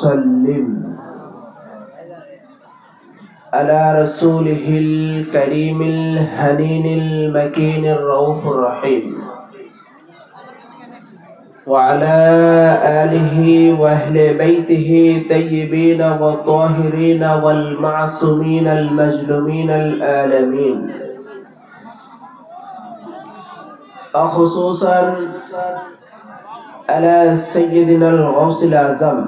وسلم على رسوله الكريم الحنين المكين الرؤوف الرحيم وعلى آله وأهل بيته الطيبين والطاهرين والمعصومين المجلومين العالمين، خصوصا على سيدنا الغوث الأعظم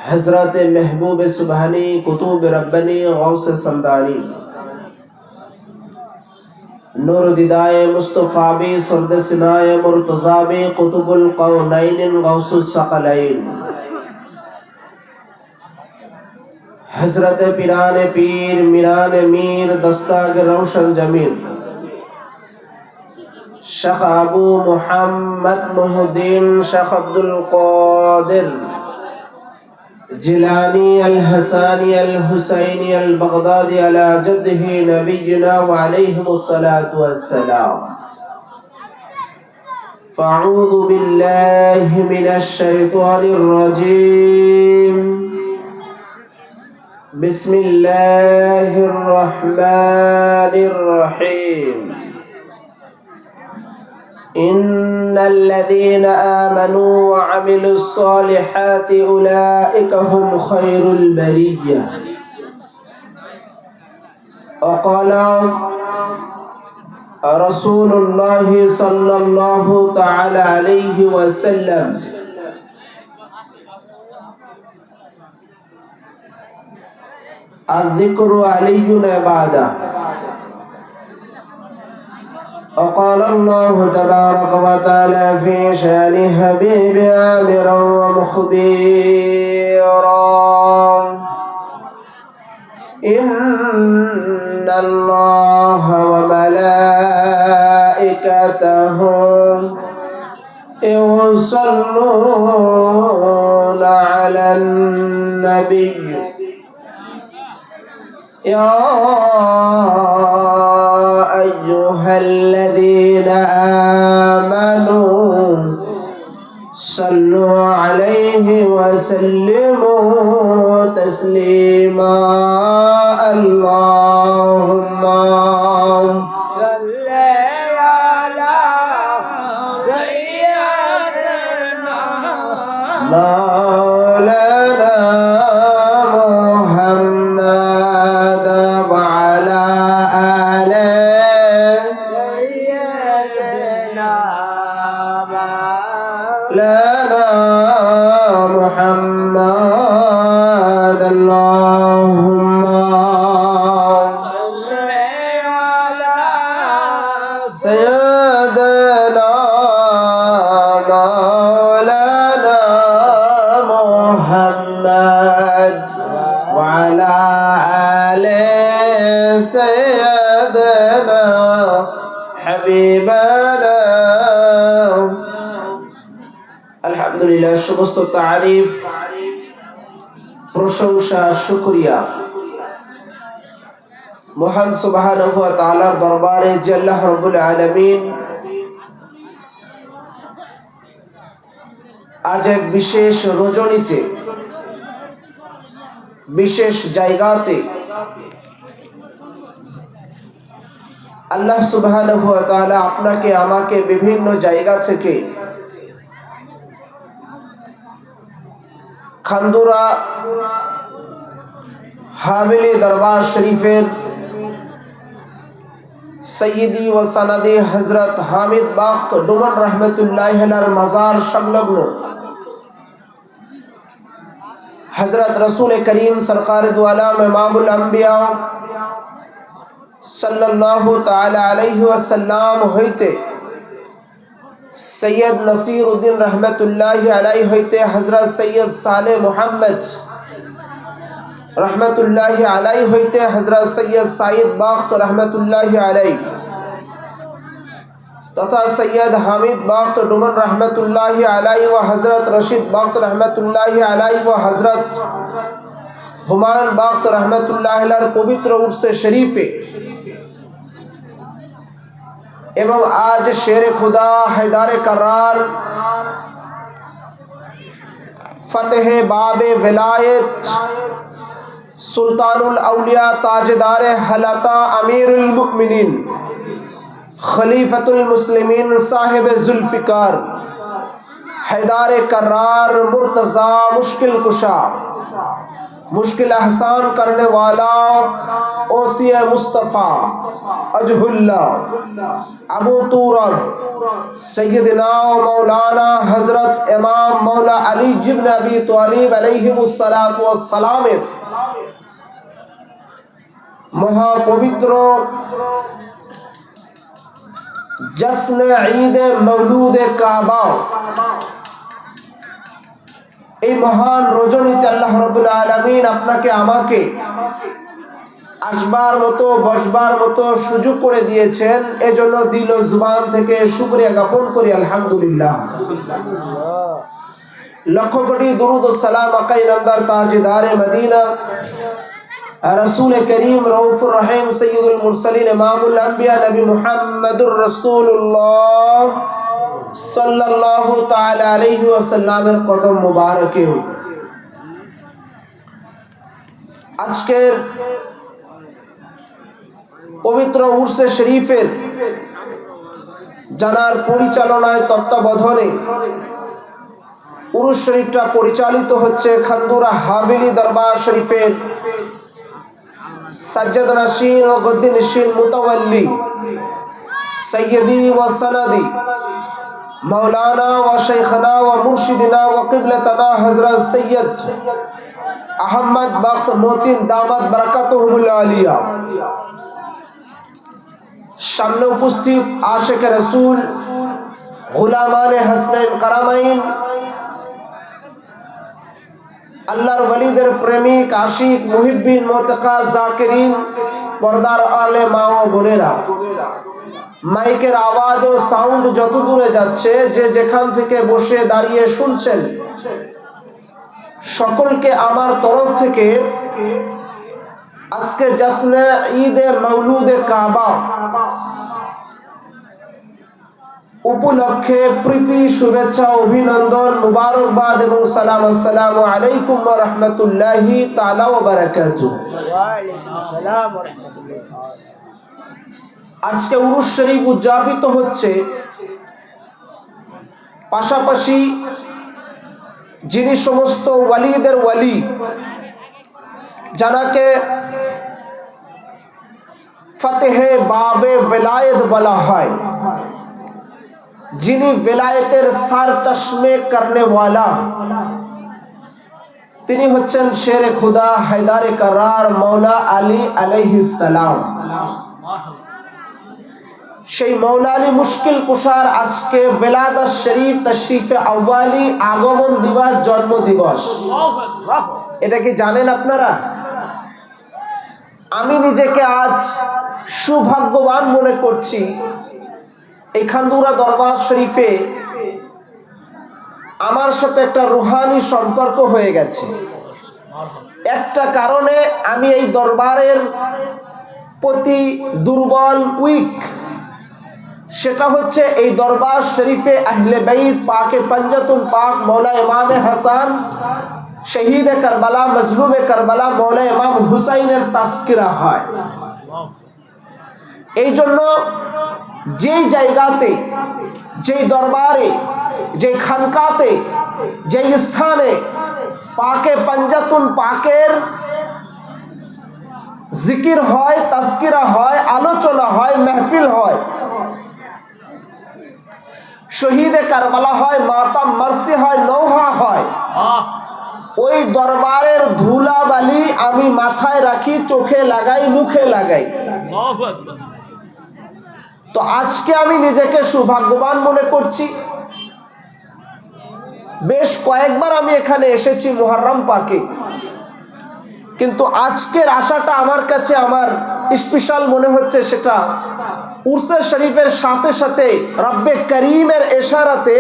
حضرت محبوب سبحانی قطب ربانی غوث سمدانی نور دیدائے مصطفی سرد سنائے مرتضی قطب القونین غوث الثقلین حضرت پیران پیر میران میر دستاگ روشن جمیل شیخ ابو محمد محی الدین شیخ عبدالقادر جیلانی الحسانی الحسینی البغدادی علی جدہ نبینا وعلیہم الصلاة والسلام. فاعوذ باللہ من الشیطان الرجیم. بسم اللہ الرحمن الرحیم. إن الذين آمنوا وعملوا الصالحات أولئك هم خير البرية. وقال رسول الله صلى الله تعالى عليه وسلم: الذكر علي عبادة. وقال الله تبارك وتعالى في شأن حبيب آمرا ومخبرا: إن الله وملائكته يصلون على النبي يا أيها الذين آمنوا صلوا عليه وسلموا تسليما. اللهم صل على سيدنا مولانا محمد وعلى آله سيدنا مولانا محمد. اللهم صل على سيدنا مولانا محمد وعلى آل سيدنا حبيبنا. আলহামদুলিল্লাহ, সমস্ত তারিফ প্রশংসা শুকরিয়া মহান সুবহানাহু ওয়া তাআলার দরবারে যে আল্লাহ রাব্বুল আলামিন আজ এক বিশেষ রজনীতে বিশেষ জায়গাতে আল্লাহ সুবহানাহু ওয়া তাআলা আপনাকে আমাকে বিভিন্ন জায়গা থেকে খান্দুরা হাবিলি দরবার শরীফের সৈয়দি ও সনদি হযরত হামিদ বাখত ডুমন রহমতুল্লাহি আলাইহির মাজার সংলগ্ন হযরত রাসূল করিম সরকার দু আলম ইমামুল আম্বিয়া সাল্লাল্লাহু তাআলা আলাইহি ওয়াসাল্লাম হইতে সৈয়দ নসির উদ্দিন রহমতুল্লাহি আলাইহি হইতে হযরত সৈয়দ সালেহ মুহাম্মদ রহমতুল্লাহি আলাইহি হইতে হযরত সৈয়দ সাইদ বাখত রহমতুল্লাহি আলাইহি তথা সৈয়দ হামিদ বাখত ডুমন রহমতুল্লাহি আলাইহি ও হযরত রশিদ বাখত রহমতুল্লাহি আলাইহি ও হযরত হুমায়ুন বাখত রহমতুল্লাহি আলাইহির পবিত্র উরসে শরীফে এবং আজ শের খুদা হায়দার কারার फतेह बाबे विलायत सुल्तानुल औलिया ताजदार हलता अमीरुल मुमिनीन खलीफतुल मुस्लिमीन साहिब जुल्फ़िकार हैदार करार मुर्तज़ा मुश्किल कुशा मुश्किल एहसान करने वाला ओसिया मुस्तफ़ा अजहुल्ला अबू तुरब सैयदना मौलाना हज़रत इमाम मौला अली इब्न अबी तालिब अलैहिमुस्सलातु वस्सलाम महापवित्र जश्न ईद मौलूद काबा এই মহান রজনীতে আল্লাহ রাব্বুল আলামিন আপনাকে আমাকে আসবার মতো বসবার মতো সুযোগ করে দিয়েছেন। এজন্য দিল ও জুবান থেকে শুকরিয়া জ্ঞাপন করি আলহামদুলিল্লাহ। লক্ষ কোটি দুরুদ ও সালাম আকাই নামদার তাজদারে মদিনা रसूल करीम रऊफुर रहीम सय्यदुल मुरसलीन इमामुल अंबिया नबी मुहम्मदुर रसूलुल्लाह सल्लल्लाहु ताला अलैहि वसल्लमेर कदम मुबारके आजकेर पवित्र उर्से शरीफेर জানার পরিচালনায় তত্ত্বাবধানে উরুস শরীফটা পরিচালিত হচ্ছে খান্দুরা হাবিলি দরবার শরীফের सज्जद नशीन व गद्दी नशीन मुतवल्ली सैयदी व सनदी मौलाना व शेखना व मुर्शिदना व क़िबलतना हज़रत सैयद अहमद बख्त मोतिन दामद बरकतहुमुल आलिया सामने उपस्थित आशिक रसूल गुलामाने हसनैन करमैन अल्लाहर वलीदेर प्रेमिक आशिक मुहिब्बिन मोतका जाकिरीन पर्दार आले मा ও বোনেরা মাইকের আওয়াজ ও সাউন্ড যত দূরে যাচ্ছে যে যেখান থেকে বসে দাঁড়িয়ে শুনছেন সকলকে আমার তরফ থেকে আজকে জশ্নে ঈদ মৌলুদ কাবা উপলক্ষে প্রীতি শুভেচ্ছা অভিনন্দন মুবারকবাদ এবং সালাম আসসালামু আলাইকুম ওয়া রাহমাতুল্লাহি তাআলা ওয়া বারাকাতুহু। ওয়া আলাইকুম আসসালাম ওয়া রাহমাতুল্লাহি। আজকে উরুস শরীফ উদযাপিত হচ্ছে, পাশাপাশি যিনি সমস্ত ওয়ালিদের ওয়ালি যাকে ফতেহে বাবে विलायत বলা হয়, যিনি विलायतेर सार चश्मे करने वाला তিনি হচ্ছেন শেরে খুদা হায়দারে करार मौला আলী আলাইহিস সালাম। সেই মৌলা আলী মুশকিল কুশার আজকে विलादत শরীফ তশরিফে আউয়ালি আগমন দিবস জন্ম দিবস। এটা কি জানেন আপনারা? আমি নিজেকে আজ সৌভাগ্যবান মনে করছি এই খান্দুরা দরবার শরীফে আমার সাথে একটা রুহানি সম্পর্ক হয়ে গেছে। একটা কারণে আমি এই দরবারের প্রতি দুর্বল উইক, সেটা হচ্ছে এই দরবার শরীফে আহলে বাইত পাকে পঞ্জাতুল পাক মৌলা ইমাম হাসান শহীদ কারবালা মজলুমে কারবালা মৌলা ইমাম হুসাইনের তাজকিরা হয়। এই জন্য যেই জায়গাতে, যেই দরবারে, যেই খানকাতে, যেই স্থানে পাকে পঞ্জাতুল পাকের জিকির হয়, তাজকিরা হয়, আলোচনা হয়, মেহফিল হয়, শহীদে কারবালা হয়, মাতাম মারসি হয়, নৌহা হয়, ওই দরবারের ধুলাবালি আমি মাথায় রাখি, চোখে লাগাই, মুখে লাগাই। তো আজকে আমি নিজেকে সৌভাগ্যবান মনে করছি। বেশ কয়েকবার আমি এখানে এসেছি মুহররম পাকে, কিন্তু আজকের আশাটা আমার কাছে আমার স্পেশাল মনে হচ্ছে। সেটা উরসে শরীফের সাথে সাথে রব্বে করিমের ইশারাতে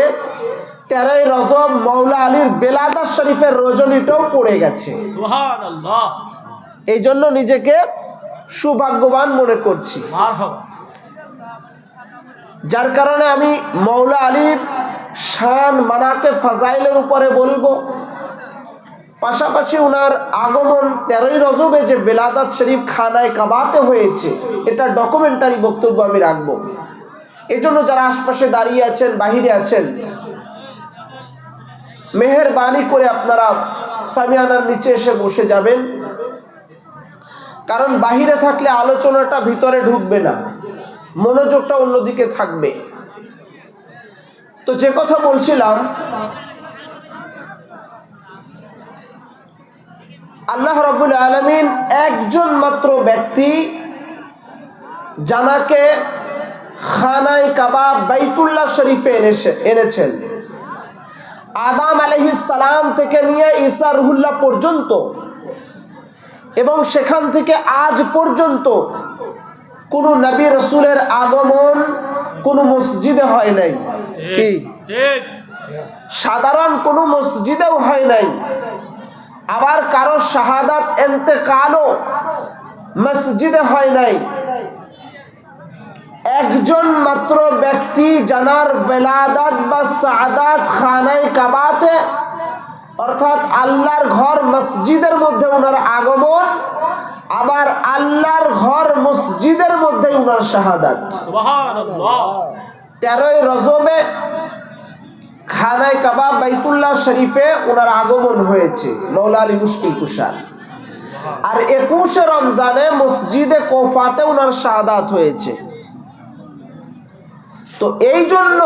13 রজব মৌলা আলীর বেলাদাত শরীফের রজনীটাও পড়ে গেছে। সুবহানাল্লাহ। এই জন্য নিজেকে সৌভাগ্যবান মনে করছি। যার কারণে আমি মৌলা আলীর শান মানাকে ফাজাইলের উপরে বলবো, পাশাপাশি ওনার আগমন 13ই রজবে যে বেলাদাত শরীফ খানায় কাবাতে হয়েছে, এটা ডকুমেন্টারি বক্তব্য আমি রাখবো। এই জন্য যারা আশপাশে দাঁড়িয়ে আছেন, বাহিরে আছেন, মেহেরবানি করে আপনারা সামিয়ানার নিচে এসে বসে যাবেন, কারণ বাহিরে থাকলে আলোচনাটা ভিতরে ঢুকবে না, মনোযোগটা অন্যদিকে থাকবে। তো যে কথা বলছিলাম, আল্লাহ রাব্বুল আলামিন একজন মাত্র ব্যক্তি জানাকে খানায় কাবা বাইতুল্লাহ শরীফে এনেছেন। আদম আলাইহিস সালাম থেকে নিয়ে ঈসা রুহুল্লাহ পর্যন্ত, এবং সেখান থেকে আজ পর্যন্ত কোনো নবী রাসূলের আগমন কোনো মসজিদে হয় নাই। কি সাধারণ কোনো মসজিদেও হয় নাই। আবার কারো শাহাদাত ইন্তেকালও মসজিদে হয় নাই। একজন মাত্র ব্যক্তি জানার বেলাদাত বা সাআদাত খানায় কাবাতে, অর্থাৎ আল্লাহর ঘর মসজিদের মধ্যে ওনার আগমন, আবার আল্লাহর ঘর মসজিদের মধ্যে ওনার শাহাদাত। সুবহানাল্লাহ। 13ই রজবে খানায় কাবা বাইতুল্লাহ শরীফে ওনার আগমন হয়েছে মওলা আলী মুশকিল কুশার, আর 21শে রমজানে মসজিদে কোফাতে ওনার শাহাদাত হয়েছে। তো এই জন্য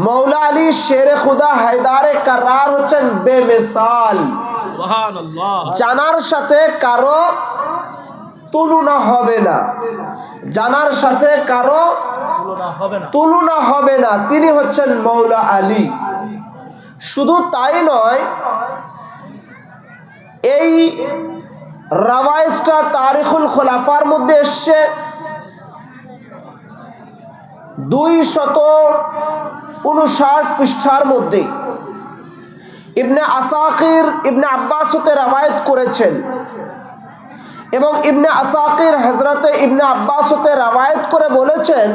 মওলা আলী শেরে খুদা হায়দারে কারার হচ্ছেন বেমিসাল। সুবহানাল্লাহ। জানার সাথে কারো তুলনা হবে না, জানার সাথে কারো তুলনা হবে না। তিনি হচ্ছেন মওলা আলী। শুধু তাই নয়, এই রাওয়ায়েতটা তারিখুল খুলাফার মধ্যে এসছে। 259 পৃষ্ঠার মধ্যে ইবনে আসাকির ইবনে আব্বাস হতে রাওয়ায়াত করেছেন, এবং ইবনে আসাকির হযরতে ইবনে আব্বাস হতে রাওয়ায়াত করে বলেছেন,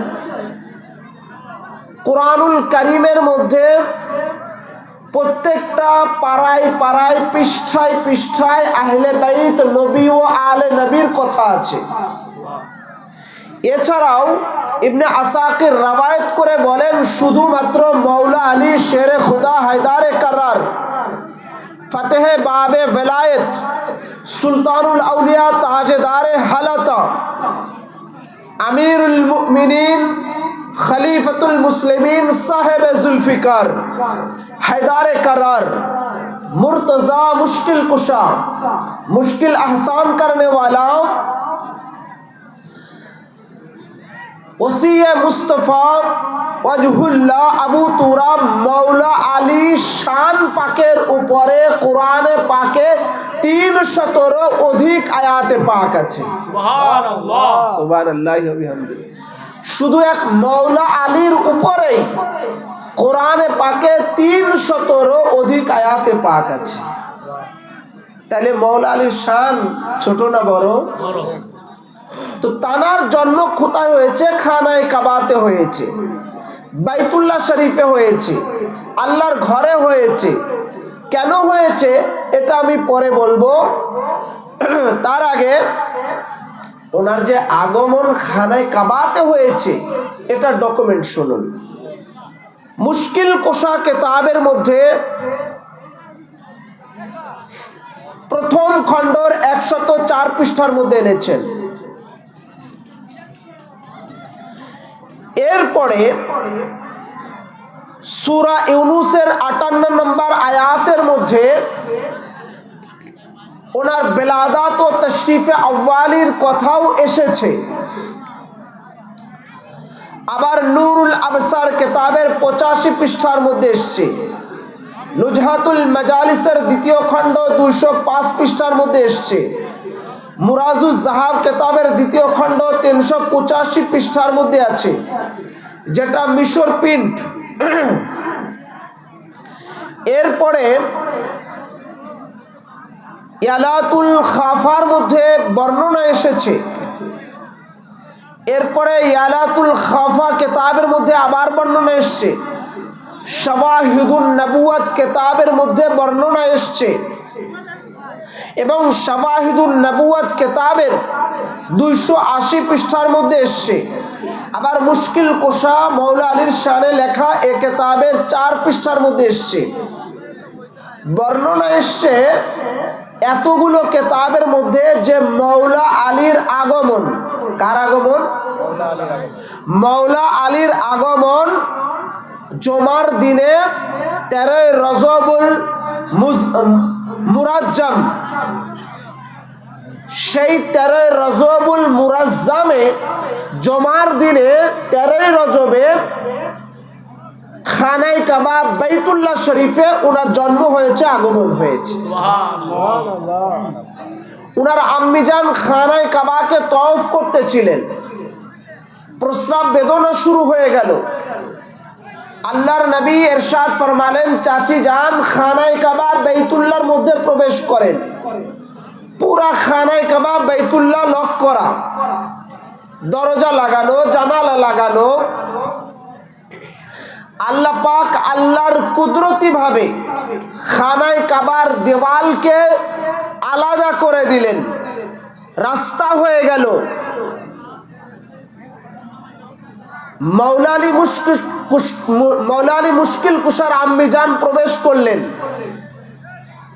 কুরআনুল কারীমের মধ্যে প্রত্যেকটা পাড়ায় পাড়ায়, পৃষ্ঠায় পৃষ্ঠায় আহলে বাইত নবী ও আলে নবীর কথা আছে। এছাড়াও ইবনে আসাকির রাওয়ায়াত করে বলেন, শুধুমাত্র মওলা আলী শেরে খুদা হায়দারে কারার ফতেহে বাবে ওয়ালায়েত সুলতানুল আউলিয়া তাজদারে হালাতা আমিরুল মুমিনিন खलीफतुल मुस्लिमीन साहिब जुल्फिकार हैदारे करार मुर्तज़ा मुश्किल कुशा मुश्किल आसान करने वाला वसीय मुस्तफ़ा वजहुल्लाह अबू तुरा मौला अली शान पाकेर ऊपरे कुराने पाके 300 অধিক আয়াতে পাক আছে। সুবহানাল্লাহ সুবহানাল্লাহি ওয়া বিহামদিহি। শুধু এক মওলা আলীর উপরেই কোরআনে পাকে 300 অধিক আয়াতে পাক আছে। তাহলে মওলা আলীর শান ছোট না বড়? তো তানার জন্ম কোথায় হয়েছে? খানায় কাবাতে হয়েছে, বাইতুল্লাহ শরীফে হয়েছে, আল্লাহর ঘরে হয়েছে। কেন হয়েছে এটা আমি পরে বলবো। তার আগে ওনার যে আগমন খানায় কাবাতে হয়েছে এটা ডকুমেন্ট শুনুন। মুশকিল কুশা কিতাবের মধ্যে প্রথম খণ্ডর 104 পৃষ্ঠার মধ্যে এনেছেন। এরপরে সূরা ইউনূসের 58 নম্বর আয়াতের মধ্যে ওনার বেলাদাত ও তশরিফে আউয়ালির কথাও এসেছে। আবার নূরুল আবসার কিতাবের 85 পৃষ্ঠার মধ্যে এসেছে। নুজহাতুল মাজালিসের 2য় খণ্ড 205 পৃষ্ঠার মধ্যে এসেছে। মুরাজুজ জাহাব কিতাবের 2য় খণ্ড 385 পৃষ্ঠার মধ্যে আছে, যেটা মিশর প্রিন্ট। এরপরে ইয়ালাতুল খাফার মধ্যে বর্ণনা এসেছে। এরপরে ইয়ালাতুল খাফা কিতাবের মধ্যে আবার বর্ণনা এসেছে। শাওয়াহিদুন নবুয়ত কিতাবের মধ্যে বর্ণনা এসছে এবং শাওয়াহিদুন নবুয়ত কিতাবের 280 পৃষ্ঠার মধ্যে এসছে। আবার মুশকিল কুশা মৌলা আলীর শানে লেখা এ কিতাবের 4 পৃষ্ঠার মধ্যে এসছে। বর্ণনা এসছে এতগুলো কিতাবের মধ্যে যে মৌলা আলীর আগমন, কার আগমন? মৌলা আলীর আগমন জুমার দিনে 13 রজবুল মুরাজ্জাম, সেই 13 রজবুল মুরাজ্জামে জুমার দিনে 13 রজবে খানায় কাবা বাইতুল্লাহ শরীফে উনার জন্ম হয়েছে, আগমন হয়েছে। উনার আম্মিজান খানায় কাবাকে তওয়াফ করতেছিলেন, প্রস্রাব বেদনা শুরু হয়ে গেল। আল্লাহর নবী ইরশাদ ফরমালেন, চাচি যান খানায় কাবা বাইতুল্লাহর মধ্যে প্রবেশ করেন। পুরা খানায় কাবা বাইতুল্লাহ লক করা, দরজা লাগানো, জানালা লাগানো। আল্লাহ পাক আল্লাহর কুদরতি ভাবে খানায় কাবার দেওয়ালকে আলাদা করে দিলেন, রাস্তা হয়ে গেল। মৌলা আলী মুশকিল কুশার আম্মিজান প্রবেশ করলেন।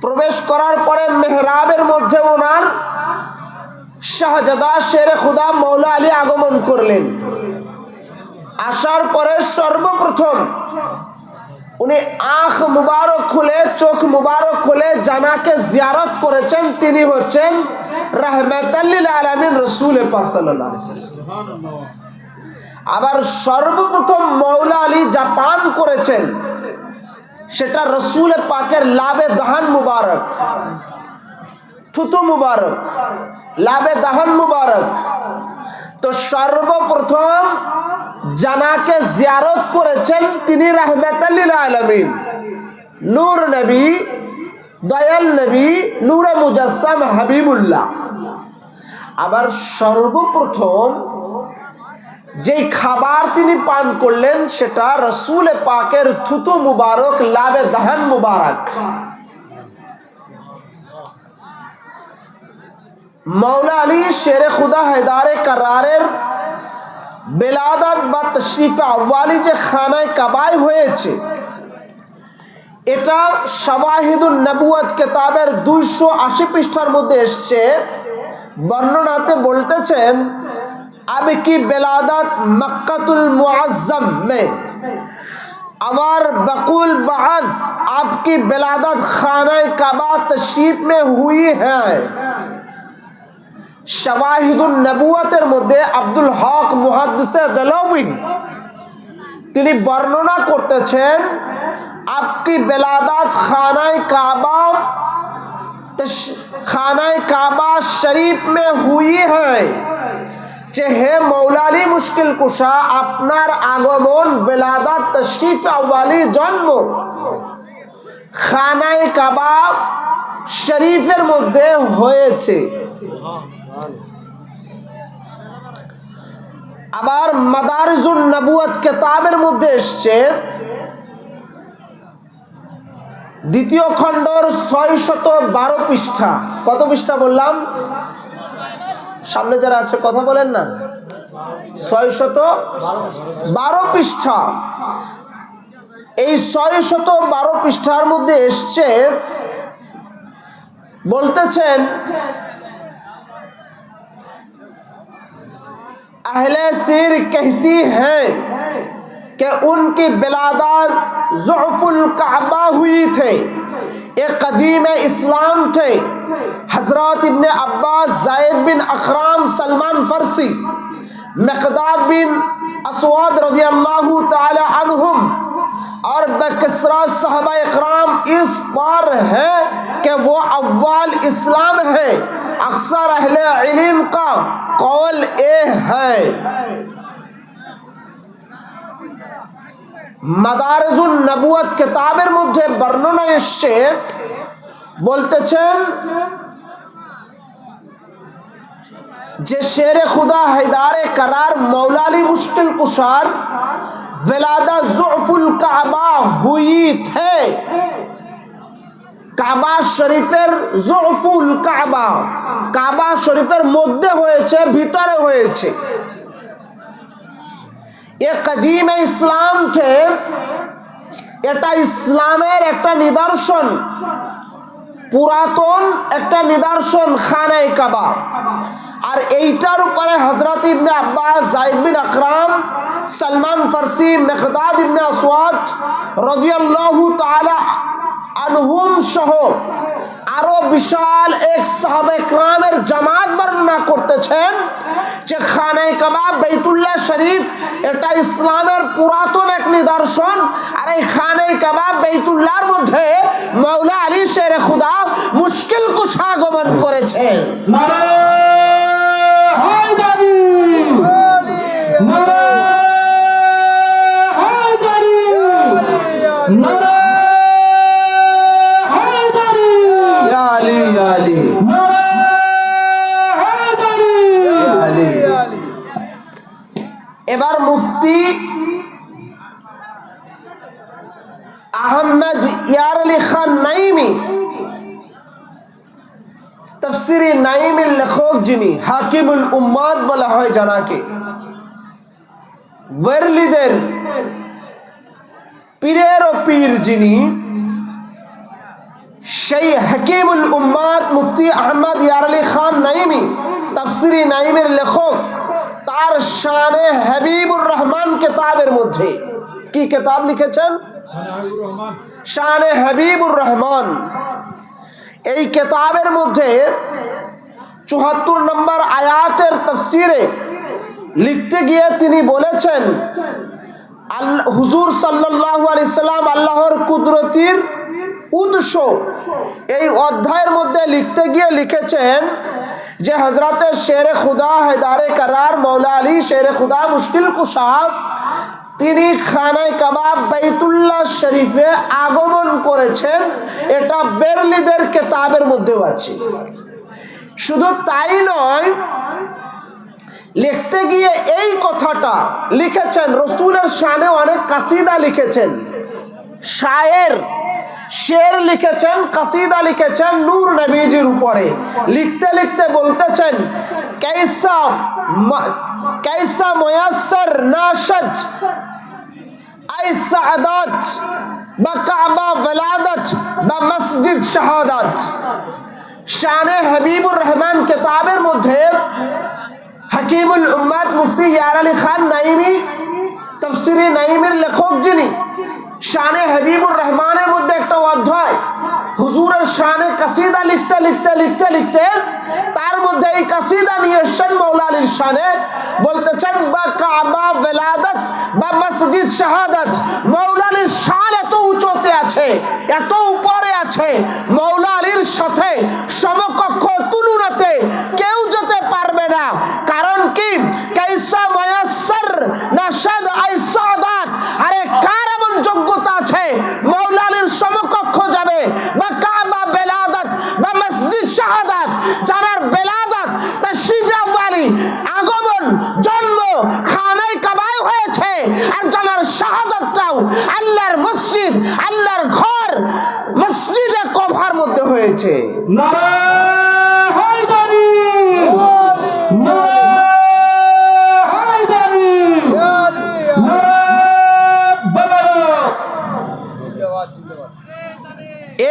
প্রবেশ করার পরে মেহরাবের মধ্যে ওনার শাহজাদা শেরে খুদা মৌলা আলী আগমন করলেন। আসার পরে সর্বপ্রথম উনি আঁখ মুবারক খুলে, চোখ মুবারক খুলে জানাকে জিয়ারত করেছেন। তিনি হচ্ছেন রাহমাতাল লিল আলামিন রাসূল পাক সাল্লাল্লাহু আলাইহি ওয়াসাল্লাম। আবার সর্বপ্রথম মৌলা আলী যা পান করেছেন সেটা রসুল পাকের লাবে দাহান মুবারক, থুতু মুবারক, লাবে দাহান মুবারক। তো সর্বপ্রথম জানাকে জিয়ারত করেছেন তিনি রাহমাতাল লিল আলামিন, নূর নবী, দয়াল নবী, নূরে মুজাসসাম হাবিবুল্লাহ। আবার সর্বপ্রথম যেই খাবার তিনি পান করলেন সেটা রসুল পাকের থুতু মুবারক, লাবে দাহান মুবারক। মৌলা আলী শেরে খুদা হায়দারে কারারের বেলাদাত বা তশরিফে আউয়ালি যে খানায় কাবায় হয়েছে, এটা শাওয়াহিদুন নবুয়ত কিতাবের 280 পৃষ্ঠার মধ্যে এসছে। বর্ণনাতে বলতেছেন, अब की बेलादत मक्कातुल मुअज़्ज़म में और बकुल बाद आपकी बेलादत खाना काबा तशरीफ में हुई है। शवाहिदुन नबुवतेर मध्य अब्दुल हक मुहद्दिसे देहलवी তিনি বর্ণনা করতেছেন, आपकी बेलादत खाना काबा शरीफ में हुई है। যে হে মৌলা আলী মুশকিল কুশা, আপনার আগমন, বেলাদাত, তশরিফ আউয়ালি, জন্ম খানায় কাবা শরীফের মধ্যে হয়েছে। আবার মাদারিজুন নবুয়ত কিতাবের মধ্যে এসছে, দ্বিতীয় খণ্ডর 612 পৃষ্ঠা। কত পৃষ্ঠা বললাম? সামনে যারা আছে কথা বলেন না। 612 পৃষ্ঠা। এই 612 পৃষ্ঠার মধ্যে এসছে, বলতেছেন अहले सिर कहती है कि उनकी बिलादत ज़ुअफ़ुल काबा हुई थे, एक कदीम इस्लाम थे। हजरत इब्ने अब्बास, ज़ायद बिन अखराम, सलमान फरसी, मिक़दाद बिन अस्वद रज़ियल्लाहु ताला अन्हुम और बकसरा सहाबा इकराम इस पर है कि वो अव्वल इस्लाम है। अक्सर अहले इल्म का कौल ये है। মাদারিজুন নবুয়ত কিতাবের মধ্যে বর্ণনা এসছে, বলতেছেন যে শেরে খুদা হায়দারে কারার মৌলা আলী মুশকিল কুশার विलादा ज़ुअफ़ुल काबा हुई थे। কাবা শরীফের জুফুল কাবা, কাবা শরীফের মধ্যে হয়েছে, ভিতরে হয়েছে। এ কদিম ইসলাম কে, এটা ইসলামের একটা নিদর্শন, পুরাতন একটা নিদর্শন খানায়ে কাবা। আর এইটার উপরে হযরত ইবনে আব্বাস, যায়েদ বিন আকরাম, সালমান ফারসি, মিকদাদ ইবনে আসওয়াদ রাদিয়াল্লাহু তাআলা আনহুম সহ আরো বিশাল এক সাহাবা ইকরামের জামাত বর্ণনা করতেছেন যে খানায়ে কাবা, বাইতুল্লাহ শরীফ এটা ইসলামের পুরাতন এক নিদর্শন। আর এই খানায়ে কাবা, বাইতুল্লাহর মধ্যে মাওলা আলী শেরে খুদা মুশকিল কুশা আগমন করেছেন। এবার মুফতি আহমদ ইয়ার আলী খান নাইমি, তাফসিরে নাইমের লেখক যিনি, হাকিমুল উম্মাত বলা হয় জানাকে, বেরলিদের পীরের ও পীর যিনি, সেই হাকিমুল উম্মাত মুফতি আহমদ ইয়ার আলী খান নাইমি, তাফসিরে নাইমের লেখক, তার শানে হাবিবুর রহমান কিতাবের মধ্যে কি কিতাব লিখেছেন? শানে হাবিবুর রহমান। এই কিতাবের মধ্যে ৭৪ নম্বর আয়াতের তাফসিরে লিখতে গিয়ে তিনি বলেছেন, হুজুর সাল্লাল্লাহু আলাইহি সাল্লাম আল্লাহর কুদরতির উৎস। এই অধ্যায়ের মধ্যে লিখতে গিয়ে লিখেছেন যে হযরতে শেরে খুদা হেদারে কারার মাওলা আলী শেরে খুদা মুশকিল কুশা তিনি খানায়ে কাবা বাইতুল্লাহ শরীফে আগমন করেছেন। এটা বেরলিদের কিতাবের মধ্যেও আছে। শুধু তাই নয়, লিখতে গিয়ে এই কথাটা লিখেছেন, রসুলের শানে অনেক কাসিদা লিখেছেন, শায়ের শের লিখেছেন, কাসিদা লিখেছেন নূর নবীজির উপরে। লিখতে লিখতে বলতেছেন, कैसा मुयस्सर नाशद ऐ सआदत बकाबा वलादत बमस्जिद शहादत। शाने हबीबुर रहमान किताबेर मध्य हकीमुल उम्मत मुफ्ती यार अली खान नाइमी, तफसीरे नाइमेर लेखक जिनी, शाने हबीबुर रहमानेर मध्य एकटा अध्याय হুজুরের শানে কাসিদা লিখতে লিখতে লিখতে লিখতে তার মধ্যে এই কাসিদা নিয়ে এসেছেন মাওলা আলীর শানে। বলতেছেন বা কাবা ওয়ালাদত বা মসজিদ শাহাদাত। মাওলা আলীর শান এত উঁচুতে আছে, এত উপরে আছে, মাওলা আলীর সাথে সমকক্ষ তুলনাতে কেউ যেতে পারবে না। কারণ কি? কাইসা মুয়াসসর নাশাদ আই সাদাত। আরে কার এমন যোগ্যতা আছে মাওলা আলীর সমকক্ষ যাবে? বা কাবা বেলাদত বা মসজিদ শাহাদাত, যার বেলাদত তাশরীফ আউয়ালি আগমন জন্ম খানায়ে কাবায় হয়েছে, আর যার শাহাদাতটাও আল্লাহর মসজিদ, আল্লাহর ঘর মসজিদে কবার মধ্যে হয়েছে। নারায়ে হায়দারি, নারায়ে হায়দারি,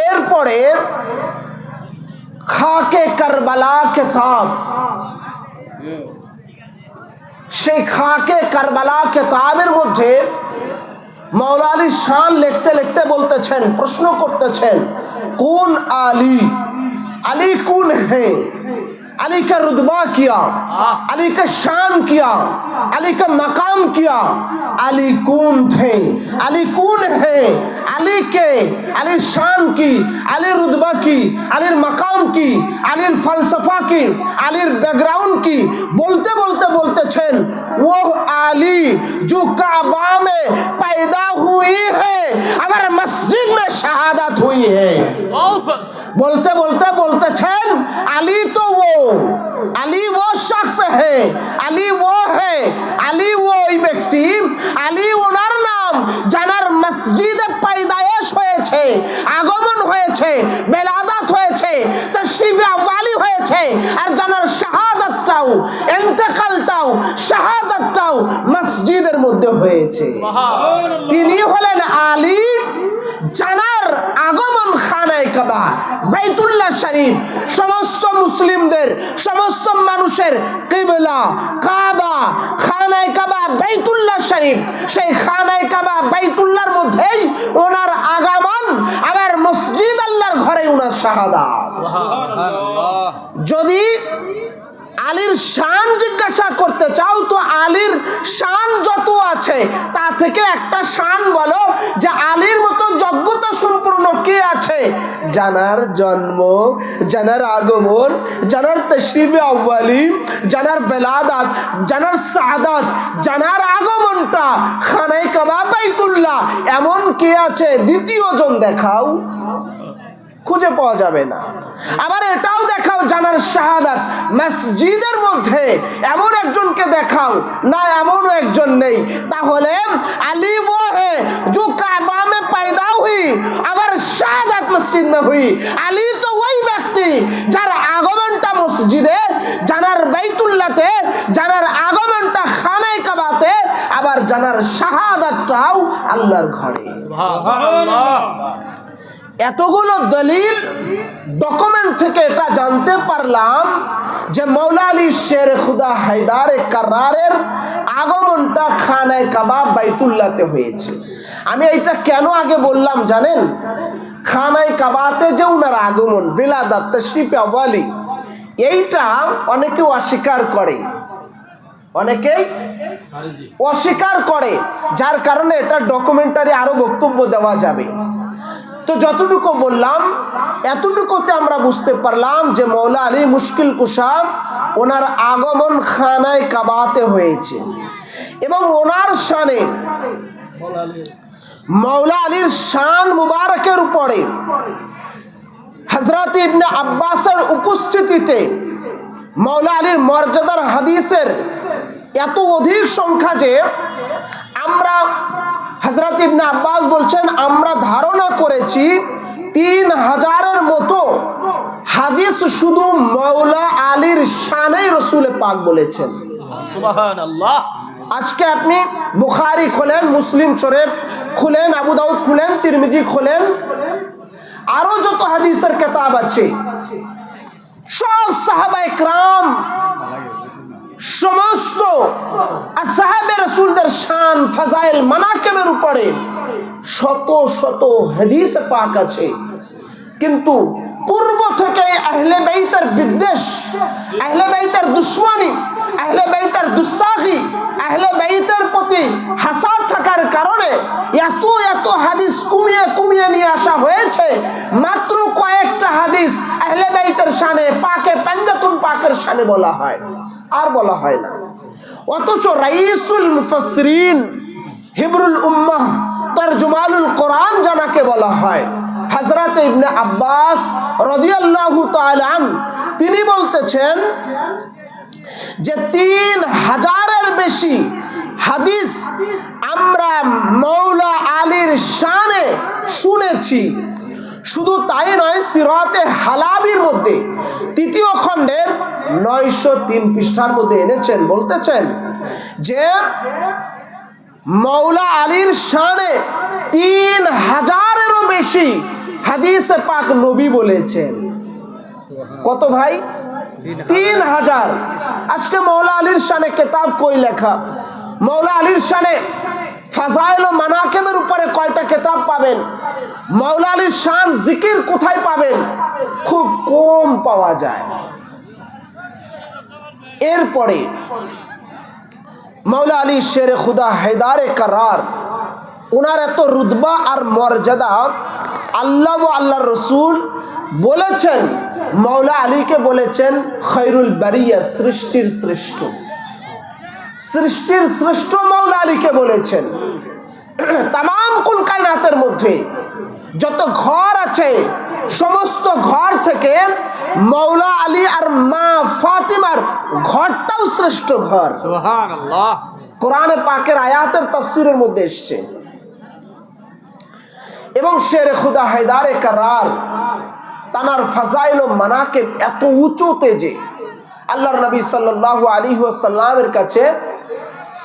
এরপরে খাকে কারবালা কিতাব, সেই খাকে কারবালা কিতাবের মধ্যে মাওলা আলী শান লিখতে লিখতে বলতেছেন, প্রশ্ন করতেছেন, কোন আলী, अली कौन है, अली का रुतबा किया, अली का शान किया, अली का मकाम किया, अली कौन थे, अली कौन है, अली के, अली शान की, अली रुतबा की, अली मकाम की, अली फलसफा की, अली बैकग्राउंड की। बोलते बोलते बोलते छेन वो अली जो काबा में पैदा हुई है, हमारे मस्जिद में शहादत हुई है। बोलते बोलते बोलते छेन अली तो वो, अली वो शख्स है, अली वो है, আলী ওই ব্যক্তি, আলী ওনার নাম জানার মসজিদে পায়দায়েশ হয়েছে, আগমন হয়েছে, বেলাদাত হয়েছে, তাশরীফ আউয়ালি হয়েছে, আর জানার শাহাদাতটাও, ইন্তেকালটাও, শাহাদাতটাও মসজিদের মধ্যে হয়েছে। তিনি হলেন আলী জানার আগমন খানায় কাবা, বাইতুল্লাহ শরীফ, সমস্ত মুসলিমদের, সমস্ত মানুষের কিবলা, কাবা, খানায় কাবা, বাইতুল্লাহ শরীফ। সেই খানায় কাবা, বাইতুল্লাহর মধ্যেই ওনার আগমন, আবার মসজিদ আল্লাহর ঘরে ওনার শাহাদাত। যদি আলীর শান জিজ্ঞাসা করতে চাও তো আলীর শান যত আছে তা থেকে একটা শান বলো যে আলীর মতো যোগ্যতা সম্পূর্ণ কে আছে? জানার জন্ম, জানার আগমন, জানার তাশরীফে আউয়ালি, জানার বেলাদাত, জানার সাদাত, জানার আগমনটা খানায় কাবা, বাইতুল্লাহ, এমন কে আছে? দ্বিতীয় জন দেখাও, খুঁজে পাওয়া যাবে না। আবার এটাও দেখাও জানার শাহাদাত, মসজিদের মধ্যে এমন একজনকে দেখাও, না এমনও একজন নেই। তাহলে আলী वो है जो काबा में पैदा हुई আবার শাহাদাত মসজিদ में हुई। আলী তো ওই ব্যক্তি যার আগমনটা মসজিদে, জানার বাইতুল্লাহতে, জানার আগমনটা খানায় কাবাতে, আবার জানার শাহাদাতটাও আল্লাহর ঘরে। সুবহানাল্লাহ। এতগুলো দলিল ডকুমেন্ট থেকে এটা জানতে পারলাম যে মৌলা আলী শের খুদা হায়দারে কাররারের আগমনটা খানায় কাবা, বাইতুল্লাহতে হয়েছে। আমি এইটা কেন আগে বললাম জানেন? খানায় কাবাতে যে উনার আগমন, বিলাদাত, তাশরীফে আউয়ালি, এইটা অনেকেও অস্বীকার করে, অনেকেই অস্বীকার করে, যার কারণে এটা ডকুমেন্টারি আরো বক্তব্য দেওয়া যাবে। তো যতটুকু বললাম এতটুকুতে আমরা বুঝতে পারলাম যে মৌলা আলী মুশকিল কুশা, ওনার আগমন খানায় কাবাতে হয়েছে এবং ওনার শানে, মৌলা আলীর শান মুবারকের উপরে হযরত ইবনে আব্বাসের উপস্থিতিতে মৌলা আলীর মর্যাদার হাদিসের এত অধিক সংখ্যা যে আমরা, হযরত ইবনে আব্বাস বলছেন, আমরা ধারণা করেছি 3000-এর মতো হাদিস শুধু মৌলা আলীর শানে রাসূল পাক বলেছেন। সুবহানাল্লাহ। আজকে আপনি বুখারী খোলেন, মুসলিম শরীফ খুলেন, আবু দাউদ খুলেন, তিরমিজি খুলেন, আরো যত হাদিসের কিতাব আছে, সব সাহাবায়ে کرام, সমস্ত আসহাবে রাসূলদের শান, ফাজাইল, মানাকিবের উপরে শত শত হাদিস পাক আছে। কিন্তু পূর্ব থেকে আহলে বাইতের বিদ্বেষ, আহলে বাইতের দুশমনী, আহলে বাইতের দুস্তাখি, আহলে বাইতের প্রতি হাসাদ থাকার কারণে এত এত হাদিস কমিয়ে কমিয়ে নিয়ে আসা হয়েছে। মাত্র কয়েকটা হাদিস আহলে বাইতের শানে, পাকে পাঞ্জাতুন পাকের শানে বলা হয়, আর বলা হয় না। অথচ রাইসুল মুফাসসিরিন, হিবরুল উম্মাহ, তরজুমানুল কোরআন জানাকে বলা হয়, হযরত ইবনে আব্বাস রাদিয়াল্লাহু তাআলা আন, তিনি বলতেছেন যে 3000-এর বেশি হাদিস আমরা মৌলা আলীর শানে শুনেছি। শুধু তাই নয়, সিরাতে হালাবির মধ্যে 3য় খণ্ডের 903 পৃষ্ঠার মধ্যে এনেছেন, বলতেছেন যে মৌলা আলীর শানে 3000-এরও বেশি হাদিসে পাক নবী বলেছেন। কত ভাই? 3000। আজকে মৌলা আলীর শানে কিতাব কই লেখা? মৌলা আলীর শানে ফাজাইল ও মানাকিবের উপরে কয়টা কিতাব পাবেন? মৌলা আলীর শান জিকির কোথায় পাবেন? খুব কম পাওয়া যায়। এরপরে মৌলা আলী শের খুদা হায়দারে কাররার, ওনার এত রুতবা আর মর্যাদা, আল্লাহ ও আল্লাহর রসুল বলেছেন, মৌলা আলীকে বলেছেন খৈরুল বারিয়া, সৃষ্টির শ্রেষ্ঠ, সৃষ্টির শ্রেষ্ঠ মৌলা আলীকে বলেছেন। তামাম কুল কায়নাতের মধ্যে যত ঘর আছে সমস্ত ঘর থেকে মৌলা আলী আর মা ফাতিমার ঘরটাও শ্রেষ্ঠ ঘর। সুবহানাল্লাহ। কোরআনে পাকের আয়াতের তাফসীরের মধ্যে এসছে। এবং শেরে খুদা হায়দারে কারার তানার ফাজাইল ও মানাকিব এত উঁচুতে যে আল্লাহর নবী সাল্লাল্লাহু আলাইহি ওয়াসাল্লামের কাছে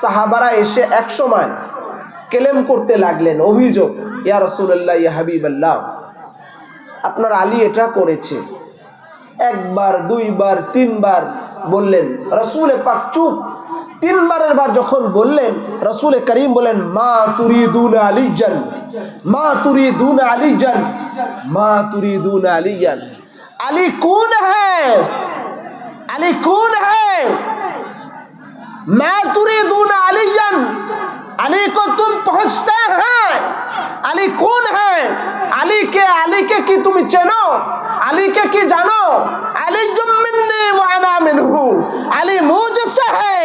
সাহাবারা এসে এক সময় কেলেম করতে লাগলেন, অভিযোগ, ইয়া রাসূলুল্লাহ, ইয়া হাবিবাল্লাহ, আপনার আলী এটা করেছে। একবার, দুইবার, তিনবার বললেন, রাসূল পাক চুপ। তিনবারের বার যখন বললেন, রাসূল করিম বলেন, মা তুরিদুন আলিজান, মা তুরিদুন আলিজান, মা তুরিদুন আলিজান। अली कौन है, अली कौन है, मैं तुरीदून अलीयन, अली को तुम पहुंचते हैं, अली कौन है, अली के की तुम चेनो, अली के की जानो, अली जुम मिन्नी व अना मिनहु, अली मुझसे है,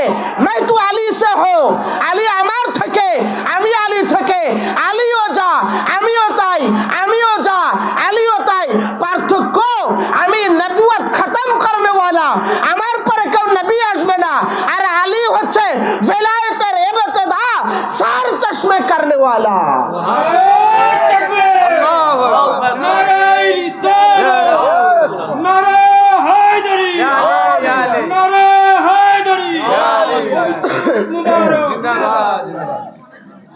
मैं तो अली से हूँ, अली আমার থেকে, আমি আলী থেকে, আলীও যা, আমিও তাই, আমিও যা, আলীও তাই। পার্থক্য, আমি নবুয়ত খতম করনে वाला, আমার পরে কেউ নবী আসবে না, আর আলী হচ্ছে विलायतेर इब्तिदा सार चश्मे करने वाला।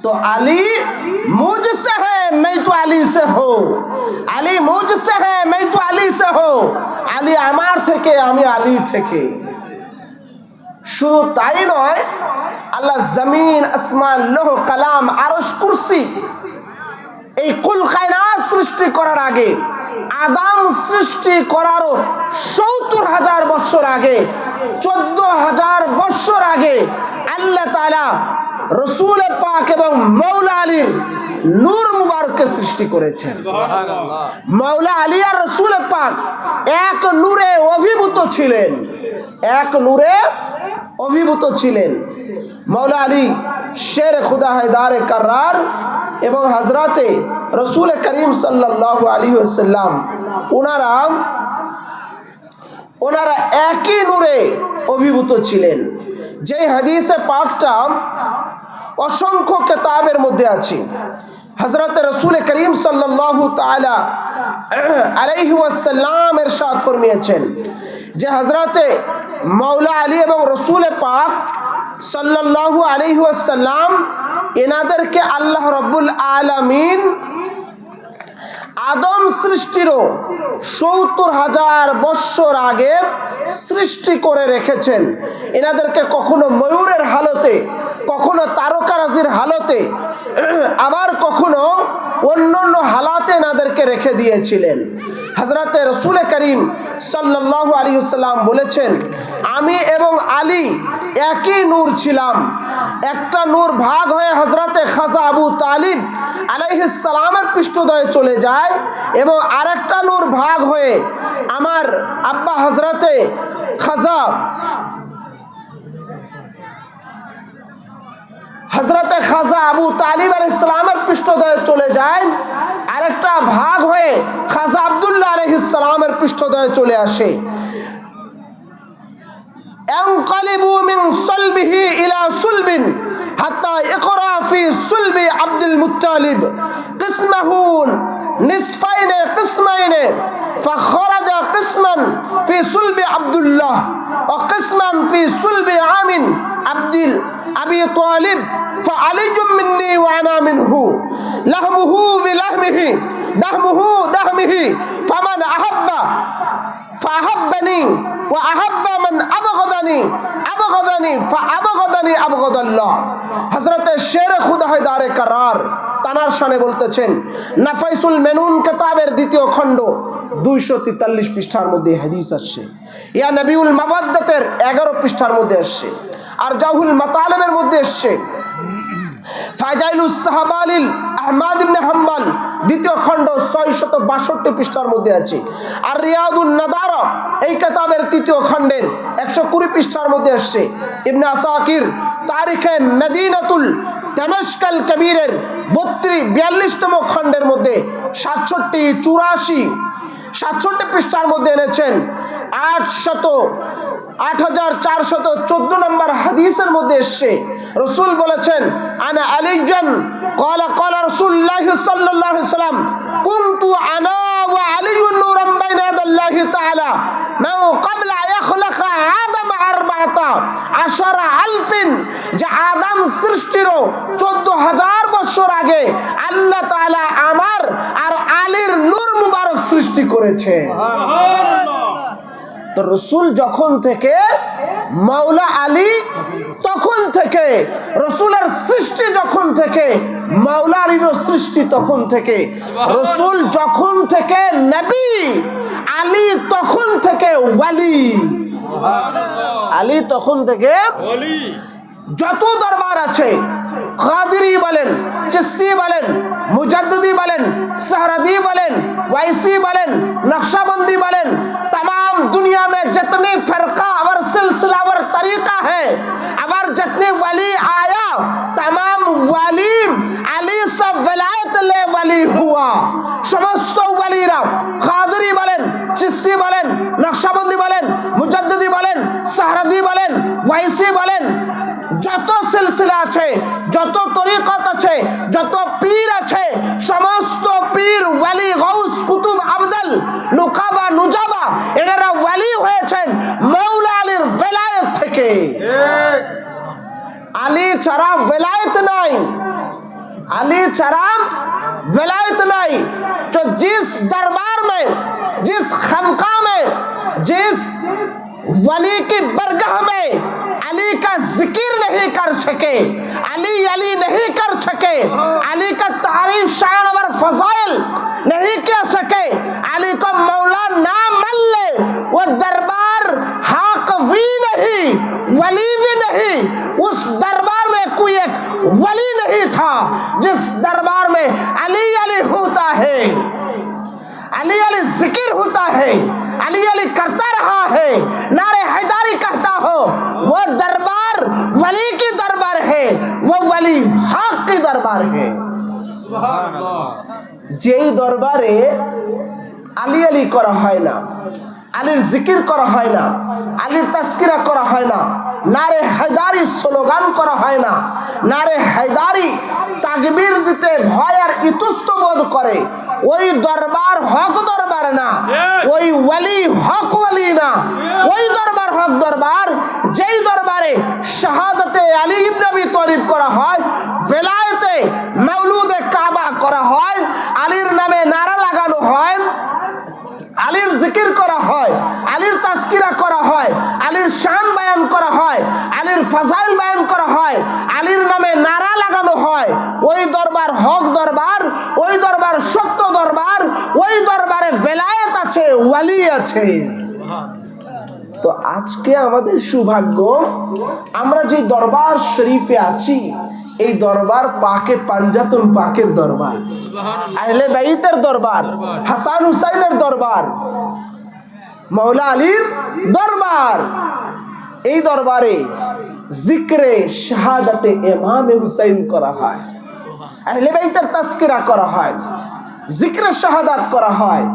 तो अली मुझसे है, मैं तो अली से हूँ, अली मुझसे है, मैं तो अली से हूँ, अली আমার থেকে, আমি আলী থেকে। শুধু তাই নয়, আল্লাহ জমিন, আসমান, লৌহ কালাম, আরশ, কুরসি, এই কুল কায়নাত সৃষ্টি করার আগে, আদম সৃষ্টি করারও ৭০,০০০ বছর আগে, ১৪,০০০ বছর আগে আল্লাহ তাআলা রসুল পাক এবং মৌলা আলীর নূর মুবারককে সৃষ্টি করেছেন। মৌলা আলী আর রসুল পাক এক নূরে অভিভূত ছিলেন, এক নূরে অভিভূত ছিলেন। মৌলা আলী শের খুদা হায়দারে কার্রার এবং হযরতে রসুল করিম সাল্লাল্লাহু আলাইহি ওয়াসাল্লাম ওনারা একই নূরে অভিভূত ছিলেন। যে হাদিসে পাকটা অসংখ্য কিতাবের মধ্যে আছে, হযরতে রসুল করিম সাল্লাল্লাহু তাআলা আলাইহি ওয়াসাল্লাম ইরশাদ ফরমিয়েছেন যে হযরতে মৌলা আলী এবং রসুল পাক সাল্লাল্লাহু আলাইহি ওয়াসাল্লাম এনাদেরকে আল্লাহ রাব্বুল আলামিন আদম সৃষ্টিরও ৭০,০০০ বছর আগে সৃষ্টি করে রেখেছেন। এনাদেরকে কখনো ময়ূরের হালতে, কখনো তারকারাজির হালতে, আবার কখনো অন্যান্য হালাতে এনাদেরকে রেখে দিয়েছিলেন। হযরতে রসুল করিম সাল্লাল্লাহু আলাইহি ওয়াসাল্লাম বলেছেন, আমি এবং আলী একই নূর ছিলাম। একটা নূর ভাগ হয়ে হযরতে খাজা আবু তালিব আলাইহিস সালামের পৃষ্ঠদ্বয়ে চলে যায় এবং আরেকটা নূর ভাগ হয়ে আমার আব্বা হযরতে খাজা আবু তালিব আলাইহিস সালামের পৃষ্ঠদ্বয়ে চলে যায়, আরেকটা ভাগ হয়ে খাজা আব্দুল্লাহ আলাইহিস সালামের পৃষ্ঠদ্বয়ে চলে আসে। انقلبوا من صلبه الى صلب حتى اقرا في صلب عبد المطلب قسمه نصفين قسمين فخرج قسما في صلب عبد الله وقسما في صلب عامر عبد ابي طالب فعلي مني وانا منه لحمه بلحمه دمه دمه فمن احب فأحبني وأحب من أبغضني أبغضني فأبغضني أبغض الله। হযরতে শের খুদা হায়দারে কার্রার তানার শানে বলতেছেন, নাফাইসুল মেনুন কিতাবের দ্বিতীয় খণ্ড 243 পৃষ্ঠার মধ্যে হাদিস আসছে, ইয়া নবিউল মাওয়াদ্দাতের 11 পৃষ্ঠার মধ্যে আসছে, আর জাহুল মাতালিবের মধ্যে আসছে, ফাজাইলুস সাহাবালিল আহমদ ইবনে হাম্বল দ্বিতীয় খণ্ড 662 পৃষ্ঠার মধ্যে আছে, আর রিয়াদুন নাদারা এই কিতাবের তৃতীয় খণ্ডের 120 পৃষ্ঠার মধ্যে আসছে। ইবনে আসাকির তারিখে মদিনাতুল দামেস্কাল কবিরের 42তম খণ্ডের মধ্যে 67 পৃষ্ঠার মধ্যে এনেছেন। 8414 নম্বর হাদিসের মধ্যে এসেছে রাসূল বলেছেন আনা আলিজান قال قال رسول الله صلى الله عليه وسلم كنت انا وعلي نورا بين يدي الله تعالى ما قبل ان يخلق ادم 14,000 যে আদম সৃষ্টির 14000 বছর আগে আল্লাহ তাআলা আমার আর আলীর নূর মুবারক সৃষ্টি করেছে। তো রাসূল যখন থেকে মাওলা আলী, তখন থেকে রাসূলের সৃষ্টি, যখন থেকে মাওলা আলীর সৃষ্টি, তখন থেকে রাসূল যখন থেকে নবী, আলী তখন থেকে ওয়ালি। আলী তখন থেকে ওয়ালি। যত দরবার আছে, কাদেরি বলেন, চিশতি বলেন, মুজাদ্দিদি বলেন, सहरदी বলেন, ওয়াইসি বলেন, नक्शबंदी বলেন, तमाम दुनिया में जितने फरका और सिलसिला और तरीका है, अगर जितने वली आया तमाम वली अली से विलायत ले वली हुआ। समस्त वलीरा कादरी বলেন, চিশতি বলেন, नक्शबंदी বলেন, মুজাদ্দিদি বলেন, सहरदी বলেন, ওয়াইসি বলেন, যত সিলসিলা আছে, যত তরিকত আছে, যত পীর আছে, সমস্ত পীর ওয়ালি গাউস কুতুব আবদাল নুকাবা নুজাবা এনারা ওয়ালি হয়েছেন মাওলা আলীর বেলায়েত থেকে। আলী ছাড়া বেলায়েত নাই, আলী ছাড়া বেলায়েত নাই। तो जिस दरबार में, जिस खानका में, जिस वली की बरगाह में अली का जिक्र नहीं कर सके, अली अली नहीं कर सके, अली का तारीफ शान और फजाइल नहीं कह सके, अली को मौला ना मान ले, वो दरबार हक भी नहीं, वली भी नहीं। उस दरबार में कोई एक वली नहीं था जिस दरबार में अली अली होता है, अली अली जिक्र होता है, अली अली करता रहा है, नारे हैदारी करता हो, वो दरबार वली की दरबार है, वो वली हक की दरबार है। যেই দরবারে আলী আলী করা হয় না, আলীর জিকির করা হয় না, আলীর তাজকিরা করা হয় না, নারে হায়দারি স্লোগান করা হয় না, নারে হায়দারি তাকবীর দিতে ভয় আর ইতস্ত বোধ করে, ওই দরবার হক দরবার না, ওই ওয়ালি হক ওয়ালি না। ওই দরবার হক দরবার যেই দরবারে শাহাদাতে আলী ইবনে আবি তালিব করা হয়, বেলায়েতে মাওলুদে কাবা করা হয়, আলীর নামে নারা লাগানো হয়, আলীর জিকির করা হয়, আলীর তাজকিরা করা হয়, আলীর শান বয়ান করা হয়, আলীর ফাজাইল বয়ান করা হয়, আলীর নামে নারা লাগানো হয়, ওই দরবার হক দরবার, ওই দরবার সত্য দরবার, ওই দরবারে বেলায়েত আছে, ওয়ালি আছে। তো আজকে আমাদের সৌভাগ্য, আমরা যে দরবার শরীফে আছি, এই দরবার পাকে পাঞ্জাতুন পাকের দরবার, আহলে বাইতের দরবার, হাসান হুসাইনের দরবার, মাওলা আলীর দরবার। এই দরবারে জিক্রে শাহাদাতে ইমামে হুসাইন করা হয়, আহলে বাইতের তাজকিরা করা হয়, জিক্রে শাহাদাত করা হয়।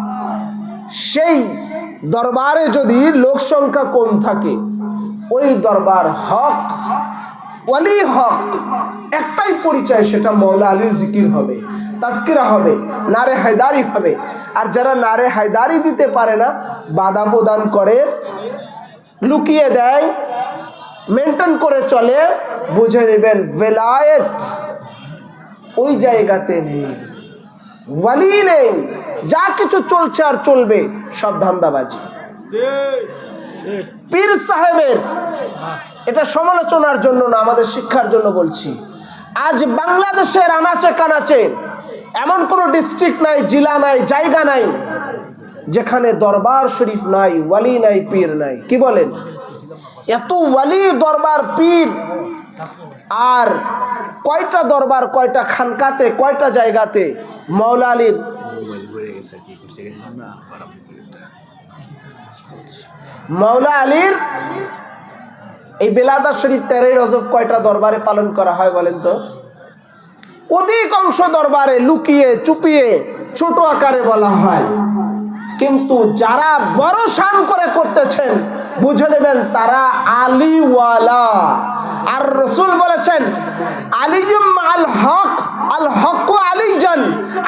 সেই দরবারে যদি লোক সংখ্যা কম থাকে, ওই দরবার হক, ওয়ালি হক, একটাই পরিচয়, সেটা মাওলা আলীর জিকির হবে, তাজকিরা হবে, নারে হায়দারি হবে। আর যারা নারে হায়দারি দিতে পারে না, বাধা প্রদান করে, লুকিয়ে দেয়, মেনটেন করে চলে, বুঝে নেবেন বেলায়েত ওই জায়গাতে নেই, ওয়ালি নেই। যা কিছু চলছে আর চলবে সব ধান্দাবাজি। পীর সাহেবের, এটা সমালোচনার জন্য না, আমাদের শিক্ষার জন্য বলছি। আজ বাংলাদেশের আনাচে কানাচে এমন কোনো ডিস্ট্রিক্ট নাই, জেলা নাই, জায়গা নাই যেখানে দরবার শরীফ নাই, ওয়ালি নাই, পীর নাই। কি বলেন? এত ওয়ালি, দরবার, পীর, আর কয়টা দরবার, কয়টা খানকাতে, কয়টা জায়গাতে মাওলা আলীর মাওলা আলীর এই বেলাদা শরীফ 13 রজব কয়টা দরবারে পালন করা হয় বলেন তো? অধিকাংশ দরবারে লুকিয়ে চুপিয়ে ছোট আকারে বলা হয়। কিন্তু যারা বড় শান করে করতেছেন বুঝে নেবেন তারা আলীওয়ালা। আর রসুল বলেছেন আলিয়ুম আল হক, আল হক আলীজান,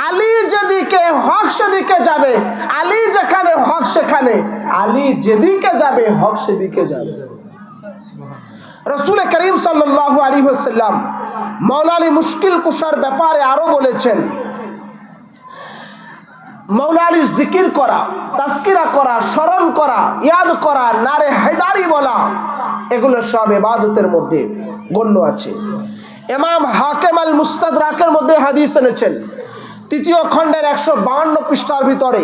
আলী যেদিকে হক সেদিকে যাবে, আলী যেখানে হক সেখানে, আলী যেদিকে যাবে হক সেদিকে যাবে। রসুল করিম সাল্লাল্লাহু আলাইহি ওয়াসাল্লাম মাওলা আলী মুশকিল কুশার ব্যাপারে আরো বলেছেন, মাওলা আলীর জিকির করা, তাজকিরা করা, স্মরণ করা, ইয়াদ করা, নারে হায়দারি বলা, এগুলো সব ইবাদতের মধ্যে গণ্য আছে। ইমাম হাকিম আল মুস্তাদরাকের মধ্যে হাদিস এনেছেন, তৃতীয় খণ্ডের 152 পৃষ্ঠার ভিতরে,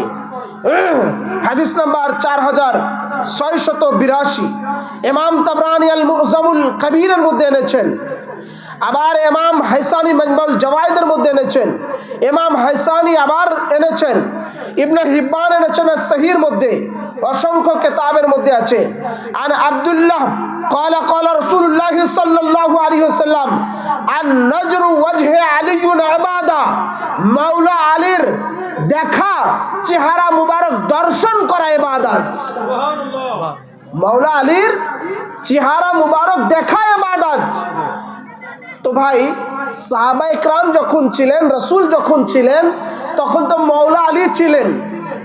হাদিস নাম্বার 4682। ইমাম তাবরানী আল মুজামুল কবিরের মধ্যে এনেছেন, আবার ইমাম হাইসানি মাজমুল জাওয়াইদের মধ্যে এনেছেন, ইমাম হাইসানি আবার এনেছেন, ইবনে হিব্বান এনেছেন সহিহর মধ্যে, অসংখ্য কিতাবের মধ্যে আছে। আন আব্দুল্লাহ قال قال رسول الله صلى الله عليه وسلم النجر وجه علي عباده, মাওলা আলীর দেখা চেহারা মুবারক দর্শন করা ইবাদত। মাওলা আলীর চেহারা মুবারক দেখা ইবাদত। তো ভাই সাহাবায়ে کرام যখন ছিলেন, রসুল যখন ছিলেন, তখন তো মাওলা আলী ছিলেন,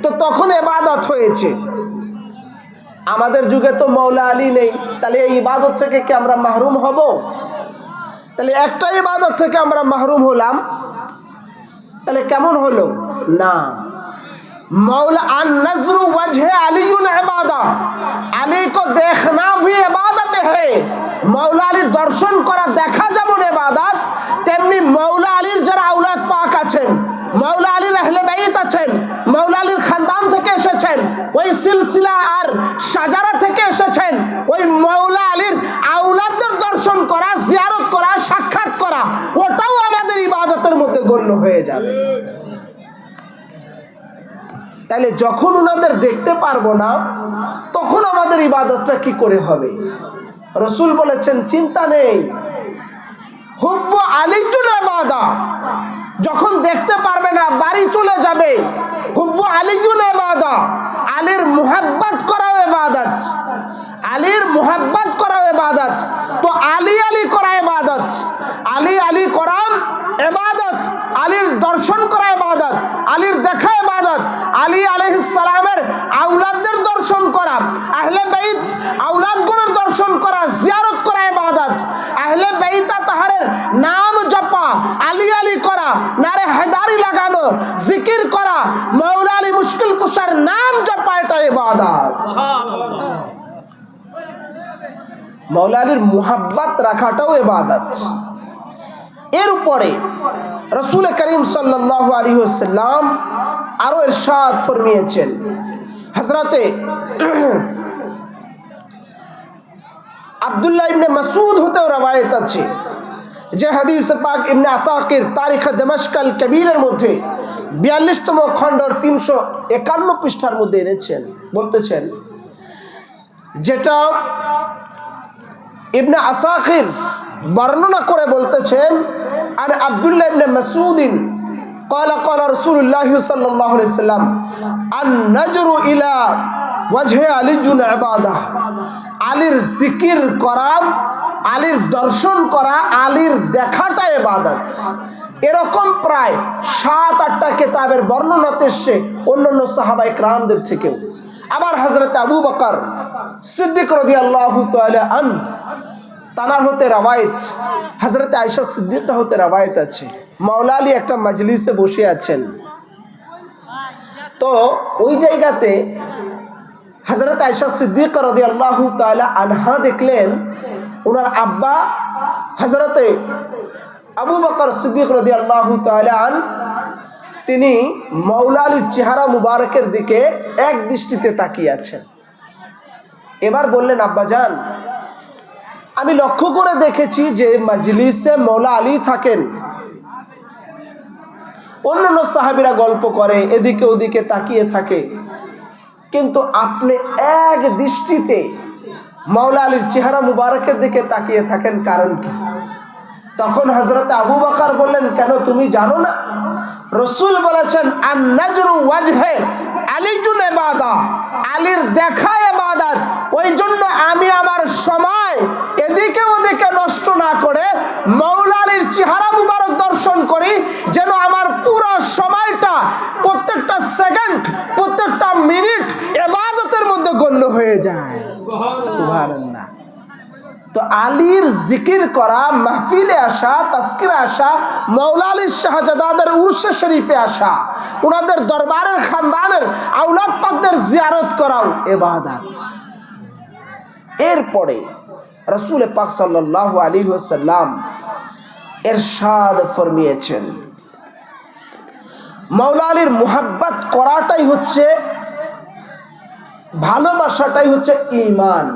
তো তখন ইবাদত হয়েছে। আমাদের যুগে তো মাওলা আলী নেই, তাহলে এই ইবাদত থেকে কি আমরা মাহরুম হব? তাহলে একটা ইবাদত থেকে আমরা মাহরুম হলাম, তাহলে কেমন হলো? না, मौला अन-नज़्रु वजह अलीयुन इबादा, अली को देखना भी इबादत है। मौला আলীর দর্শন করা দেখা যেমন ইবাদত, তেমনি মৌলা আলীর যারা আওলাদ পাক আছেন, মৌলা আলীর আহলে বাইত আছেন, মৌলা আলীর খানদান থেকে এসেছেন, ওই সিলসিলা আর শাজারা থেকে এসেছেন, ওই মৌলা আলীর আওলাদদের দর্শন করা, জিয়ারত করা, সাক্ষাৎ করা, ওটাও আমাদের ইবাদতের মধ্যে গণ্য হয়ে যাবে। তাহলে যখন ওনাদের দেখতে পারবো না, তখন আমাদের ইবাদতটা কি করে হবে? রসুল বলেছেন চিন্তা নেই, হুব্বু আলীজুল ইবাদা, যখন দেখতে পারবে না বাড়ি চলে যাবে, হুব্বু আলীজুল ইবাদা, আলীর মুহাব্বত করা ইবাদত, আলীর মুহাব্বত করা ইবাদত। তো আলী আলী করা ইবাদত, আলী আলী করা ইবাদত, আলীর দর্শন করা ইবাদত, আলীর দেখা ইবাদত, আলী আলাইহিস সালামের আওলাদদের দর্শন করা, আহলে বাইত আওলাদগুলোর দর্শন করা, জিয়ারত করা ইবাদত, আহলে বাইত তাহারের নাম জপা, আলী আলী করা, নারে হায়দারি লাগানো, জিকির করা, মাওলা আলী মুশকিল কুশার নাম জপা, এটা ইবাদত। মাওলা আলীর মুহাব্বত রাখাটাও ইবাদত। এর উপরে রাসূল করিম সাল্লাল্লাহু আলাইহি ওয়াসাল্লাম আরো ইরশাদ ফরমিয়েছেন, হযরতে আব্দুল্লাহ ইবনে মাসউদ হতে রওয়ায়াত আছে, যে হাদিস পাক ইবনে আসাকির তারিখ দমস্ক আল কবীরের মধ্যে 42তম খণ্ডের 351 পৃষ্ঠার মধ্যে এনেছেন, বলতেছেন, যেটা ইবনে আসাকির বর্ণনা করে বলতেছেন, আর আব্দুল্লাহ ইবনে মাসউদিন قال قال رسول الله صلى الله عليه وسلم النجر الى وجه علي عباده, আলীর জিকির করা, আলীর দর্শন করা, আলীর দেখাটা ইবাদত। এরকম প্রায় 7-8টা কিতাবের বর্ণনাতে এসেছে অন্যান্য সাহাবায়ে کرامদের থেকেও। আবার হযরত আবু বকর সিদ্দিক রাদিয়াল্লাহু তাআলা আন তানার হতে রওয়ায়াত, হযরত আয়েশা সিদ্দিকা হতে রওয়ায়াত আছে, মাওলা আলী একটা মজলিসে বসে আছেন, তো ওই জায়গাতে হযরত আয়েশা সিদ্দিকা রাদিয়াল্লাহু তাআলা আনহা দেখলেন ওনার আব্বা হযরতে আবু বকর সিদ্দিক রাদিয়াল্লাহু তাআলা আন, তিনি মাওলা আলীর চেহারা মুবারকের দিকে এক দৃষ্টিতে তাকিয়ে আছেন। এবার বললেন, আব্বাজান, আমি লক্ষ্য করে দেখেছি যে মজলিসে মাওলা আলী থাকেন, অন্যান্য সাহাবীরা গল্প করে, এদিকে ওদিকে তাকিয়ে থাকে, কিন্তু আপনি এক দৃষ্টিতে মাওলা আলীর চেহারা মুবারকের দিকে তাকিয়ে থাকেন, কারণ কি? তখন হযরত আবু বকর বললেন, কেন তুমি জানো না? রাসূল বলেছেন, আন-নাজরু ওয়াজহে আলীজুন ইবাদা, আলীর দেখা ইবাদত। ওই জন্য আমি আমার সময় এদিকে ওদিকে নষ্ট না করে মাওলা আলীর চেহারা মুবারক দর্শন করি, যেন আমার পুরো সময়টা, প্রত্যেকটা সেকেন্ড, প্রত্যেকটা মিনিট ইবাদতের মধ্যে গণ্য হয়ে যায়। সুবহানাল্লাহ। তো আলীর জিকির করা, মাহফিলে আসা, তাজকিরে আসা, মাওলা আলীর শাহজাদাদের উরসে শরীফে আসা, ওনাদের দরবারের খানদানের আওলাদ পাকদের জিয়ারত করাও ইবাদত। এরপরে রাসূল পাক সাল্লাল্লাহু আলাইহি ওয়াসাল্লাম ইরশাদ ফরমিয়েছেন, মাওলা আলীর মুহাব্বত করাটাই হচ্ছে, ভালোবাসাটাই হচ্ছে ঈমান।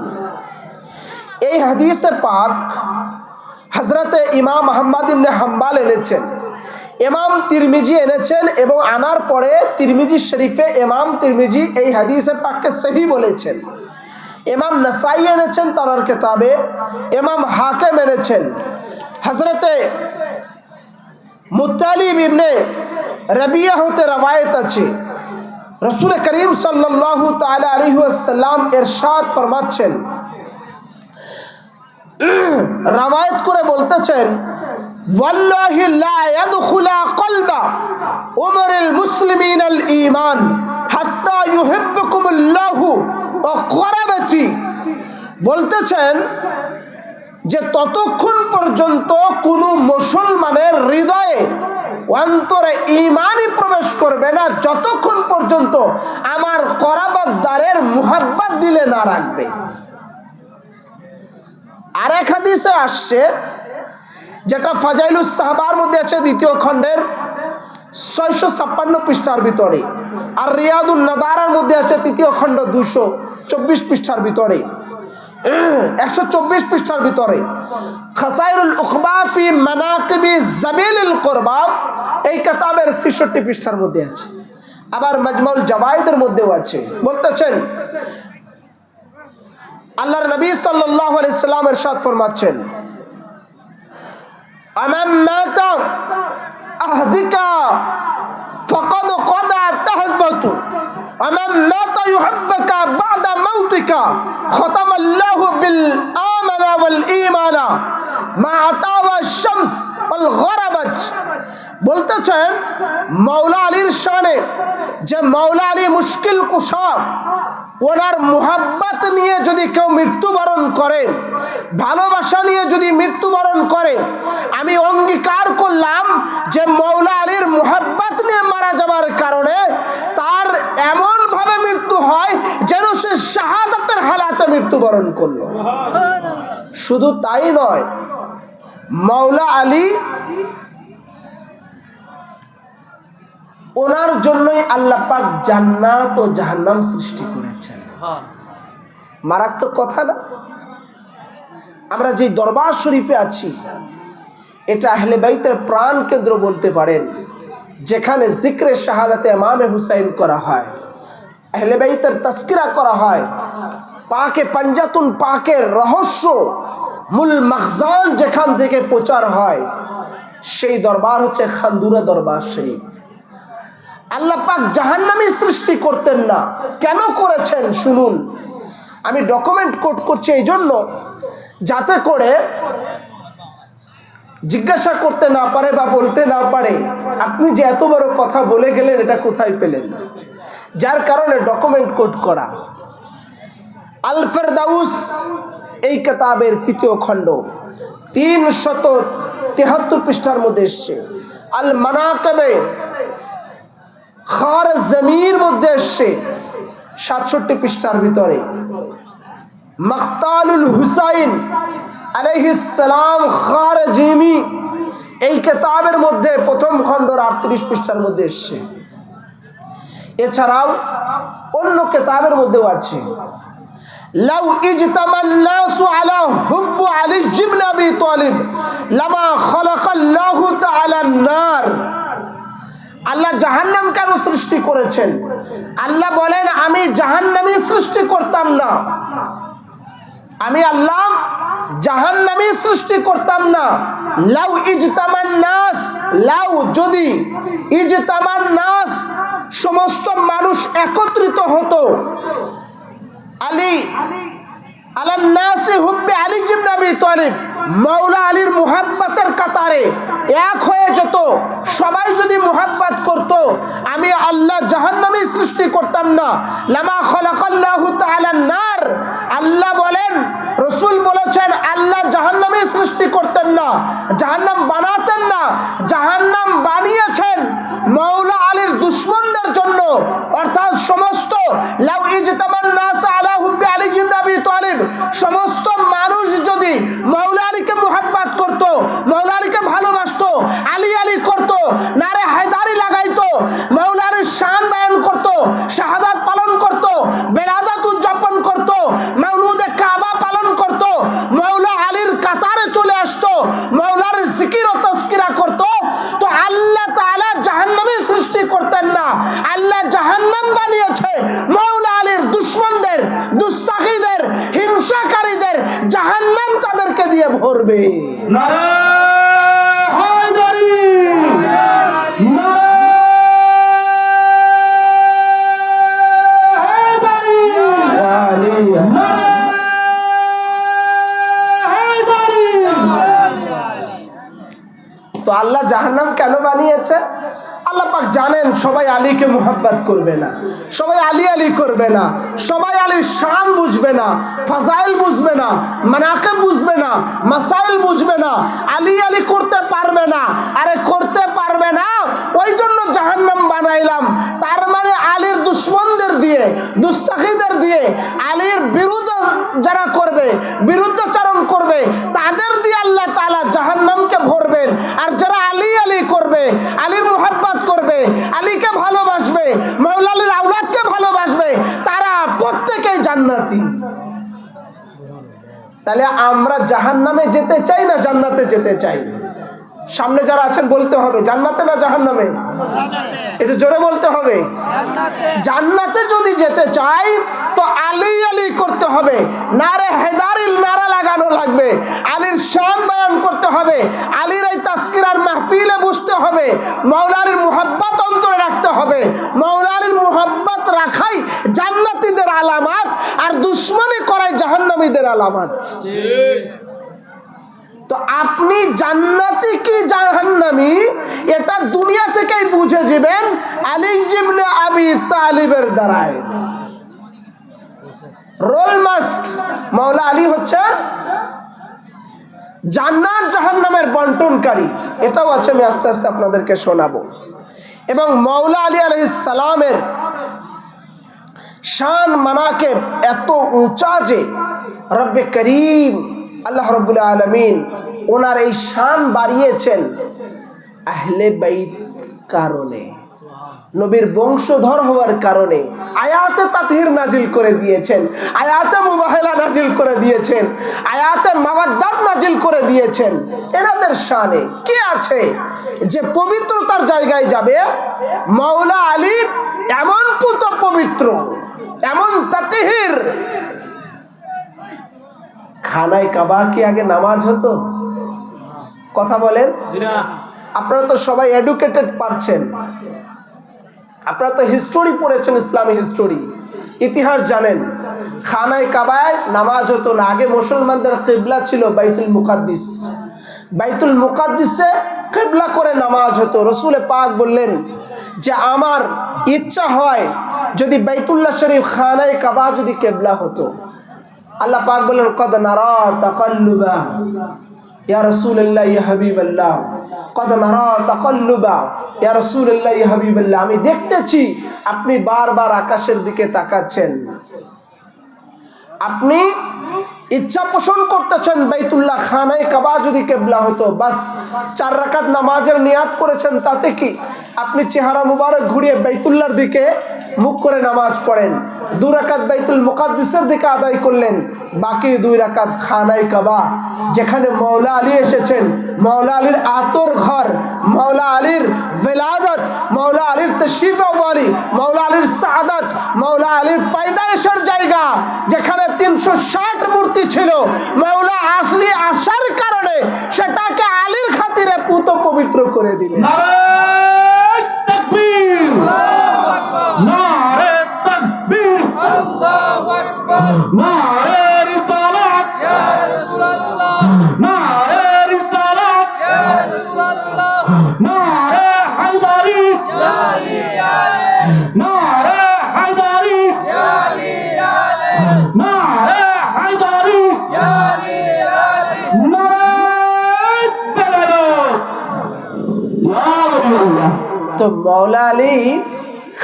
এই হাদিসে পাক হযরতে ইমাম আহমদ ইবনে হাম্বল এনেছেন, ইমাম তিরমিজি এনেছেন, এবং আনার পরে তিরমিজি শরীফে ইমাম তিরমিজি এই হাদিসে পাককে সহি বলেছেন। ইমাম নাসাই এনেছেন তার কিতাবে, ইমাম হাকিম এনেছেন। হযরতে মুত্তালিব ইবনে রবিয়া হতে রওয়ায়াত আছে, রাসূল করিম সাল্লাল্লাহু তাআলা আলাইহি ওয়াসাল্লাম ইরশাদ ফরমাচ্ছেন, রওয়ায়াত করে বলতেছেন, ওয়াল্লাহি লা ইয়াদখুলা কলবা উমরুল মুসলিমিনাল ঈমান হাত্তা ইউহিব্বুকুমুল্লাহু ওয়া করাবাতি। বলতেছেন যে ততক্ষণ পর্যন্ত কোনো মুসলমানের হৃদয়ে, অন্তরে ঈমানই প্রবেশ করবে না যতক্ষণ পর্যন্ত আমার করাবাতদারের মুহাব্বত দিলে না রাখবে। আরেক হাদিসে আসছে, যেটা ফাজাইলুস সাহাবার মধ্যে আছে দ্বিতীয় খণ্ডের 656 পৃষ্ঠার ভিতরে, আর রিয়াদুন নাদারার মধ্যে আছে তৃতীয় খণ্ড 224 পৃষ্ঠার ভিতরে, 124 পৃষ্ঠার ভিতরে। খাসাইরুল উখবা ফি মানাকিবি জাবিলুল কুরবা এই কিতাবের 66 পৃষ্ঠার মধ্যে আছে, আবার মাজমাউল জাওয়াইদের মধ্যেও আছে। বলতেছেন আল্লাহর নবী সাল্লাল্লাহু আলাইহি সাল্লাম ইরশাদ ফরমাচ্ছেন, আমান মাতা আহদিকা ফাকাদ কাদা তাহবাতু আমান মাতা ইউহিব্বুকা বাদা মাউতিকা খাতামাল্লাহু বিল আমানা ওয়াল ঈমানা মা আতাওয়া শামস ওয়াল গরাবাত। বলতেছেন মাওলা আলীর শানে, যে মাওলা আলী মুশকিল কুশা, ওনার মুহাব্বত নিয়ে যদি কেউ মৃত্যুবরণ করে, ভালোবাসা নিয়ে যদি মৃত্যুবরণ করে, আমি অঙ্গীকার করলাম যে মাওলা আলীর মুহাব্বত নিয়ে মারা যাওয়ার কারণে তার এমনভাবে মৃত্যু হয় যেন সে শাহাদাতের হালাতে মৃত্যুবরণ করলো। শুধু তাই নয়, মাওলা আলী, ওনার জন্যই আল্লাহ পাক জান্নাত ও জাহান্নাম সৃষ্টি করেছেন। মারাত্মক কথা না? আমরা যে দরবার শরীফে আছি, এটা আহলে বাইতের প্রাণ কেন্দ্র বলতে পারেন, যেখানে জিক্রে শাহাদাতে ইমামে হুসাইন করা হয়, আহলে বাইতের তাজকিরা করা হয়, পাকে পাঞ্জাতুন পাকের রহস্য, মূল মাখজান যেখান থেকে প্রচার হয়, সেই দরবার হচ্ছে খানদুরা দরবার শরীফ। আল্লাহ পাক জাহান্নামী সৃষ্টি করতেন না, কেন করেছেন শুনুন। আমি ডকুমেন্ট কোট করছি এই জন্য, যাতে করে জিজ্ঞাসা করতে না পারে বা বলতে না পারে আপনি যে এত বড় কথা বলে গেলেন, এটা কোথায় পেলেন, যার কারণে ডকুমেন্ট কোট করা। আল ফেরদাউস এই কিতাবের 3য় খণ্ড 373 পৃষ্ঠার মধ্যে এসছে। আল মানাকিবে খারজমির মধ্যে এসছে 67 পৃষ্ঠার ভিতরে। মাকতালুল হুসাইন আলাইহিস সালাম খারজমি এই কিতাবের মধ্যে 1ম খণ্ডের 38 পৃষ্ঠার মধ্যে এসছে। এছাড়াও অন্য কিতাবের মধ্যেও আছে। লাউ ইজতামান নাসু আলা হুব্বু আলী ইবনে আবি তালিব লামা খালাকাল্লাহু তাআলা আন-নার। আল্লাহ জাহান্নাম কেন সৃষ্টি করেছেন? আল্লাহ বলেন, আমি জাহান্নামী সৃষ্টি করতাম না, আমি আল্লাহ জাহান্নামী সৃষ্টি করতাম না। লাউ ইজতামান নাস, লাউ যদি, ইজতামান নাস সমস্ত মানুষ একত্রিত হতো আলী আলান নাসি হুব্বে আলী ইবনে আবি তালিব, মাওলা আলীর মুহাব্বতের কাতারে এক হয়ে যেত। সবাই যদি মুহাব্বত করত, আমি আল্লাহ জাহান্নামী সৃষ্টি করতাম না। লামা খালাকাল্লাহু তাআলা নার, আল্লাহ বলেন, রাসূল বলেছেন, আল্লাহ জাহান্নামী সৃষ্টি করতেন না, জাহান্নাম বানাতেন না। জাহান্নাম বানিয়েছেন মাওলা আলীর দুশমনদের জন্য। অর্থাৎ সমস্ত লাউ ইজতামান নাস আলা হুব্বি আলী ইবনে আবি তালিব, সমস্ত মানুষ যদি মাওলা আলীকে মুহাব্বত করত, মাওলা আলীকে ভালোবাসতো, আলী আলী করত, নারে হায়দারি লাগাইতো, মাওলা আলীর শান বয়ান করত, শাহাদাত পালন করত, বেলাদাত উদযাপন করত, মাওলুদে কাবা পালন করত, মাওলা আলীর কাতারে চলে আসতো, মাওলার জিকির ও তাজকিরা করত, তো আল্লাহ তাআলা জাহান্নামী সৃষ্টি করতেন না। আল্লাহ জাহান্নাম বানিয়েছে মাওলা আলীর দুশমনদের, দুস্তাখীদের, হিংসাকারীদের। জাহান্নাম তাদেরকে দিয়ে ভরবে। নারে হায়দারি, নারে হায়দারি, আলী নারে হায়দারি। তো আল্লাহ জাহান্নাম কেন বানিয়েছে? আল্লাহ পাক জানেন সবাই আলীকে মুহাব্বত করবে না, সবাই আলী আলী করবে না, সবাই আলীর শান বুঝবে না, ফাজাইল বুঝবে না, মানাকিব বুঝবে না, মাসাইল বুঝবে না, আলী আলী করতে পারবে না। আরে করতে পারবে না, ওই জন্য জাহান্নাম বানাইলাম। তার মানে আলীর দুশমনদের দিয়ে, দুস্তাখীদের দিয়ে, আলীর বিরুদ্ধে যারা করবে, বিরুদ্ধাচরণ করবে, তাদের দিয়ে আল্লাহ তাআলা জাহান্নামকে ভরবেন। আর যারা আলী আলী করবে, আলীর মুহাব্বত করবে, আলীকে ভালোবাসবে, মাওলা আলীর আওলাদকে ভালোবাসবে, তারা প্রত্যেকেই জান্নাতি। তাহলে আমরা জাহান্নামে যেতে চাই না জান্নাতে যেতে চাই? সামনে যারা আছেন বলতে হবে, জান্নাতে না জাহান্নামে? একটু জোরে বলতে হবে। জান্নাতে যদি যেতে চাই তো আলী আলী করতে হবে, নারে হেদারিল নারা লাগানো লাগবে, আলীর শান বয়ান করতে হবে, আলীর এই তাজকিরার মাহফিলে বসতে হবে, মাওলা আলীর মুহাব্বত অন্তরে রাখতে হবে। মাওলা আলীর মুহাব্বত রাখাই জান্নাতীদের আলামত, আর দুশমনি করাই জাহান্নামীদের আলামত। তো আপনি জান্নাতি কি জাহান্নামী এটা দুনিয়া থেকেই বুঝে যাবেন আলী ইবনে আবি তালিবের দ্বারায়। রোল মাস্ট মাওলা আলী হচ্ছেন জান্নাত জাহান্নামের বন্টনকারী। এটাও আছে, আমি আস্তে আস্তে আপনাদেরকে শোনাবো। এবং মাওলা আলী আলাইহিস সালামের শান মানাকিব এত উঁচা যে রব্বে করিম আল্লাহ রাব্বুল আলামিন ওনার এই শান বাড়িয়েছেন আহলে বাইত কারণে, নবীর বংশধর হওয়ার কারণে। আয়াতে তাতহির নাজিল করে দিয়েছেন, আয়াতে মুবাহালা নাজিল করে দিয়েছেন, আয়াতে মাওয়াদ্দাত নাজিল করে দিয়েছেন। এনাদের শানে কি আছে যে পবিত্রতার জায়গায় যাবে? মাওলা আলী এমন পুত পবিত্র, এমন তাতহির। খানায় কাবা কি আগে নামাজ হতো? কথা বলেন। আপনারা তো সবাই এডুকেটেড পারছেন, আপনারা তো হিস্টোরি পড়েছেন, ইসলামী হিস্টোরি, ইতিহাস জানেন। খানায় কাবায় নামাজ হতো না। আগে মুসলমানদের কিবলা ছিল বাইতুল মুকাদ্দিস, বাইতুল মুকাদ্দিসে কিবলা করে নামাজ হতো। রসুল পাক বললেন যে আমার ইচ্ছা হয় যদি বাইতুল্লাহ শরীফ খানায় কাবা যদি কিবলা হতো। আল্লাহ পাক বললেন কদ নারা তাকাল্লুবা ইয়া রাসূলুল্লাহ ইয়া হাবিবাল্লাহ, কদ নারা তাকাল্লুবা ইয়া রাসূলুল্লাহ ইয়া হাবিবাল্লাহ, আমি দেখতেছি আপনি বারবার আকাশের দিকে তাকাচ্ছেন, আপনি ইচ্ছা পোষণ করতেছেন বাইতুল্লাহ খানায় কাবা যদি কিবলা হতো। বাস 4 রাকাত নামাজের নিয়াত করেছেন, তাতে কি আপনি চেহারা মুবারক ঘুরিয়ে বাইতুল্লাহর দিকে মুখ করে নামাজ পড়েন, 2 রাকাত বাইতুল মুকাদ্দিসের দিকে আদায় করলেন, বাকি 2 রাকাত খানায় কাবা যেখানে মাওলা আলী এসেছেন, মাওলা আলীর আতর ঘর, মাওলা আলীর বেলাদত, মাওলা আলীর তশরিফ আওয়ালি, মাওলা আলীর সাআদত, মাওলা আলীর পয়দায়েশের জায়গা, যেখানে 360 মূর্তি ছিল, মাওলা আসলি আসার কারণে সেটাকে আলীর খাতিরে পুত পবিত্র করে দিলেন। নারে তাকবীর, নারে রিসালাত নারে রিসালাত নারে হায়দারি নারে হায়দারি নারে হায়দারি তো মৌলা আলী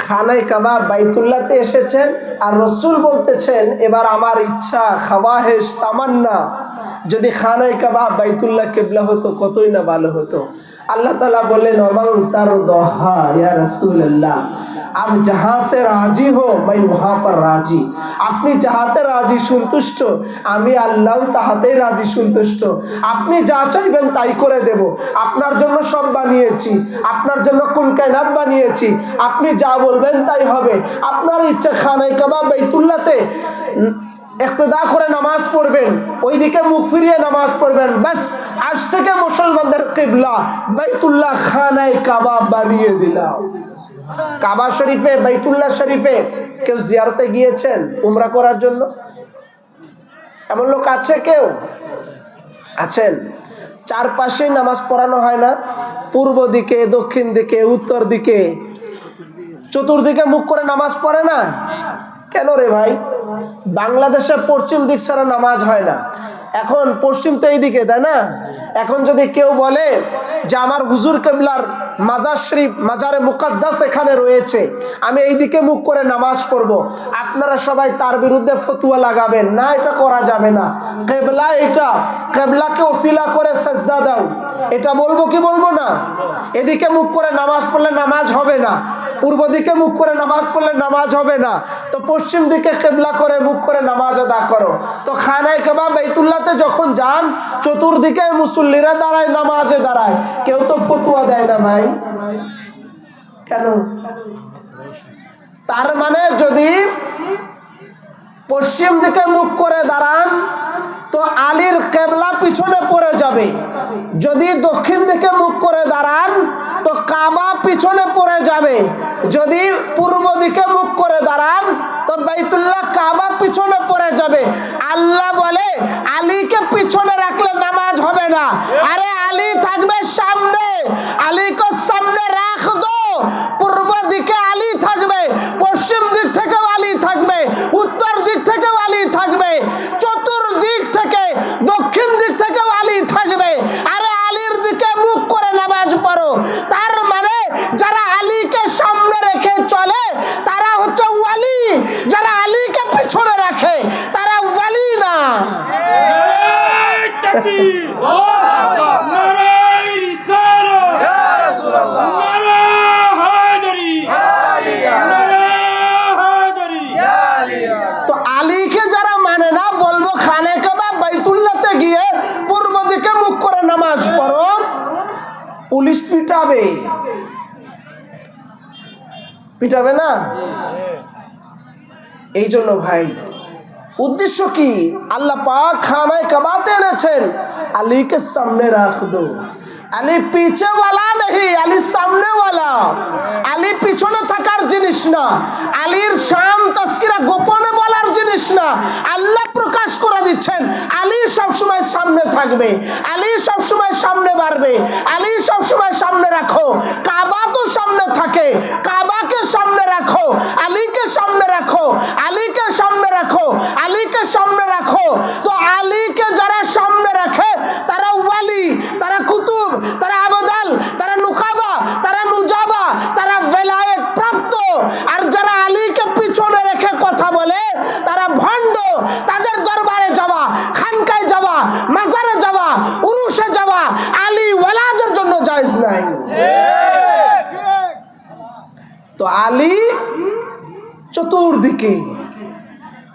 খানায় কাবা বাইতুল্লাহতে এসেছেন আর রসুল বলতেছেন এবার আমার ইচ্ছা খাওয়াহেশ তামান্না যদি খানায় কাবা বাইতুল্লাহ কিবলা হতো কতই না ভালো হতো। আল্লাহ তাআলা বললেন ওমান তারদাহা ইয়া রাসূলুল্লাহ आप जहां से राजी हो मैं वहां पर राजी আপনি যাহাতে রাজি সন্তুষ্ট আমি আল্লাহ তাহাতেই রাজি সন্তুষ্ট আপনি যা চাইবেন তাই করে দেব আপনার জন্য সব বানিয়েছি আপনার জন্য কুল কায়নাত বানিয়েছি আপনি যা বলবেন তাই হবে আপনার ইচ্ছা খানায় কাবা বাইতুল্লাহতে ইক্তেদা করে নামাজ পড়বেন ওইদিকে মুখ ফিরিয়ে নামাজ পড়বেন বাস আজ থেকে মুসলমানদের কিবলা বাইতুল্লাহ খানায় কাবা বানিয়ে দিলাম। কাবা শরীফে বাইতুল্লাহ শরীফে কেউ জিয়ারতে গিয়েছেন উমরা করার জন্য? এমন লোক আছে কেউ? আছেন? চারপাশে নামাজ পড়ানো হয় না? পূর্ব দিকে, দক্ষিণ দিকে, উত্তর দিকে, চতুর্দিকে মুখ করে নামাজ পড়ে না কেন রে ভাই? বাংলাদেশে পশ্চিম দিক ছাড়া নামাজ হয় না। এখন পশ্চিম তো এইদিকে, তাই না? এখন যদি কেউ বলে যে আমার হুজুর কেবলার মাজার শরীফ মাজারে মুকাদ্দাস এখানে রয়েছে আমি এইদিকে মুখ করে নামাজ পড়ব, আপনারা সবাই তার বিরুদ্ধে ফতোয়া লাগাবেন না, এটা করা যাবে না। কেবলা এটা, কেবলাকে ওসিলা করে সেজদা দাও, এটা বলবো কি বলবো না? এদিকে মুখ করে নামাজ পড়লে নামাজ হবে না, পূর্ব দিকে মুখ করে নামাজ পড়লে নামাজ হবে না, তো পশ্চিম দিকে কেবলা করে মুখ করে নামাজ আদা করো। তো খানায় কাবা বাইতুল্লাহতে যখন যান চতুর্দিকে মুসল্লিরা দাঁড়ায়, নামাজে দাঁড়ায়, কেউ তো ফতোয়া দেয় না ভাই। কেন? তার মানে যদি পশ্চিম দিকে মুখ করে দাঁড়ান তো আলীর কেবলা পিছনে পড়ে যাবে, যদি দক্ষিণ দিকে মুখ করে দাঁড়ান তো কাবা পিছনে পড়ে যাবে, যদি পূর্ব দিকে মুখ করে দাঁড়ান তো বাইতুল্লাহ কাবা পিছনে পড়ে যাবে। আল্লাহ বলে আলীকে পিছনে রাখলে নামাজ হবে না, আরে আলী থাকবে সামনে, আলীকে সামনে রাখ দো। পূর্ব দিকে আলী থাকবে, পশ্চিম দিক থেকেও আলী থাকবে, উত্তর দিক থেকেও আলী থাকবে, চতুর্দিক থেকে দক্ষিণ দিক থেকেও আলী থাকবে। আরে আলীর দিকে মুখ করে নামাজ পড়ো। তার মানে যারা আলীকে সামনে রেখে চলে তারা হচ্ছে ওয়ালি, যারা আলীকে পিছনে রাখে তারা ওয়ালি না। তো আলীকে যারা মানে না, বলবো খানে কাবা বাইতুল্লাহতে গিয়ে পূর্ব দিকে মুখ করে নামাজ পড়ো, পুলিশ পিটাবে, পিটাবে না? এই জন্য ভাই উদ্দেশ্য কি? আল্লাহ পাক খানায় কাবাতে এনেছেন, আলীকে সামনে রাখ দো। আলী পিছে ওয়ালা नहीं, আলী সামনে ওয়ালা। আলী পিছনে থাকার জিনিস না, আলীর শান তাজকিরা গোপনে বলার জিনিস না, আল্লাহ প্রকাশ করে দিচ্ছেন আলী সবসময় সামনে থাকবে, আলী সবসময় সামনে বাড়বে, আলী সবসময় সামনে রাখো। কাবা তো সামনে থাকে, কাবাকে সামনে রাখো, আলীকে সামনে রাখো, আলীকে সামনে রাখো, আলীকে সামনে রাখো। তো আলীকে যারা সামনে রাখে তারা ওয়ালি, তারা কুতুব, তারা আবদাল, তারা নুখাবা, তারা নুজাবা, তারা বেলায়েত প্রাপ্ত। আর যারা আলীকে পিছনে রেখে কথা বলে তারা ভণ্ড। তাদের দরবারে যাওয়া, খানকায় যাওয়া, মাজারে যাওয়া, উরুসে যাওয়া আলী ওয়ালাদের জন্য জায়েজ নাই। তো আলী চতুর্দিকে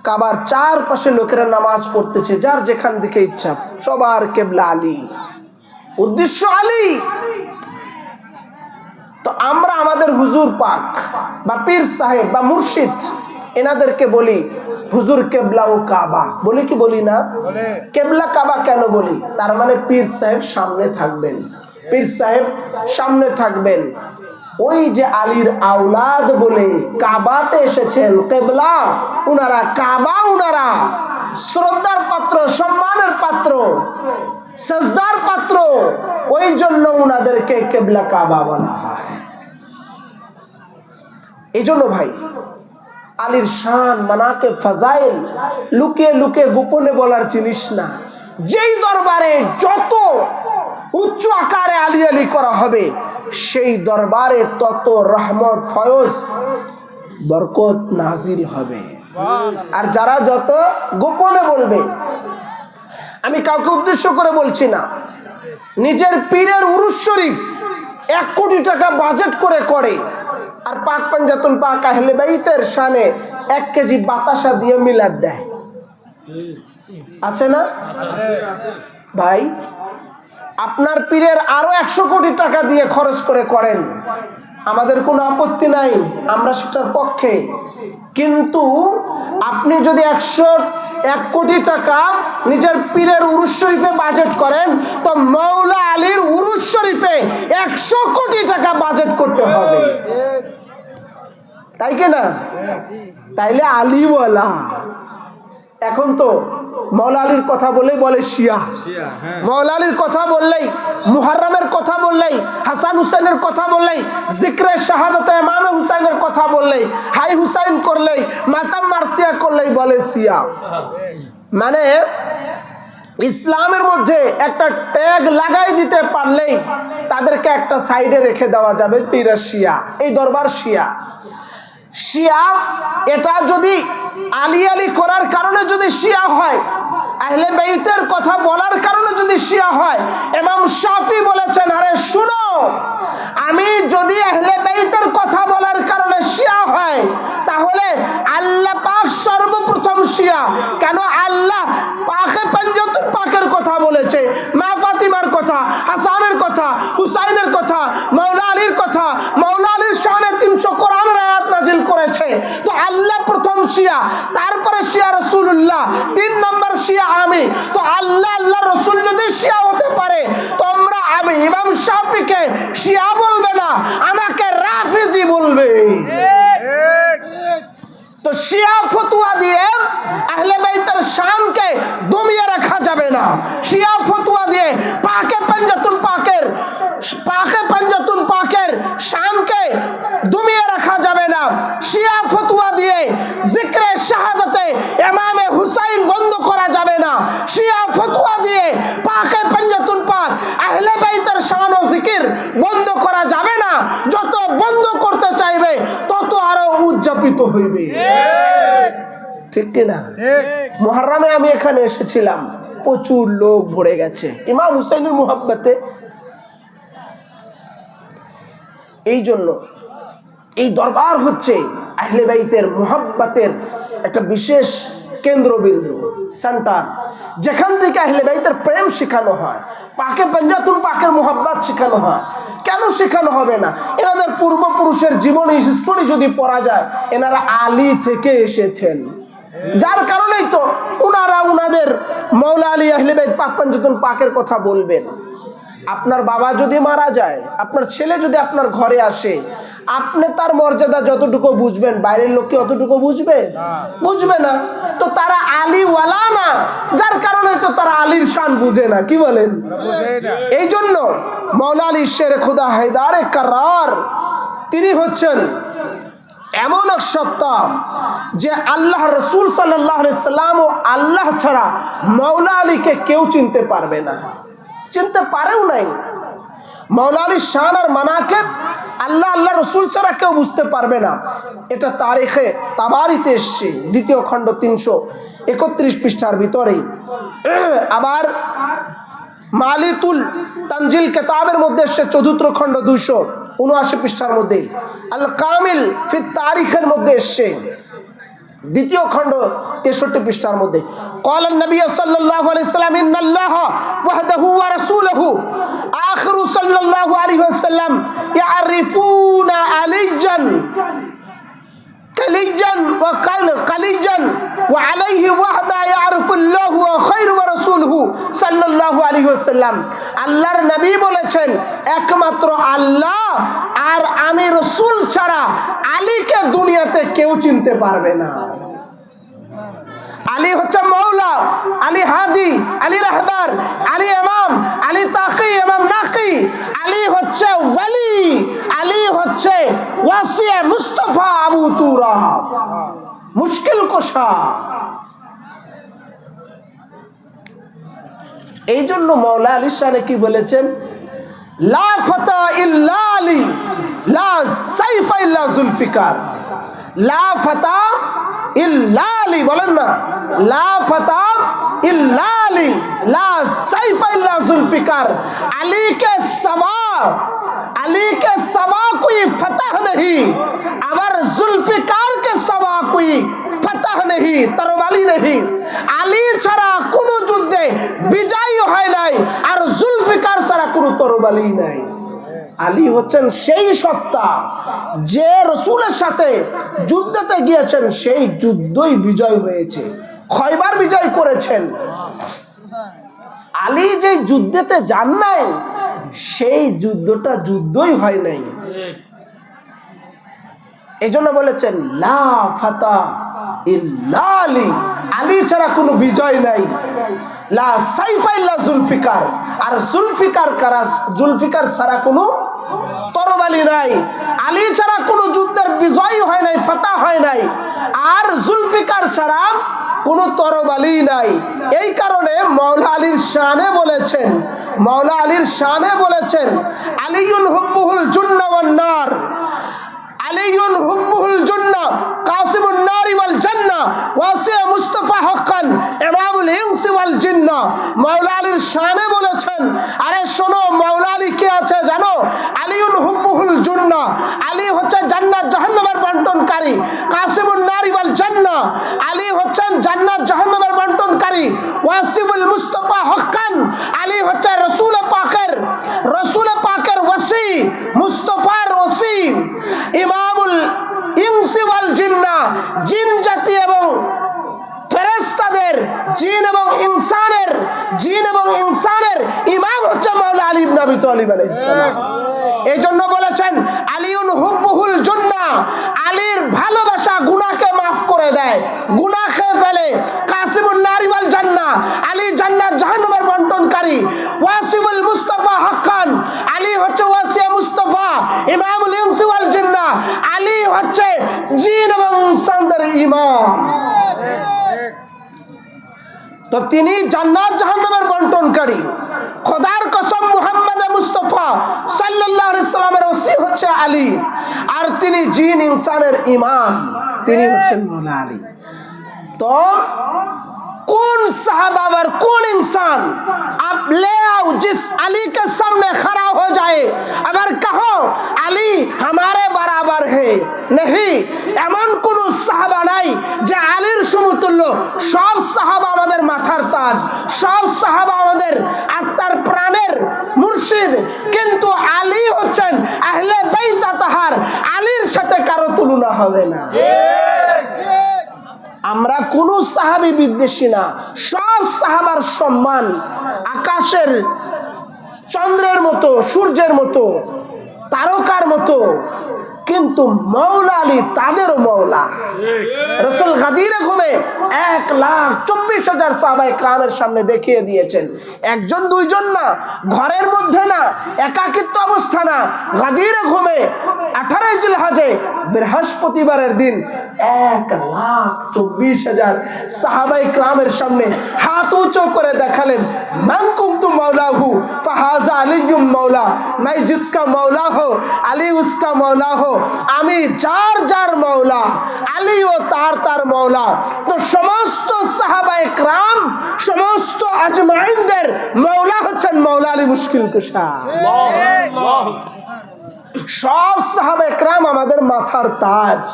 কাবার চারপাশে লোকেরা নামাজ পড়তেছে, যার যেখান দিকে ইচ্ছা, সবার কেবলা আলী, উদ্দেশ্য আলী। তো আমরা আমাদের হুজুর পাক বা পীর সাহেব বা মুর্শিদ এনাদেরকে বলি হুজুর কেবলা ও কাবা, বলি কি বলি না? কেবলা কাবা কেন বলি? তার মানে পীর সাহেব সামনে থাকবেন, পীর সাহেব সামনে থাকবেন। ওই যে আলীর আওলাদ বলে কাবাতে এসেছেন, কেবলা উনারা কাবা, উনারা শ্রদ্ধার পাত্র, সম্মানের পাত্র, সাজদার পাত্র, ওই জন্য উনাদেরকে কিবলা কাবা বলা হয়। এই জন্য ভাই আলীর শান, মানাকিব, ফাজাইল লুকিয়ে লুকিয়ে গোপনে বলার জিনিস না। যেই দরবারে যত উচ্চ আকারে আলী আলী করা হবে, সেই দরবারে তত রহমত, ফয়জ, বরকত নাজিল হবে। আর যারা যত গোপনে বলবে, আমি কাউকে উদ্দেশ্য করে বলছি না, নিজের পীরের উরুস শরীফ 1 কোটি টাকা বাজেট করে আর পাক পাঞ্জাতুন পাক আহলে বাইতের শানে 1 কেজি বাতাসা দিয়ে মিলাদ দেয়, আছে না ভাই? আপনার পীরের আরো 100 কোটি টাকা দিয়ে খরচ করেন, আমাদের কোনো আপত্তি নাই, আমরা সেটার পক্ষে। কিন্তু আপনি যদি 1 কোটি টাকা নিজের পীরের উরুস শরীফে বাজেট করেন, তো মৌলা আলীর উরুস শরীফে 100 কোটি টাকা বাজেট করতে হবে, তাই কি না? তাইলে আলীওয়ালা। এখন তো মৌলা আলীর কথা বলেই বলে শিয়া, মৌলা আলীর কথা বললেই, মুহররমের কথা বললেই, হাসান হুসাইনের কথা বললেই, জিক্রে শাহাদাত ইমাম হুসাইনের কথা বললেই, হাই হুসাইন করলেই, মাতাম মার্সিয়া করলেই বলে শিয়া। মানে ইসলামের মধ্যে একটা ট্যাগ লাগাই দিতে পারলেই তাদেরকে একটা সাইডে রেখে দেওয়া যাবে, এরা শিয়া, এই দরবার শিয়া। শিয়া এটা যদি আলী আলী করার কারণে যদি শিয়া হয়, আহলে বাইতের কথা বলার কারণে যদি শিয়া হয়, ইমাম শাফি বলেছেন, আরে শুনো, আমি যদি আহলে বাইতের কথা বলার কারণে শিয়া হয়, তাহলে আল্লাহ পাক সর্বপ্রথম শিয়া কেন? আল্লাহ পাকে পাঞ্জাতুন পাকের কথা বলেছে, মা ফাতিমার কথা, হাসানের কথা, হুসাইনের কথা, মৌলা আলীর কথা, মৌলা আলীর শানে 300 কোরআনের আয়াত নাজিল করেছে। তো আল্লাহ প্রথম শিয়া, তারপরে শিয়া রাসূলুল্লাহ, 3 নম্বর শিয়া আমি। তো আল্লাহ রাসূল যদি শিয়া হতে পারে, তোমরা আমি ইমাম শাফিকে শিয়া বলবে না, আমাকে রাফিজি বলবে। তো শিয়া ফতোয়া দিয়ে আহলে বাইতের শানকে দমিয়ে রাখা যাবে না। শিয়া ফতোয়া দিয়ে পাকে পাঞ্জাতুন পাকের শানকে দমিয়ে রাখা যাবে না। শিয়া ফতোয়া দিয়ে জিক্রে শাহাদাতে ইমামে হুসাইন বন্ধ করা যাবে না। শিয়া ফতোয়া দিয়ে পাকে পাঞ্জাতুন পাক আহলে বাইতের শান ও জিকির বন্ধ করা যাবে না। যত বন্ধ করতে চাইবে তত আরো উজ্জাপিত হইবে, ঠিক কি না? মুহররমে আমি এখানে এসেছিলাম, প্রচুর লোক ভরে গেছে ইমাম হুসাইনের মুহাব্বতে। এই জন্য এই দরবার হচ্ছে আহলে বাইতের মুহাব্বতের একটা বিশেষ কেন্দ্রবিন্দু, সেন্টার, যেখান থেকে আহলে বাইতের প্রেম শেখানো হয়, পাকে পাঞ্জাতুন পাকের মুহাব্বত শেখানো হয়। কেন শেখানো হবে না? এনাদের পূর্বপুরুষের জীবনী হিস্টোরি যদি পড়া যায়, এনারা আলী থেকে এসেছেন, যার কারণেই তো উনারা উনাদের মৌলা আলী আহলে বাইত পাক পাঞ্জাতুন পাকের কথা বলবেন। আপনার বাবা যদি মারা যায়, আপনার ছেলে যদি আপনার ঘরে আসে, আপনি তার মর্যাদা যতটুকু বুঝবেন, বাইরের লোক কি অতটুকু বুঝবে? বুঝবে না। তো তারা আলীওয়ালা না, যার কারণে তো তারা আলীর শান বুঝে না, কি বলেন? এই জন্য মৌলা আলী শের খুদা হায়দার কারার, তিনি হচ্ছেন এমন এক সত্তা যে আল্লাহ রসুল সাল্লাল্লাহু আলাইহি সাল্লাম ও আল্লাহ ছাড়া মৌলা আলীকে কেউ চিনতে পারবে না, চিনতে পারেও নাই। মৌলা আলীর শান আর মানাকিব আল্লাহ রসুল ছাড়া কেউ বুঝতে পারবে না। এটা তারিখে তাবারিতে এসছে, 2য় খণ্ড 331 পৃষ্ঠার ভিতরেই। আবার মালিতুল তানজিল কিতাবের মধ্যে এসছে 4th খণ্ড 279 পৃষ্ঠার মধ্যে। আল কামিল ফি তারিখের মধ্যে এসছে 2য় খণ্ড 63 পৃষ্ঠার মধ্যে। قال النبي صلى الله عليه وسلم ان الله وحده ورسوله اخر صلى الله عليه وسلم يعرفون عليا قليجا وعليه وحده يعرف الله وخير ورسوله صلى الله عليه وسلم। আল্লাহর নবী বলেছেন, একমাত্র আল্লাহ আর আমি রাসূল ছাড়া আলীকে দুনিয়াতে কেউ চিনতে পারবে না। আলী হাদি, আলী রাহবার, আলী ইমাম, আলী তাকি, ইমাম নাকি। আলী হচ্ছে ওয়ালি, আলী হচ্ছে ওয়াসিয়ে মুস্তাফা আবু তুরা, মুশকিল কোশা। এই জন্য মাওলা আলী শানে কি বলেছেন? লা ফাতা ইল্লা আলী, লা সাইফা ইল্লা জুলফিকার। লা ফাতা ইল্লা আলী, বলেন না, লা ফাতা ইল্লা আলী, লা সাইফা ইল্লা জুলফিকার। আলী के सवा कोई फतह नहीं, अगर जुल्फिकार के सवा कोई फतह नहीं, तरवाली नहीं। আলী ছাড়া কোন যুদ্ধে বিজয় হয় নাই, আর জুলফিকার ছাড়া কোন তরবারি নাই। আলী হচ্ছেন সেই সত্তা যে রাসূলের সাথে যুদ্ধতে গিয়েছেন, সেই যুদ্ধই বিজয় হয়েছে, খয়বার বিজয় করেছেন। আলী যে যুদ্ধেতে যান নাই, সেই যুদ্ধটা যুদ্ধই হয় নাই। এজন্য বলেছেন লা ফাতা ইল্লা আলী, আলী ছাড়া কোনো বিজয় নাই। লা সাইফা ইল্লা জুলফিকার, আর জুলফিকার কারা? জুলফিকার ছাড়া কোনো তরবারি নাই। আলী ছাড়া কোনো যুদ্ধের বিজয় হয় নাই, ফাতা হয় নাই, আর জুলফিকার ছাড়া কোনো তরবারি নাই। এই কারণে মাওলা আলীর শানে বলেছেন, মাওলা আলীর শানে বলেছেন আলিয়ুন হুব্বুহুল জান্নাহ ওয়ান নার, আলিয়ুন হুব্বুহুল জান্নাহ কাসিমুন নারি ওয়াল জান্নাহ ওয়াসি মুস্তাফা হক্কান ইমামুল ইনসি ওয়াল জিন্নাহ। মাওলা আলীর শানে বলেছেন, আরে শোনো, মাওলা আলী কে আছে জানো? আলিয়ুন হুব্বুহুল জান্নাহ, আলী হচ্ছে জান্নাত জাহান্নামের বন্টনকারী। কাসিমুন নারি ওয়াল জান্নাহ, আলী হচ্ছেন জান্নাত জাহান্নামের বন্টনকারী। ওয়াসিউল মুস্তাফা হক্কান, আলী হচ্ছে রাসূল পাকের ওয়াসি, মুস্তাফার ওয়াসি। ইমামুল ইনসি ওয়াল জিন্নাহ, জিন জাতি এবং ফেরেশতাদের, জিন এবং ইনসানের ইমাম হচ্ছে মাওলা আলী ইবনে আবি তালিব আলাইহিস সালাম। এই জন্য বলেছেন আলিউন হুব্বুহুল জান্নাহ, আলীর ভালোবাসা গুনাহকে মাফ করে দেয়, গুনাহ খেয়ে ফেলে। কাসিমুন নারি ওয়াল জান্নাহ, আলী জান্নাত জাহান্নামের বন্টনকারী। ওয়াসিউল মুস্তাফা হক্কান, আলী হচ্ছে ওয়াসিয়া মুস্তাফা, ইমামুল ইনসি ওয়াল জিন্নাহ, আলী হচ্ছে জিন এবং ইনসানদের ইমাম। তো তিনি জান্নাত জাহান্নামের বন্টনকারী। খোদার কসম, মুহাম্মদ মুস্তাফা সাল্লাল্লাহু আলাইহি সাল্লামের ওসি হচ্ছে আলী, আর তিনি জিন ইনসানের ইমাম, তিনি হচ্ছেন মাওলা আলী। तो कौन साहबा और कौन इंसान आप ले आओ जिस अली के सामने खड़ा हो जाए, अगर कहो अली हमारे बराबर है, नहीं, এমন কোন সাহাবা নাই যে আলীর সমতুল্য। সব সাহাবা আমাদের মাথার তাজ, সব সাহাবা আমাদের আত্মার প্রাণের মুর্শিদ, কিন্তু আলী হচ্ছেন আহলে বাইত তাহার, আলীর সাথে কারো তুলনা হবে না। আমরা কোন সাহাবী বিদ্বেষী না, সব সাহাবার সম্মান আকাশের চন্দ্রের মতো, সূর্যের মতো, তারকার মতো, কিন্তু মাওলা আলী তাদেরও মাওলা। রাসূল গাদিরে ঘুমে 1,24,000 সাহাবায়ে কেরামের সামনে দেখিয়ে দিয়েছেন, একজন দুইজন না, ঘরের মধ্যে না, একাকিত্ব অবস্থা না, গাদিরে ঘুমে 18 জিলহজে বৃহস্পতিবারের দিন 1,24,000 সাহাবায়ে কেরামের সামনে হাত উঁচু করে দেখালেন, মান কুনতু মাওলাহু ফাহাযা আলিয়্যুম মাওলা, मैं जिसका मौला हो अली उसका मौला हो, আমি যার যার মাওলা, আলীও তার তার মাওলা। তো সমস্ত সাহাবায়ে কেরাম, সমস্ত আজমাইনদের মাওলা হচ্ছেন মাওলা আলী মুশকিল কুশা। সব সাহাবায়ে কেরাম আমাদের মাথার তাজ,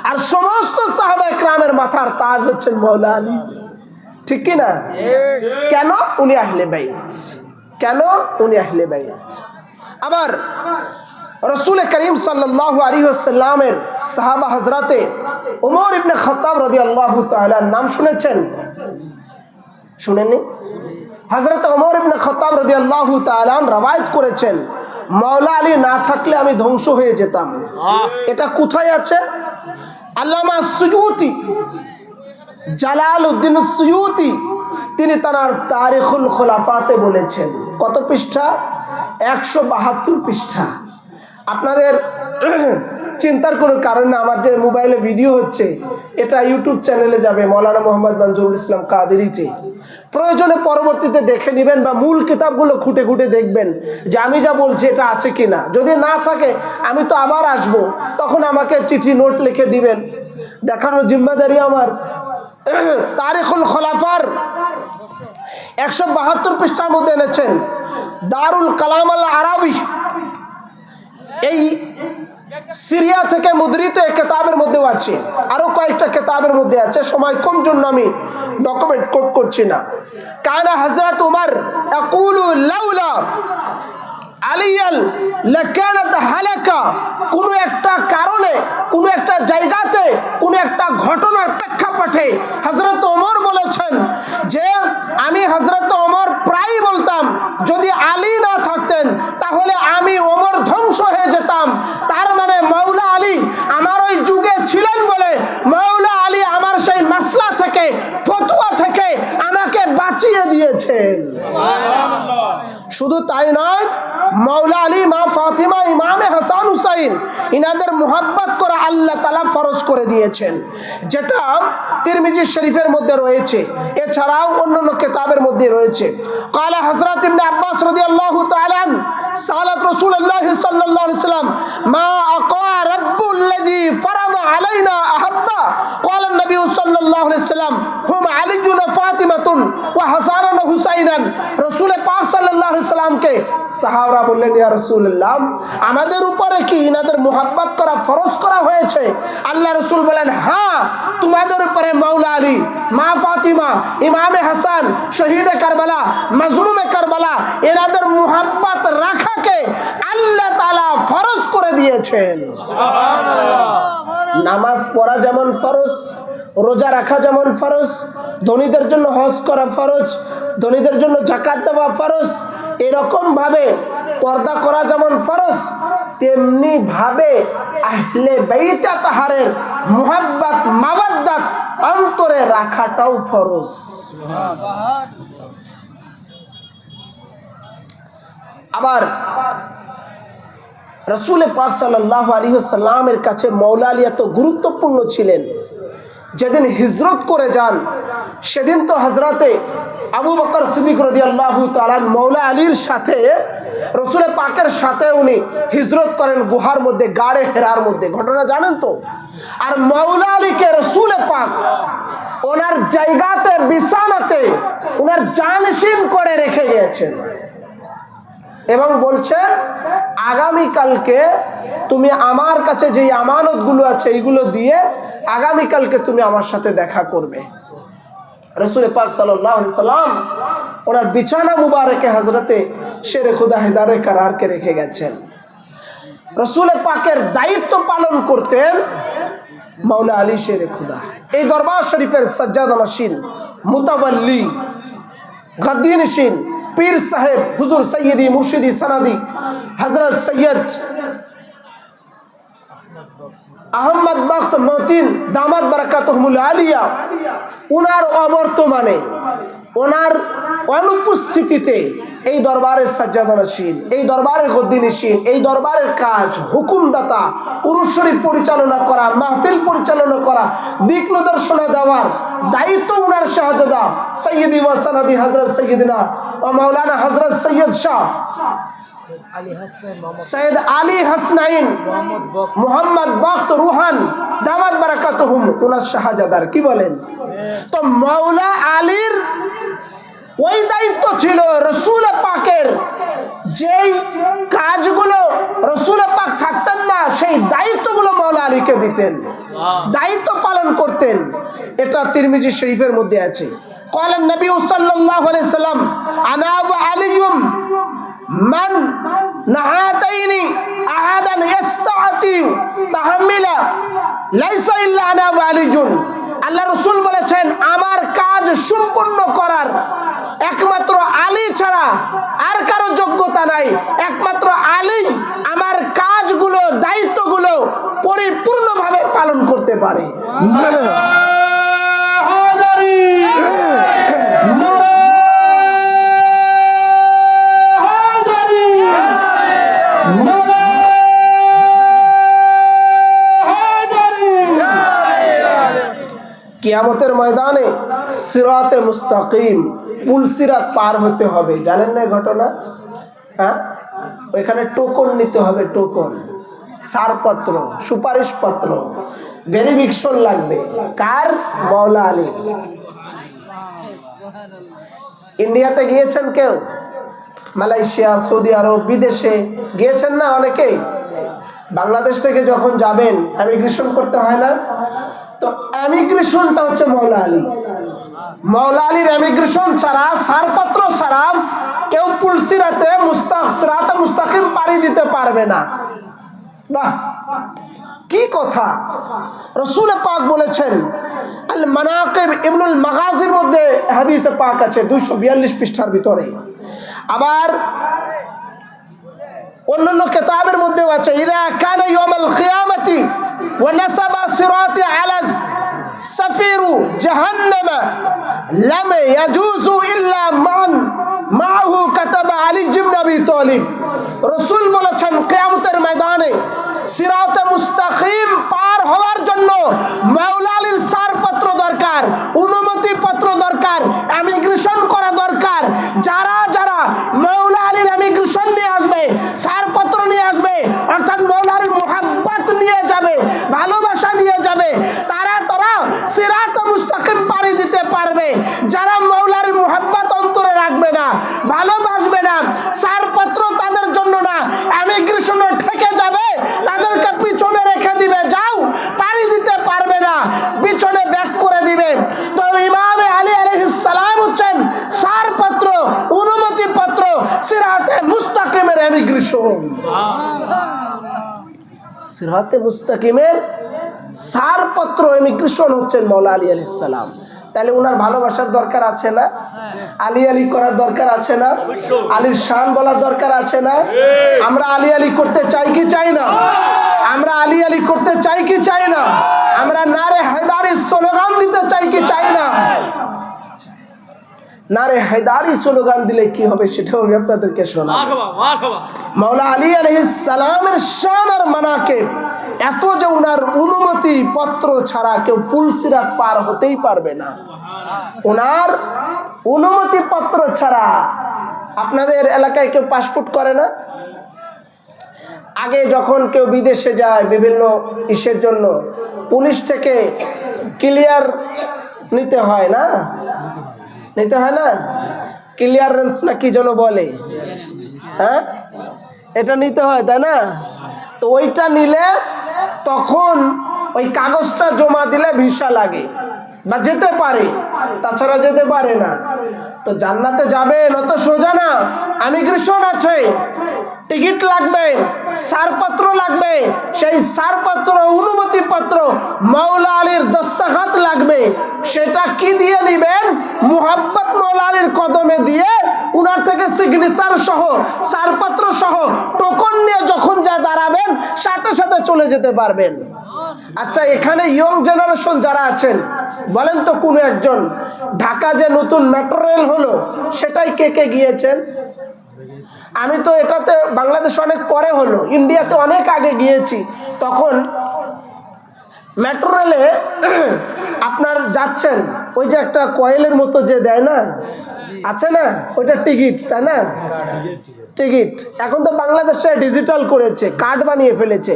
আর সমস্ত সাহাবায়ে কেরামের মাথার তাজ হচ্ছেন মাওলা আলী, ঠিক কি না? কেন? উনি আহলে বাইত। কেন? উনি আহলে বাইত। আবার রাসূল করিম সাল্লাল্লাহু আলাইহি ওয়াসাল্লামের সাহাবা হযরতে ওমর ইবনে খাত্তাব রাদিয়াল্লাহু তাআলা নাম শুনেছেন? শুনেননি? হযরত ওমর ইবনে খাত্তাব রাদিয়াল্লাহু তাআলা রওয়ায়াত করেছেন, মাওলা আলী না থাকলে আমি ধ্বংস হয়ে যেতাম। এটা কোথায় আছে? আল্লামা সুয়ুতি জালালউদ্দিন সুয়ুতি তিনি তার তারিখুল খুলাফাতে বলেছেন। কত পৃষ্ঠা? 172 পৃষ্ঠা। আপনাদের চিন্তার কোনো কারণ না, আমার যে মোবাইলে ভিডিও হচ্ছে এটা ইউটিউব চ্যানেলে যাবে, মৌলানা মোহাম্মদ মঞ্জুরুল ইসলাম কাদেরীতে। প্রয়োজনে পরবর্তীতে দেখে নেবেন বা মূল কিতাবগুলো খুঁটে খুঁটে দেখবেন যে আমি যা বলছি এটা আছে কি না। যদি না থাকে আমি তো আবার আসব, তখন আমাকে চিঠি নোট লিখে দিবেন, দেখানোর জিম্মাদারি আমার। তারিখুল খলাফার 172 পৃষ্ঠার মধ্যে এনেছেন দারুল কালাম আল আরাবি, এই সিরিয়া থেকে মুদ্রিত এই কিতাবের মধ্যেও আছে, আরো কয়েকটা কিতাবের মধ্যে আছে, সময় কম জন্য আমি ডকুমেন্ট কোট করছি না। কানা হযরত উমর ইয়াকুলু লাউলা আলিয়াল লাকানাত হালাকা, কোন একটা কারণে, কোন একটা জায়গাতে, কোন একটা ঘটনার প্রেক্ষাপটে হযরত ওমর বলেছেন যে আমি হযরত ওমর প্রায় বলতাম যদি আলী না থাকতেন তাহলে আমি ওমর ধ্বংস হয়ে যেতাম। তার মানে মাওলা আলী আমার ওই যুগে ছিলেন বলে মাওলা আলী আমার সেই মাসলা থেকে, ফতোয়া থেকে আমাকে বাঁচিয়ে দিয়েছেন। শুধু তাই নয়, মাওলা আলী, মা ফাতিমা, ইমামে হাসান হুসাইন, ইনাদের মুহাব্বত করা আল্লাহ তাআলা ফরজ করে দিয়েছেন, যেটা তিরমিজি শরীফের মধ্যে রয়েছে, এছাড়াও অন্যান্য কিতাবের মধ্যে রয়েছে। قال হযরত ইবনে আব্বাস রাদিয়াল্লাহু তাআলা আন সালাত রাসূলুল্লাহ সাল্লাল্লাহু আলাইহি ওয়াসাল্লাম মা আকা রাব্বুল্লাযী ফারাদা আলাইনা আহাব্বা قال النبي صلى الله عليه وسلم هم علي وفاطمه وحسن وحسين। রাসূল পাক সাল্লাল্লাহু আলাইহি ওয়াসাল্লামকে সাহাবারা বললেন, ইয়া রাসূলুল্লাহ আমাদের উপরে কি ইনাদের মুহাব্বত করা ফরজ করা হয়েছে? আল্লাহ রাসূল বলেন, হ্যাঁ তোমাদের উপরে মাওলা আলী, মা ফাতিমা, ইমামে হাসান, শহীদে কারবালা, মাজলুমে কারবালা, এনাদের মুহাব্বত রাখাকে আল্লাহ তাআলা ফরজ করে দিয়েছেন। নামাজ পড়া যেমন ফরজ, রোজা রাখা যেমন ফরজ, ধনীদের জন্য হজ করা ফরজ, ধনীদের জন্য যাকাত দেওয়া ফরজ, এরকম ভাবে পর্দা করা যেমন ফরজ, তেমনি ভাবে আহলে বাইত তাহারের মুহাব্বত মাওয়াদ্দাত অন্তরে রাখাটাও ফরজ। আবার রাসূল পাক সাল্লাল্লাহু আলাইহি ওয়াসাল্লামের কাছে মাওলা আলী এত গুরুত্বপূর্ণ ছিলেন, যেদিন হিজরত করে যান সেদিন তো হযরতে আবু বকর সিদ্দিক রাদিয়াল্লাহু তাআলা মাওলা আলীর সাথে, রাসূল পাকের সাথে উনি হিজরত করেন গুহার মধ্যে, গাড়ে হেরার মধ্যে, ঘটনা জানেন তো। আর মাওলা আলীকে রাসূল পাক ওনার জায়গাতে, বিছানাতে ওনার জানশীন করে রেখে গিয়েছেন এবং বলছেন আগামীকালকে তুমি আমার কাছে যে আমানতগুলো আছে এইগুলো দিয়ে আগামীকালকে তুমি আমার সাথে দেখা করবে। রাসূল পাক সাল্লাল্লাহু আলাইহি সাল্লাম ওনার বিছানা মুবারকে হযরতে শেরে খুদা হেদারে কারারকে রেখে গেছেন। রাসূল পাকের দায়িত্ব পালন করতেন মাওলা আলী শেরে খুদা। এই দরবার শরীফের সাজ্জাদা নশীন, মুতাওয়াল্লি, গাদ্দি নশীন, পীর সাহেব হুজুর সৈয়দি মুর্শিদি সনাদি হযরত সৈয়দ আহমদ বখত মতিন দামাত বারাকাতুহুল আলিয়া, ওনার অবর্তমানে, ওনার অনুপস্থিতিতে এই দরবারের সাজ্জাদা নশীন, এই দরবারের গদ্দি নশীন, এই দরবারের কাজ হুকুমদাতা, উরুস শরীফ পরিচালনা করা, মাহফিল পরিচালনা করা, দিক নির্দেশনা দেওয়ার দায়িত্ব ওনার শাহজাদা সৈয়দি ওয়া সনদি হযরত সৈয়দিনা ও মাওলানা হযরত সৈয়দ শাহ সৈয়দ আলী হাসনাইন মোহাম্মদ বখত রুহান দামাত বারাকাতুহুম ওনার শাহজাদার। কি বলেন? তো মাওলা আলীর ওই দায়িত্ব ছিল রাসূল পাকের, যেই কাজগুলো রাসূল পাক থাকতেন না সেই দায়িত্বগুলো মাওলা আলীকে দিতেন, দায়িত্ব পালন করতেন। এটা তিরমিজি শরীফের মধ্যে আছে। قال النبي صلى الله عليه وسلم انا وعلي من نهاتين احدا يستعطي تحملا ليس الا انا وعلي। আল্লাহ রাসূল বলেছেন আমার কাজ সম্পূর্ণ করার একমাত্র আলী ছাড়া আর কারো যোগ্যতা নাই। একমাত্র আলী আমার কাজগুলো, দায়িত্বগুলো পরিপূর্ণভাবে পালন করতে পারে। কিয়ামতের ময়দানে সিরাতে মুস্তাকিম পুল সিরাত পার হতে হবে, জানেন না ঘটনা? হ্যাঁ, ওইখানে টোকন নিতে হবে, টোকন, ছাড়পত্র, সুপারিশপত্র, ভেরিফিকেশন লাগবে। কার? মাওলা আলীর। ইন্ডিয়াতে গিয়েছেন কেউ? মালয়েশিয়া, সৌদি আরব, বিদেশে গিয়েছেন না অনেকেই? বাংলাদেশ থেকে যখন যাবেন ইমিগ্রেশন করতে হয় না? তো ইমিগ্রেশনটা হচ্ছে মাওলা আলী। মাওলা আলীর ইমিগ্রেশন ছাড়া, ছাড়পত্র ছাড়া কেউ পুল সিরাতে মুস্তাকিম পাড়ি দিতে পারবে না। বাহ, কি কথা! রাসূল পাক বলেছেন, আল মানাকিব ইবনুল মাগাজির মধ্যে হাদিসে পাক আছে 242 পৃষ্ঠার ভিতরে। আবার অন্যান্য কিতাবের মধ্যেও আছে, ইযা কানা ইয়াউমুল কিয়ামাতি ওয়া নাসাবা সিরাতি আলা সাফিরু জাহান্নাম লাম ইয়াজুজু ইল্লা মান মাহু কাতাবা আলী ইবনে আবি তালিব। রাসূল বলেছেন, কিয়ামতের ময়দানে সিরাতে মুস্তাকিম পার হওয়ার জন্য মাওলা আলীর ছাড়পত্র দরকার, অনুমতি পত্র দরকার, ইমিগ্রেশন করা দরকার। যারা যারা মাওলা আলীর ইমিগ্রেশন নিয়ে আসবে, ছাড়পত্র নিয়ে আসবে, অর্থাৎ মাওলা আলীর মুহাব্বত নিয়ে যাবে, ভালোবাসা নিয়ে যাবে, তারা সিরাতে মুস্তাকিম পাড়ি দিতে পারবে। যারা মাওলা আলীর মুহাব্বত অন্তরে রাখবে না, ভালোবাসবে না, ছাড়পত্র তাদের জন্য না, ইমিগ্রেশনে ঠেকে যাবে, তাদেরকে পিছনে রেখে দিবে, যাও, পাড়ি দিতে পারবে না, পিছনে ব্যাক করে দিবে। তো ইমাম আলী আলাইহিস সালাম হচ্ছেন ছাড়পত্র, অনুমতি পত্র, সিরাতে মুস্তাকিমের ইমিগ্রেশন। সিরাতে মুস্তাকিমের ছাড়পত্র, ইমিগ্রেশন হচ্ছেন মাওলা আলী আলাইহিস সালাম। তাহলে ওনার ভালোবাসার দরকার আছে না? আলী আলী করার দরকার আছে না? আলীর শান বলার দরকার আছে না? আমরা আলী আলী করতে চাই কি চাই না? আমরা আলী আলী করতে চাই কি চাই না? আমরা নারে হায়দারি স্লোগান দিতে চাই কি চাই না? নারে হায়দারি স্লোগান দিলে কি হবে সেটাও আমি আপনাদেরকে শোনাবো। মাওলা আলী আলাইহিস সালামের শান আর মানাকিব এত যে ওনার অনুমতি পত্র ছাড়া কেউ পুল সিরাত পার হতেই পারবে না। ওনার অনুমতি পত্র ছাড়া। আপনাদের এলাকায় কেউ পাসপোর্ট করে না? আগে যখন কেউ বিদেশে যায় বিভিন্ন ইসের জন্য, পুলিশ থেকে ক্লিয়ার নিতে হয় না? নিতে হয় না? ক্লিয়ারেন্স না কি যেন বলে, হ্যাঁ, এটা নিতে হয়, তাই না? তো ওইটা নিলে তখন ওই কাগজটা জমা দিলে ভিসা লাগে বা যেতে পারে, তাছাড়া যেতে পারে না। তো জান্নাতে যাবেন অত সোজা না, ইমিগ্রেশন আছে, টিকিট লাগবে, ছাড়পত্র লাগবে, সেই ছাড়পত্র, অনুমতি পত্র, মাওলা আলীর দস্তখত লাগবে। সেটা কি দিয়ে নিবেন? মুহাব্বত মাওলা আলীর কদমে দিয়ে উনার থেকে সিগনেচার সহ, ছাড়পত্র সহ, টোকন নিয়ে যখন যা দাঁড়াবেন সাথে সাথে চলে যেতে পারবেন। আচ্ছা, এখানে ইয়ং জেনারেশন যারা আছেন বলেন তো, কোনো একজন ঢাকা যে নতুন মেট্রো রেল হলো সেটাই কে কে গিয়েছেন? আমি তো এটাতে বাংলাদেশ অনেক পরে হলো, ইন্ডিয়াতে অনেক আগে গিয়েছি। তখন মেট্রো রেলে আপনার যাচ্ছেন, ওই যে একটা কয়েলের মতো যে দেয় না, আছে না, ওইটা টিকিট, তাই না? টিকিট। এখন তো বাংলাদেশে ডিজিটাল করেছে, কার্ড বানিয়ে ফেলেছে।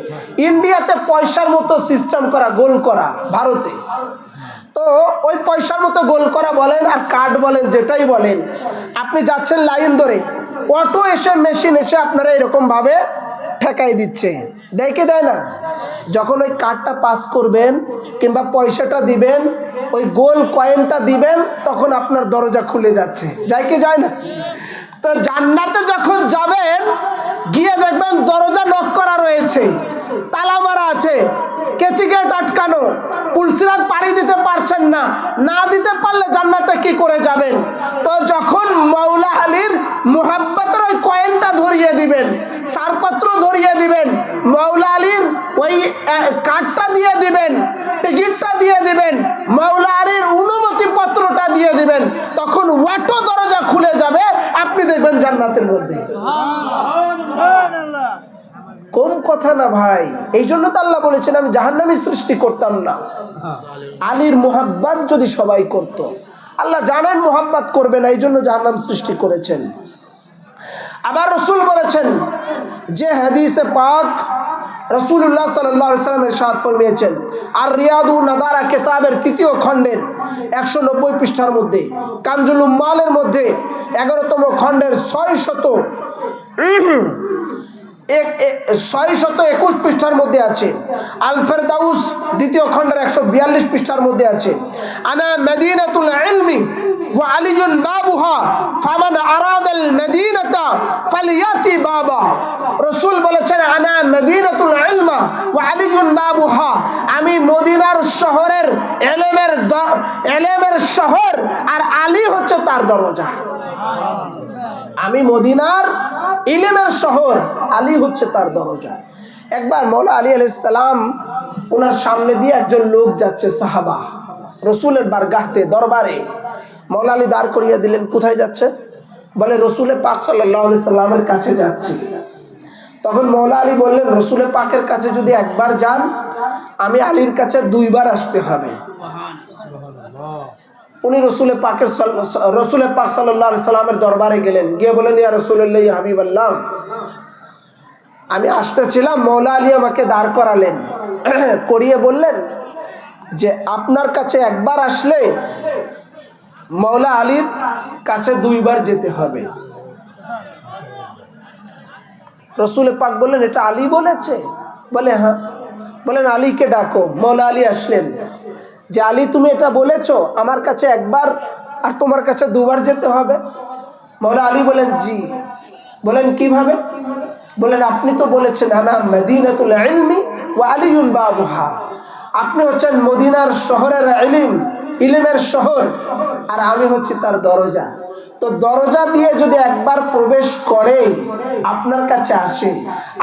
ইন্ডিয়াতে পয়সার মতো সিস্টেম করা, গোল করা, ভারতে তো ওই পয়সার মতো গোল করা বলেন আর কার্ড বলেন, যেটাই বলেন, আপনি যাচ্ছেন লাইন ধরে, অটো এসে, মেশিন এসে আপনারা এরকমভাবে ঠেকাই দিচ্ছে, দেয় কি দেয় না? যখন ওই কার্ডটা পাস করবেন কিংবা পয়সাটা দিবেন, ওই গোল কয়েনটা দিবেন, তখন আপনার দরজা খুলে যাচ্ছে, যায় কি যায় না? তো জান্নাতে যখন যাবেন, গিয়ে দেখবেন দরজা নক করা রয়েছে, তালা মারা আছে, কেচি গেট আটকানো, পুলসিরাত পাড়ি দিতে পারছেন না, না দিতে পারলে জান্নাতে কি করে যাবেন? তো যখন মাওলা আলীর মুহাব্বতের ওই কয়েনটা ধরিয়ে দিবেন, ছাড়পত্র ধরিয়ে দিবেন, মাওলা আলীর ওই কার্ডটা দিয়ে দিবেন, টিকিটটা দিয়ে দিবেন, মাওলা আলীর অনুমতি পত্রটা দিয়ে দিবেন, তখন ওয়াটো দরজা খুলে যাবে, আপনি দেখবেন জান্নাতের মধ্যে। কম কথা না ভাই। এই জন্য তো আল্লাহ বলেছেন আমি জাহান্নামী সৃষ্টি করতাম না। আলীর মুহাব্বত যদি সবাই করত, আল্লাহ জানেন মুহাব্বত করবে না, এই জন্য জাহান্নাম সৃষ্টি করেছেন। আবার রসুল বলেছেন যে হাদিসে পাক রাসূলুল্লাহ সাল্লাল্লাহু আলাইহি ওয়াসাল্লাম ইরশাদ ফরমিয়েছেন, আর রিয়াদুন নাদারা কিতাবের ৩য় খণ্ডের ১৯০ পৃষ্ঠার মধ্যে, কানজুল উম্মালের মধ্যে ১১তম খণ্ডের 621 পৃষ্ঠার মধ্যে আছে, আল ফেরদাউস ২য় খণ্ডের ১৪২ পৃষ্ঠার মধ্যে আছে, আনা মদিনাতুল ইলমি ওয়া আলিয়ুন বাবুহা ফামান আরাদাল মদিনাতা ফালিয়াতি বাবা। রাসূল বলেছেন আনা মদিনাতুল ইলমা ওয়া আলিয়ুন বাবুহা, আমি মদিনার শহরের ইলমের শহর, আর আলী হচ্ছে তার দরজা। আমি মদিনার ইলমের শহর, আলী হচ্ছে তার দরজা। একবার মওলা আলী আলাইহিস সালাম ওনার সামনে দিয়ে একজন লোক যাচ্ছে, সাহাবা, রসুলের বারগাহতে দরবারে। মওলা আলী দাঁড় করিয়ে দিলেন, কোথায় যাচ্ছে? বলে রসুলের পাক সাল্লাল্লাহু আলাইহি সাল্লামের কাছে যাচ্ছি। তখন মওলা আলী বললেন, রসুলের পাকের কাছে যদি একবার যান, আমি আলীর কাছে 2 বার আসতে হবে। উনি রসুলের পাক সাল্লাল্লাহু আলাইহি সাল্লামের দরবারে গেলেন, গিয়ে বলেন, ইয়া রাসূলুল্লাহ, ইয়া হাবিবাল্লাহ, আমি আসতেছিলাম, মওলা আলী আমাকে দাঁড় করালেন, করিয়ে বললেন যে আপনার কাছে একবার আসলে মওলা আলীর কাছে 2 বার যেতে হবে। রসুল পাক বললেন, এটা আলী বলেছে? বলে হ্যাঁ। বলেন আলীকে ডাকো। মওলা আলী আসলেন, যে আলী তুমি এটা বলেছো আমার কাছে একবার আর তোমার কাছে 2 বার যেতে হবে? মওলা আলী বলেন জি। বলেন কিভাবে? বলেন আপনি তো বলেছেন আনা মদিনাতুল ইলমি ওয়া আলিয়ুন বাবুহা, আপনি হচ্ছেন মদিনার শহরের ইলমের শহর, আর আমি হচ্ছি তার দরজা। তো দরজা দিয়ে যদি একবার প্রবেশ করে আপনার কাছে আসে,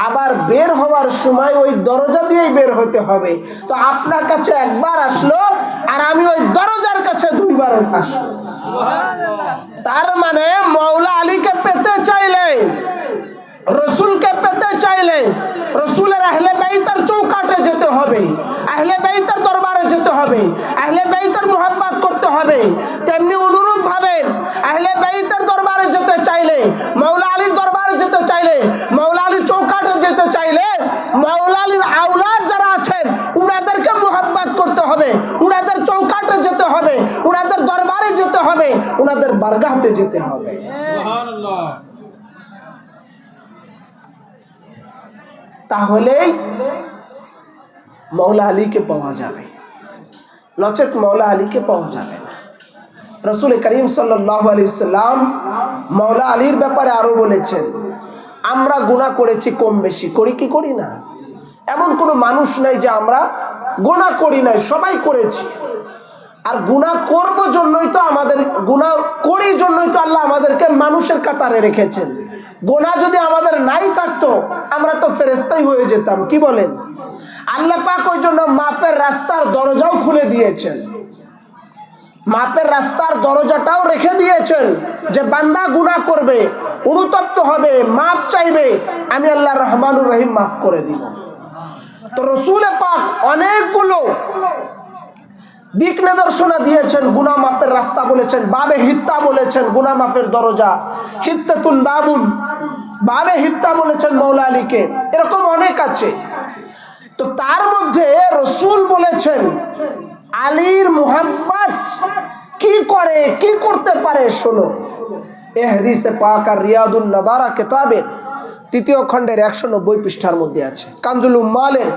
আবার বের হওয়ার সময় ওই দরজা দিয়েই বের হতে হবে। তো আপনার কাছে একবার আসলো, আর আমি ওই দরজার কাছে 2 বার আসলো। তার মানে মওলা আলীকে পেতে চাইলে, রসুলকে পেতে চাইলে রসুলের আহলে বাইতের চৌকাটে যেতে হবে, আহলে বাইতের দরবারে যেতে হবে, আহলে বাইতের মুহাব্বত করতে হবে। তেমনি অনুরূপ ভাবে আহলে বাইতের দরবারে যেতে চাইলে, মওলা আলীর দরবারে যেতে চাইলে, মওলা আলীর চৌকাটে যেতে চাইলে, মওলা আলীর আওলাদ যারা আছেন উনাদেরকে মুহাব্বত করতে হবে, উনাদের চৌকাটে যেতে হবে, উনাদের দরবারে যেতে হবে, উনাদের বারগাহতে যেতে হবে। সুবহানাল্লাহ। তাহলেই মওলা আলীকে পাওয়া যাবে, নচেত মওলা আলীকে পাওয়া যাবে না। রাসূল করিম সাল্লাল্লাহু আলাইহি সাল্লাম মওলা আলীর ব্যাপারে আরো বলেছেন, আমরা গুনাহ করেছি কম বেশি, করি কি করি না? এমন কোনো মানুষ নাই যে আমরা গুনাহ করি নাই, সবাই করেছি। আর গুনাহ করব জন্যই তো আমাদের, গুনাহ করি জন্যই তো আল্লাহ আমাদেরকে মানুষের কাতারে রেখেছেন। গুনাহ যদি আমাদের নাই থাকতো আমরা তো ফেরেশতাই হয়ে যেতাম। কি বলেন? আল্লাহ পাক ওই জন্য মাপের রাস্তার দরজাও খুলে দিয়েছেন, মাপের রাস্তার দরজাটাও রেখে দিয়েছেন, যে বান্দা গুনাহ করবে, অনুতপ্ত হবে, মাপ চাইবে, আমি আল্লাহ রহমানুর রহিম মাফ করে দিব। তো রসুল পাক অনেকগুলো দিক নির্দেশনা দিয়েছেন, গুনাহ মাফের রাস্তা বলেছেন, বাবে হিত্তা বলেছেন, গুনাহ মাফের দরজা, হিত্তাতুন বাবুন, বাবে হিত্তা বলেছেন মওলা আলীকে, এরকম অনেক আছে। তো তার মধ্যে রসুল বলেছেন আলীর মুহাব্বত কি করে, কি করতে পারে, শোনো। এই হাদিসে পাক আর রিয়াদুন নাদারা কিতাবের 3য় খণ্ডের 190 পৃষ্ঠার মধ্যে আছে, কানজুল উম্মালের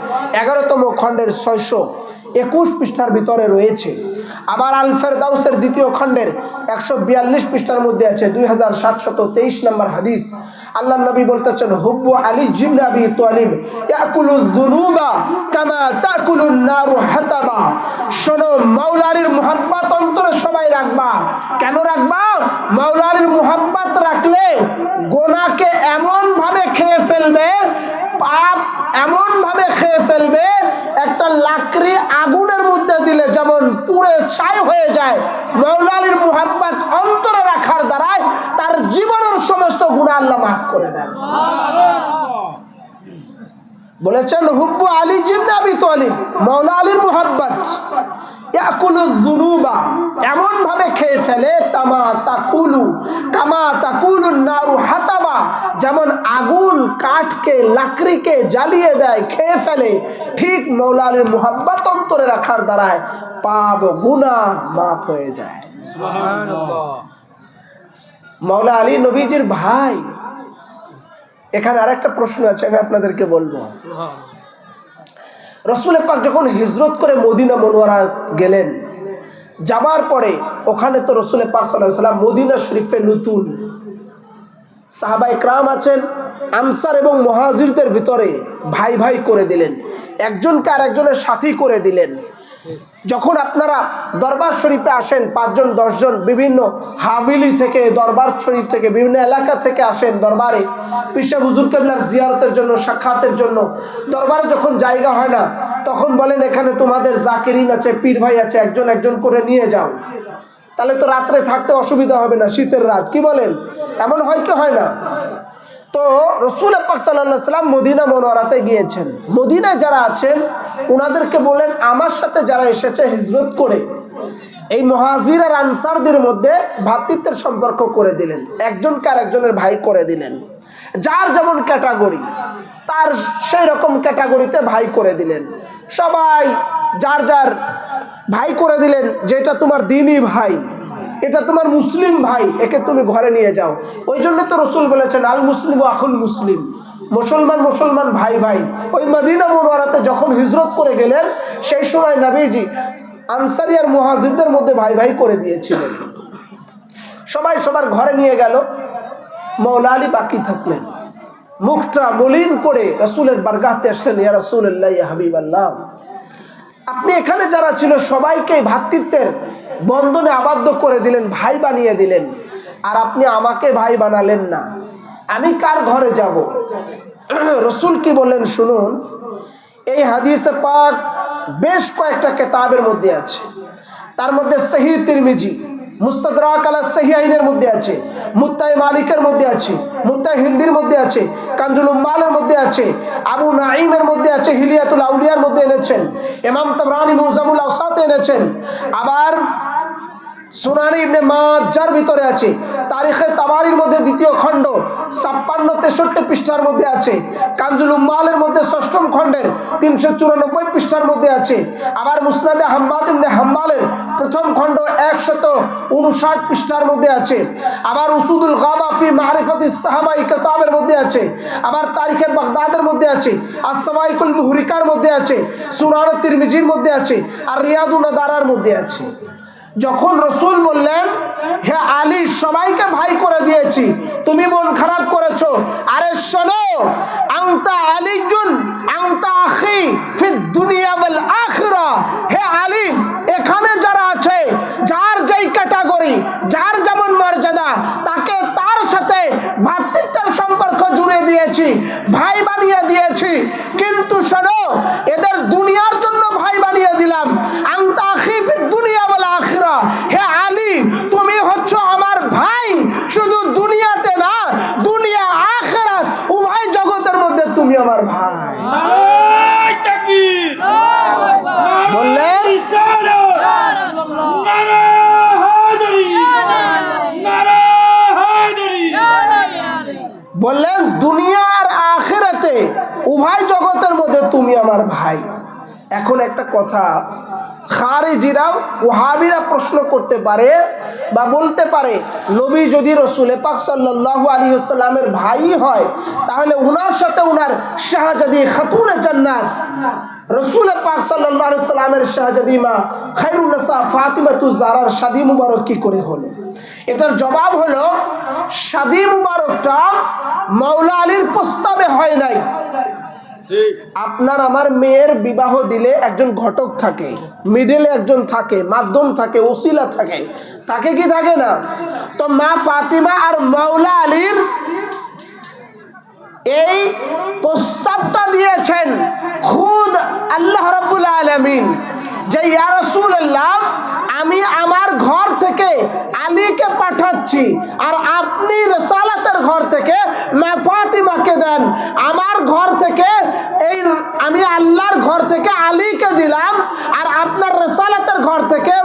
11তম খণ্ডের 621 পৃষ্ঠার ভিতরে রয়েছে। আবার আল ফেরদাউসের 2য় খণ্ডের 142 পৃষ্ঠার মধ্যে আছে, 2723 নম্বর হাদিস। আল্লাহ নবী বলতেছেন হুব্বু আলী ইবনে আবি তালিব ইয়াকুলুয যুনুবা কামা তাকুলুন নারু হাতাবা। শোনো, মাওলা আলীর মুহাব্বত অন্তরে সবাই রাখবা। কেন রাখবা? মাওলা আলীর মুহাব্বত রাখলে গুনাহকে এমন ভাবে খেয়ে ফেলবে, পাপ এমন ভাবে খেয়ে ফেলবে, একটা লাকড়ি আগুনের মধ্যে দিলে যেমন পুড়ে ছাই হয়ে যায়, মাওলা আলীর মুহাব্বত অন্তরে রাখার দ্বারাই তার জীবনের সমস্ত গুনাহ আল্লাহ মাফ করে দেন। বলেছেন হুব্বু আলী ইবনে আবি তালিব, মাওলা আলীর মুহাব্বত ইয়াকুলুয যুনুবা, এমন ভাবে খেয়ে ফেলে কামা তাকুলুন নারু হাতাবা, যেমন আগুন কাঠকে লাকড়িকে জ্বালিয়ে দেয়, খেয়ে ফেলে, ঠিক মাওলা আলীর মুহাব্বত অন্তরে রাখার দ্বারায় পাপ গুনাহ মাফ হয়ে যায়। সুবহানাল্লাহ। মাওলা আলী নবীজির ভাই। এখানে আরেকটা প্রশ্ন আছে, আমি আপনাদেরকে বলবো। রাসূল পাক যখন হিজরত করে মদিনা মুনওয়ারা গেলেন, যাবার পরে ওখানে তো রাসূল পাক সাল্লাল্লাহু আলাইহি ওয়াসাল্লাম মদিনা শরীফে নতুন, সাহাবায়ে کرام আছেন, আনসার এবং মুহাজিরদের ভিতরে ভাই ভাই করে দিলেন, একজনকে আরেকজনের সাথী করে দিলেন। যখন আপনারা দরবার শরীফে আসেন, 5 জন 10 জন বিভিন্ন হাভেলি থেকে, দরবার শরীফ থেকে, বিভিন্ন এলাকা থেকে আসেন দরবারে পিসা হুজুর কেবলার জিয়ারতের জন্য, সাক্ষাতের জন্য। দরবারে যখন জায়গা হয় না, তখন বলেন এখানে তোমাদের জাকিরিন আছে, পীর ভাই আছে, একজন একজন করে নিয়ে যাও, তাহলে তো রাত্রে থাকতে অসুবিধা হবে না, শীতের রাত। কি বলেন? এমন হয় কি হয় না? তো রাসূল পাক সাল্লাল্লাহু আলাইহি ওয়াসাল্লাম মদিনা মুনওয়ারাতে গিয়েছেন। মদিনায় যারা আছেন ওনাদেরকে বলেন আমার সাথে যারা এসেছে হিজরত করে, এই মুহাজির আর আনসারদের মধ্যে ভ্রাতৃত্বের সম্পর্ক করে দিলেন, একজনকে আরেকজনের ভাই করে দিলেন। যার যেমন ক্যাটাগরি তার সেই রকম ক্যাটাগরিতে ভাই করে দিলেন। সবাই যার যার ভাই করে দিলেন, যেটা তোমার দ্বীনি ভাই, এটা তোমার মুসলিম ভাই, একে তুমি ঘরে নিয়ে যাও। ওই জন্য তো রাসূল বলেছেন আল মুসলিম ওয়া আখুল মুসলিম, মুসলমান মুসলমান ভাই ভাই। ওই মদিনা মুনওয়ারাতে যখন হিজরত করে গেলেন, সেই সময় নবীজি আনসারী আর মুহাজিরদের মধ্যে ভাই ভাই করে দিয়েছিলেন। সবাই সবার ঘরে নিয়ে গেল, মাওলা আলী বাকি থাকলেন। মুখটা মলিন করে রাসূলের বারগাহতে আসলেন, ইয়া রাসূলুল্লাহ, ইয়া হাবিবাল্লাহ, আপনি এখানে যারা ছিল সবাইকে ভ্রাতৃত্বের বন্ধনে আবদ্ধ করে দিলেন, ভাই বানিয়ে দিলেন, আর আপনি আমাকে ভাই বানালেন না, আমি কার ঘরে যাব? রাসূল কি বললেন শুনুন। এই হাদিসে পাক বেশ কয়েকটা কিতাবের মধ্যে আছে, তার মধ্যে সহিহ তিরমিজি, মুস্তাদরাক আলা সহিহাইনের মধ্যে আছে, মুত্তাই মালিকের মধ্যে আছে, মুত্তাই হিন্দির মধ্যে আছে, কানজুল উম্মালের মধ্যে আছে, আবু নাঈমের মধ্যে আছে, হিলিয়াতুল আউলিয়ার মধ্যে এনেছেন, ইমাম তাবরানী মুজামুল আওসাতে এনেছেন, আবার সুনানি ইবনে মাজার ভিতরে আছে, তারিখে তাবারির মধ্যে 2য় খণ্ড 56-63 পৃষ্ঠার মধ্যে আছে, কানজুল উম্মালের মধ্যে 6ম খণ্ডের 394 পৃষ্ঠার মধ্যে আছে, আবার মুসনাদে হাম্মাদ ইবনে হাম্মালের 1ম খণ্ড 159 পৃষ্ঠার মধ্যে আছে, আবার উসুদুল গাবা ফি মারিফাতিস সাহাবা কিতাবের মধ্যে আছে, আবার তারিখে বাগদাদের মধ্যে আছে, আস-সাওয়াইকুল মুহরিকার মধ্যে আছে, সুনান তিরমিজির মধ্যে আছে, আর রিয়াদুন নাদারার মধ্যে আছে। যখন রাসূল বললেন হে আলী সবাইকে ভাই করে দিয়েছি, তুমি মন খারাপ করেছো, আরে শোনো, আনতা আলীজুন আনতা আখি ফিদ দুনিয়া ওয়াল আখিরা, হে আলী এখানে যারা আছে, যার যেই ক্যাটাগরি, যার যেমন মর্যাদা, তাকে তার সাথে ভ্রাতৃত্বের সম্পর্ক জুড়ে দিয়েছি, ভাই বানিয়ে দিয়েছি। কিন্তু শোনো, এদের দুনিয়ার জন্য ভাই বানিয়ে দিলাম, আনতা আখি ফিদ দুনিয়া ওয়াল আখিরা, হে আলী তুমি হচ্ছে আমার ভাই, শুধু দুনিয়াতে না, দুনিয়া আখিরাত উভয় জগতের মধ্যে তুমি আমার ভাই। নারায়ে তাকবীর, বললেন বললেন দুনিয়া আর আখিরাতে উভয় জগতের মধ্যে তুমি আমার ভাই। এখন একটা কথা, খারিজিরা ওয়াহাবিরা প্রশ্ন করতে পারে বা বলতে পারে, নবী যদি রাসূল পাক সাল্লাল্লাহু আলাইহি ওয়াসাল্লামের ভাই হয়, তাহলে উনার সাথে উনার শাহজাদি খাতুনে জান্নাত রসুল পাক সাল্লাল্লাহু আলাইহি সাল্লামের শাহজাদি মা খায়রুন নিসা ফাতিমাতুজ জাহরার শাদী মুবারক কি করে হলো? এটার জবাব হলো, শাদী মুবারকটা মাওলা আলীর প্রস্তাবে হয় নাই। আপনার আমার মেয়ের বিবাহ দিলে একজন ঘটক থাকে, মিডলে একজন থাকে, মাধ্যম থাকে, ওসিলা থাকে, তাকে কি থাকে না? তো মা ফাতিমা আর মাওলা আলীর এই প্রস্তাবটা দিয়েছেন খুদ আল্লাহ রাব্বুল আলামিন, যে ইয়া রাসূলুল্লাহ, আমি আমার ঘর থেকে আলীকে পাঠাচ্ছি আর আপনি রিসালাতের ঘর থেকে মা ফাতিমাকে দেন। আমার ঘর থেকে এই আমি আল্লাহর ঘর থেকে আলীকে দিলাম আর আপনার রিসালাতের ঘর থেকে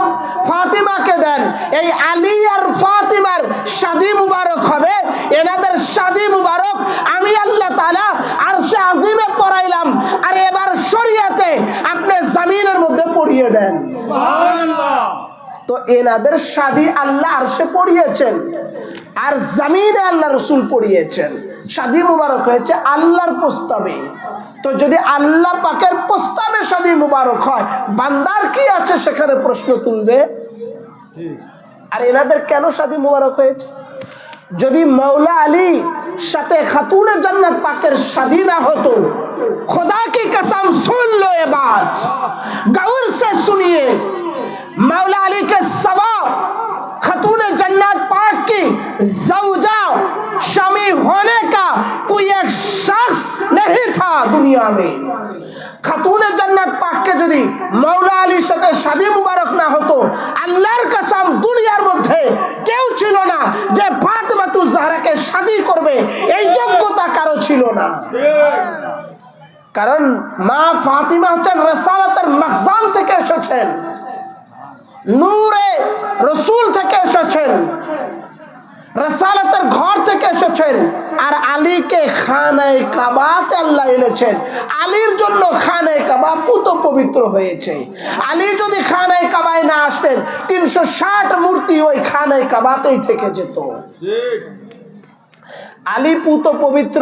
ফাতিমাকে দেন। এই আলী আর ফাতিমার শাদী মুবারক হবে। এনাদের শাদী মুবারক আমি আল্লাহ তাআলা আরশে আজিমে পড়াইলাম, আর এবার শরীয়তে আপনি জমিনের মধ্যে পড়িয়ে দেন। সুবহানাল্লাহ। তো এনাদের শাদী আল্লাহ আরশে পড়িয়েছেন আর জমিনে আল্লাহ রসুল পড়িয়েছেন। শাদী মুবারক হয়েছে আল্লাহর প্রস্তাবে। তো যদি আল্লাহ পাকের প্রস্তাবে শাদী মুবারক হয়, বান্দার কি আছে সেখানে প্রশ্ন তুলবে। আর এনাদের কেন শাদী মুবারক হয়েছে? যদি মাওলা আলী সাথে খাতুনে জান্নাত পাকের শাদী না হতো, खुदा की कसम सुन लो ये बात, गौर से सुनिए, मौला अली के सवा खतून जन्नत पाक की जौजा शामी होने का कोई एक शख्स नहीं था दुनिया में। খাতুনে জান্নাত পাককে যদি মাওলা আলীর সাথে শাদী মুবারক না হতো, আল্লাহর কসম দুনিয়ার মধ্যে কেউ ছিল না যে ফাতিমাতুজ জাহরাকে শাদী করবে, এই যোগ্যতা কারো ছিল না। কারণ মা ফাতিমা হচ্ছেন রিসালাতের মাখজান থেকে এসেছেন, নূরে রসুল থেকে এসেছেন, রিসালাতের ঘর থেকে এসেছেন। আর আলীকে খানায়ে কাবাতে আল্লাহ এনেছেন। আলীর জন্য খানায়ে কাবা পুত পবিত্র হয়েছে। আলী যদি খানায়ে কাবায় না আসতেন, 360 মূর্তি ওই খানায়ে কাবাতেই থেকে যেত। আলী পুত পবিত্র,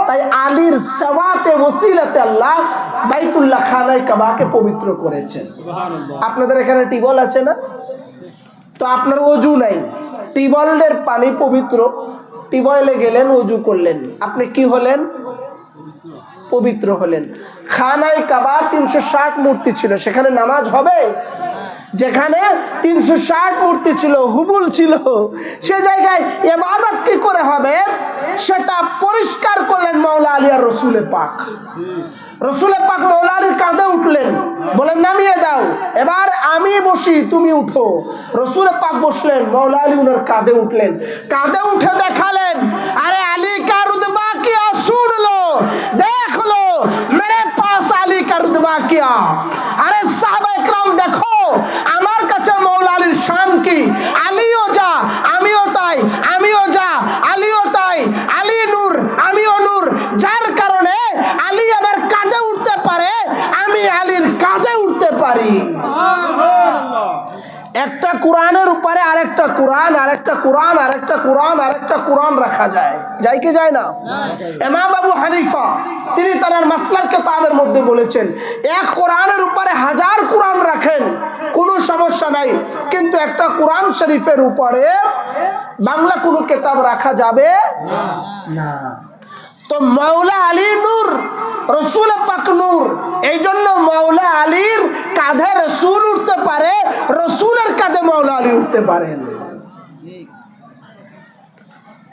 তাই আলীর সেওয়াতে ওসিলাতে আল্লাহ বাইতুল্লাহ খানায়ে কাবাকে পবিত্র করেছেন। আপনাদের এখানে টিউবওয়েল আছে না? তো আপনার ওযু নাই, টিউবওয়েলের পানি পবিত্র, টিউবওয়েলে গেলেন, ওযু করলেন, আপনি কি হলেন? পবিত্র হলেন। খানায়ে কাবা 360 মূর্তি ছিল, সেখানে নামাজ হবে? যেখানে 360 মূর্তি ছিল, হুবুল ছিল, সে জায়গায় ইবাদত কি করে হবে সেটা পরিষ্কার করলেন মাওলা আলী আর রসুলে পাক। রসুলে পাক মাওলা আলীর কাঁধে উঠলেন, বলেন নামিয়ে দাও, এবার আমি বসি তুমি উঠো। রসুলে পাক বসলেন, মাওলা আলী উনার কাঁধে উঠলেন। কাঁধে উঠে দেখালেন, আরে আলী কা রুতবা কিয়া, सुन लो देख लो मेरे पास আলী কা রুতবা কিয়া। আরে সাহাবা ইকরাম দেখো আমার কাছে মাওলা আলীর শান কি। আলীও যা আমিও তাই, আমিও যা আলীও তাই, আলী নূর আমিও নূর, যার কারণে আলী আমার কাঁধে উঠতে পারে, আমি আলীর কাঁধে উঠতে পারি। একটা কোরআনের উপরে আরেকটা কোরআন, আরেকটা কোরআন, আরেকটা কোরআন, আরেকটা কোরআন রাখা যায়, যায় কি যায় না? ইমাম আবু হানিফা তিনি তার মাসলার কিতাবের মধ্যে বলেছেন, এক কোরআনের উপরে 1000 কোরআন রাখেন কোনো সমস্যা নাই, কিন্তু একটা কোরআন শরীফের উপরে বাংলা কোনো কিতাব রাখা যাবে না। তো মাওলা আলী নূর, রসুল পাক নূর, এই জন্য মাওলা আলীর কাঁধে রসুল উঠতে পারে, রসুলের কাঁধে মাওলা আলী উঠতে পারেন।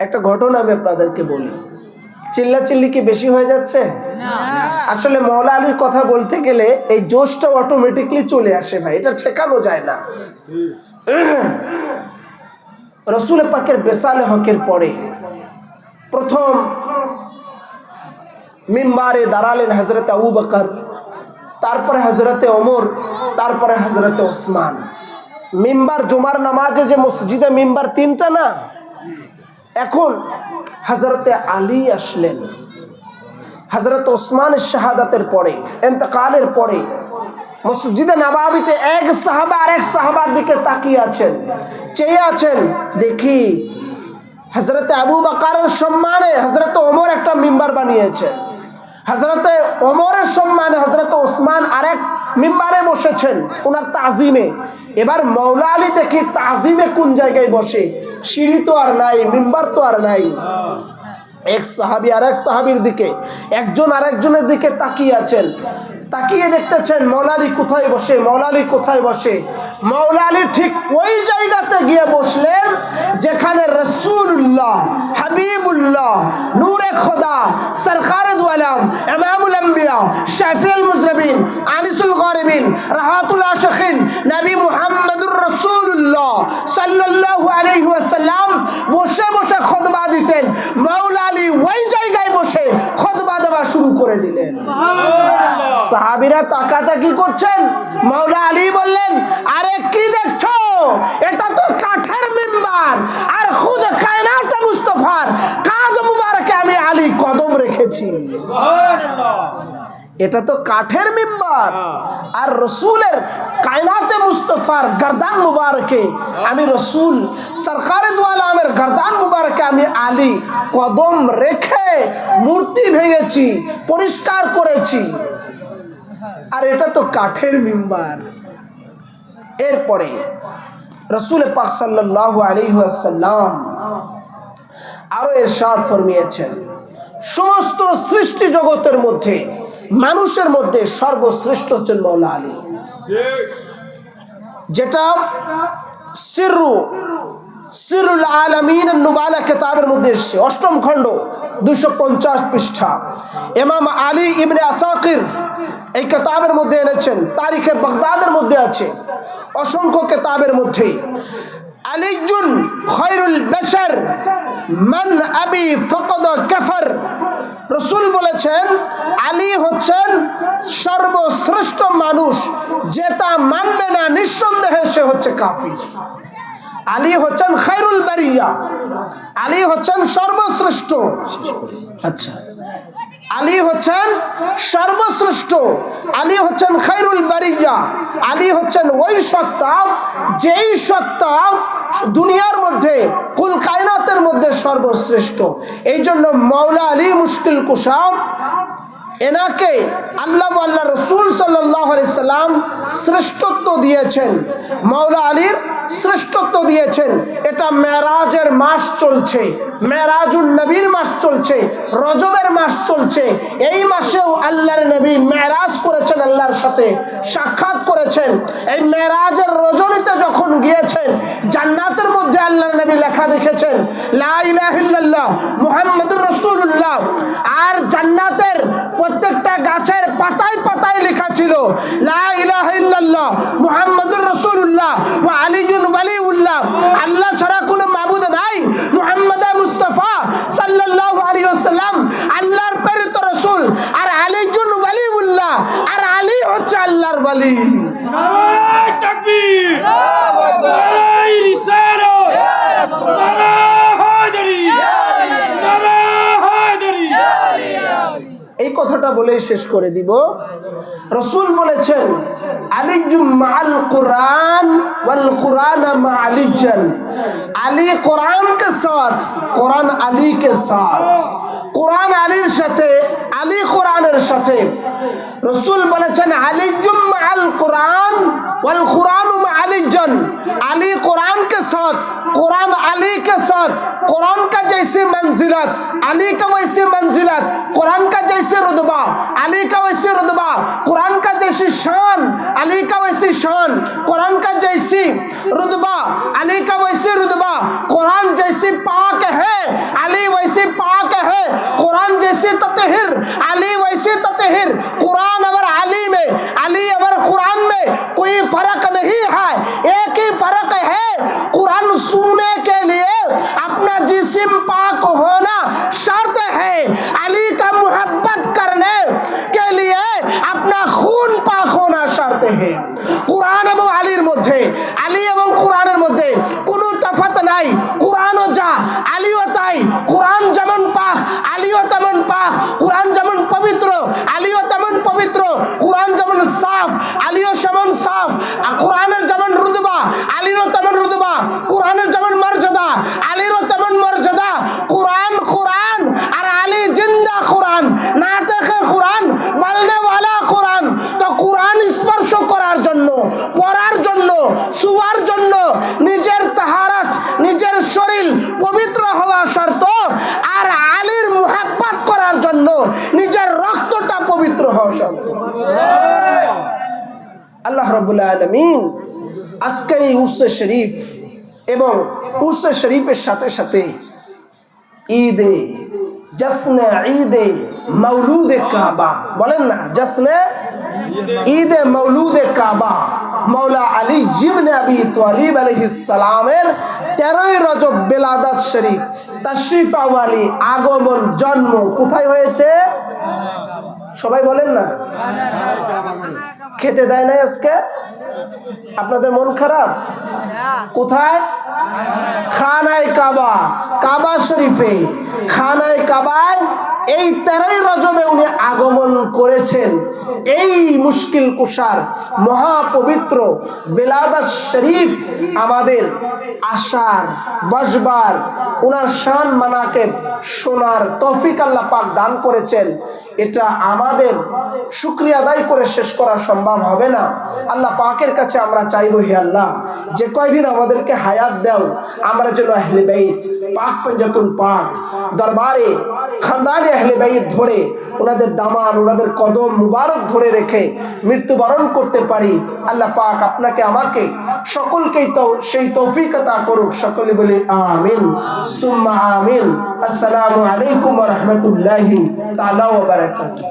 একটা ঘটনা আমি আপনাদেরকে বলি, চিল্লাচিল্লি কি বেশি হয়ে যাচ্ছে? আসলে মাওলা আলীর কথা বলতে গেলে এই জোশটা অটোমেটিকলি চলে আসে ভাই, এটা ঠেকানো যায় না। রসুল পাকের বেসালে হকের পরে প্রথম মিম্বারে দাঁড়ালেন হজরত আবু বকর, তারপরে হজরতে ওমর, তারপরে হজরতে ওসমান। মিম্বার জুমার নামাজে যে মসজিদে মিম্বার 3টা না, এখন হজরতে আলী আসলেন। হজরত ওসমানের শাহাদাতের পরে, ইন্তেকালের পরে মসজিদে নববীতে এক সাহাবা আরেক সাহাবার দিকে তাকিয়ে আছেন, চেয়ে আছেন, দেখি হজরতে আবু বকরের সম্মানে হজরত ওমর একটা মিম্বার বানিয়েছেন, হযরতে ওমরের সম্মানে হযরতে ওসমান আরেক মিম্বারে বসেছেন ওনার তাজিমে। এবার মাওলা আলী দেখি তাজিমে কোন জায়গায় বসে, সিঁড়ি তো আর নাই, মিম্বার তো আর নাই। এক সাহাবী আরেক সাহাবীর দিকে, একজন আরেকজনের দিকে তাকিয়ে আছেন, তাকিয়ে দেখতেছেন মাওলা আলী কোথায় বসে, মাওলা আলী কোথায় বসে। মাওলা আলী ঠিক ওই জায়গাতে গিয়ে বসলেন যেখানে রাসূলুল্লাহ, হাবিবুল্লাহ, নূরে খোদা, সরকারে দু আলম, ইমামুল আম্বিয়া, শাফিউল মুজনিবিন, আনিসুল গারিবিন, রাহাতুল আশিকিন, নবী মুহাম্মদুর রাসূলুল্লাহ সাল্লাল্লাহু আলাইহি ওয়াসাল্লাম বসে বসে খুতবা দিতেন। মাওলা আলী ওই জায়গায় বসে খুতবা দেওয়া শুরু করে দিলেন। সাহাবীরা তাকাতাকি করছেন। মাওলা আলী বললেন, আরে কি দেখছো, এটা তো কাঠের মিম্বার, আর খুদ কায়নাত মুস্তাফার কাদ মুবারকে আমি আলী কদম রেখেছি। এটা তো কাঠের মিম্বার, আর রসুলের কায়নাতে মুস্তাফার গর্দান মুবারকে আমি রসুল সরকারে দু আলমের গর্দান মুবারকে আমি আলী কদম রেখে মূর্তি ভেঙেছি, পরিষ্কার করেছি, আর এটা তো কাঠের মিম্বার। এরপরে রসুল পাক সাল্লাল্লাহু আলাইহি ওয়াসাল্লাম আরো ইরশাদ ফরমিয়েছেন, সমস্ত সৃষ্টি জগতের মধ্যে মানুষের মধ্যে সর্বশ্রেষ্ঠ হচ্ছেন মাওলা আলী। যেটা সিরুল আলামিন নুবালা কিতাবের মধ্যে এসেছে, 8ম খণ্ড 250 পৃষ্ঠা। ইমাম আলী ইবনে আসাকির এই কিতাবের মধ্যে এনেছেন, তারিখে বাগদাদের মধ্যে আছে, অসংখ্য কিতাবের মধ্যে। আলীজুন খায়রুল বাশার মান আবি ফাকাদ কাফার। রসুল বলেছেন আলী হচ্ছেন সর্বশ্রেষ্ঠ মানুষ, যে তা মানবে না নিঃসন্দেহে সে হচ্ছে কাফির। আলী হচ্ছেন খায়রুল বারিয়া, আলী হচ্ছেন সর্বশ্রেষ্ঠ। আচ্ছা, আলী হচ্ছেন সর্বশ্রেষ্ঠ, আলী হচ্ছেন খায়রুল বারিয়া, আলী হচ্ছেন ওই সত্তা যেই সত্তা দুনিয়ার মধ্যে কুল কায়নাতের মধ্যে সর্বশ্রেষ্ঠ। এই জন্য মাওলা আলী মুশকিল কুশা, এনাকে আল্লাহ আল্লাহ রসুল সাল্লাল্লাহু আলাইহি সাল্লাম শ্রেষ্ঠত্ব দিয়েছেন, মাওলা আলীর শ্রেষ্ঠত্ব দিয়েছেন। এটা মেরাজের মাস চলছে, মেরাজুন নবীর মাস চলছে, রজবের মাস চলছে। এই মাসেও আল্লাহর নবী মেরাজ করেছেন, আল্লাহর সাথে সাক্ষাৎ করেছেন। এই মেরাজের রজনীতে যখন গিয়েছেন, জান্নাতের মধ্যে আল্লাহর নবী লেখা দেখেছেন লা ইলাহা ইল্লাল্লাহ মুহাম্মাদুর রাসূলুল্লাহ, আর জান্নাতের প্রত্যেকটা গাছের পাতায় পাতায় লেখা ছিল লা ইলাহা ইল্লাল্লাহ মুহাম্মাদুর রাসূলুল্লাহ ওয়া আলিয়ুন ওয়ালিউল্লাহ। আল্লাহ ছাড়া কোনো মাবুদ নাই, মুহাম্মদ মুস্তাফা সাল্লাল্লাহু আলাইহি ওয়াসাল্লাম আল্লাহর প্রেরিত রাসূল, আর আলিয়ুন ওয়ালিউল্লাহ, আর আলী হচ্ছে আল্লাহর ওয়ালি। নারায়ে তাকবীর, নারায়ে রিসালাত, নারায়ে হায়দারি, নারায়ে হায়দারি। এই কথাটা বলেই শেষ করে দিব। রসুল বলেছেন আলিজুম মাআল কুরআন ওয়াল কুরআন মা আলিজান, আলী কুরআন के साथ, কুরআন আলী के साथ, কুরআন আলীর সাথে, আলী কুরআনের সাথে। রসুল বলেছেন আলিজুম মাআল কুরআন ওয়াল কুরআন মা আলিজান, আলী कुरान के साथ, कुरान अली के साथ, कुरान का जैसी मंजिलत अली का वैसी मंजिलत, कुरान का जैसे रुतबा अली का वैसे रुतबा, कुरान का जैसी शान अली का वैसी शान, कुरान का जैसी रुतबा अली का वैसी रुतबा, कुरान जैसी पाक है अली वैसी पाक है, कुरान जैसी ततहिर अली वैसी ततहिर। कुरान और अली में, अली और कुरान में कोई फर्क नहीं है, एक ही फर्क है, कुरान सुनने के लिए अपना जिस्म पाक होना शर्त है, अली का मोहब्बत करने के लिए अपना खून पाक होना शर्त है। कुरान এবং আলীর মধ্যে, আলী এবং কুরআনের মধ্যে কোনো তফাৎ নাই। কুরআনও যা, আলীও তাই। কুরআন যেমন পাক আলীও তেমন পাক, কুরআন যেমন পবিত্র আলীও তেমন পবিত্র, কুরআন যেমন সাফ আলীও সেমন সাফ, কুরআনের যেমন রুতবা আলীরও তেমন রুতবা, কুরআনের যেমন মর্যাদা আলীরও তেমন মর্যাদা। কুরআন কুরআন আর আলী জিন্দা কুরআন, না দেখে কুরআন আল্লাহ রাব্বুল আলামিন আজকের এই উরসে শরীফ এবং উরসে শরীফের সাথে সাথে ঈদে জশ্নে ঈদে মৌলুদে কাবা, বলেন না, জশ্নে ঈদে মৌলুদে কাবা মৌলা আলী ইবনে আবি তালিব আলাইহিস সালামের 13ই রজব বেলাদাত শরীফ তাশরিফ আওয়ালি আগমন জন্ম কোথায় হয়েছে? সবাই বলেন না। খেতে দেয় নাই আজকে? আপনাদের মন খারাপ? কোথায়? খানায় কাবা, কাবা শরীফে। খানায় কাবায় এই 13ই রজবে উনি আগমন করেছেন। এই মুশকিল কুশার মহাপবিত্র বেলাদাত শরীফ আমাদের আসার বসবার ওনার শান মানাকেব শোনার তৌফিক আল্লাহ পাক দান করেছেন। এটা আমাদের শুকরিয়া আদায় করে শেষ করা সম্ভব হবে না। আল্লাহ পাকের কাছে আমরা চাইবো, হে আল্লাহ, যে কয়দিন আমাদেরকে হায়াত দাও, আমরা যেন আহলে বাইত পাক পঞ্জাতুন পাক দরবারে খানদানে আহলে বাইত ধরে ওনাদের দামান ওনাদের কদম মুবারক ধরে রেখে মৃত্যুবরণ করতে পারি। আল্লাহ পাক আপনাকে আমাকে সকলকেই তো সেই তৌফিক আতা করুক। সকলে বলি আমিন সুম্মা আমিন। আসসালামু আলাইকুম ওয়া রাহমাতুল্লাহি তাআলা ওয়া বারাকাতুহু।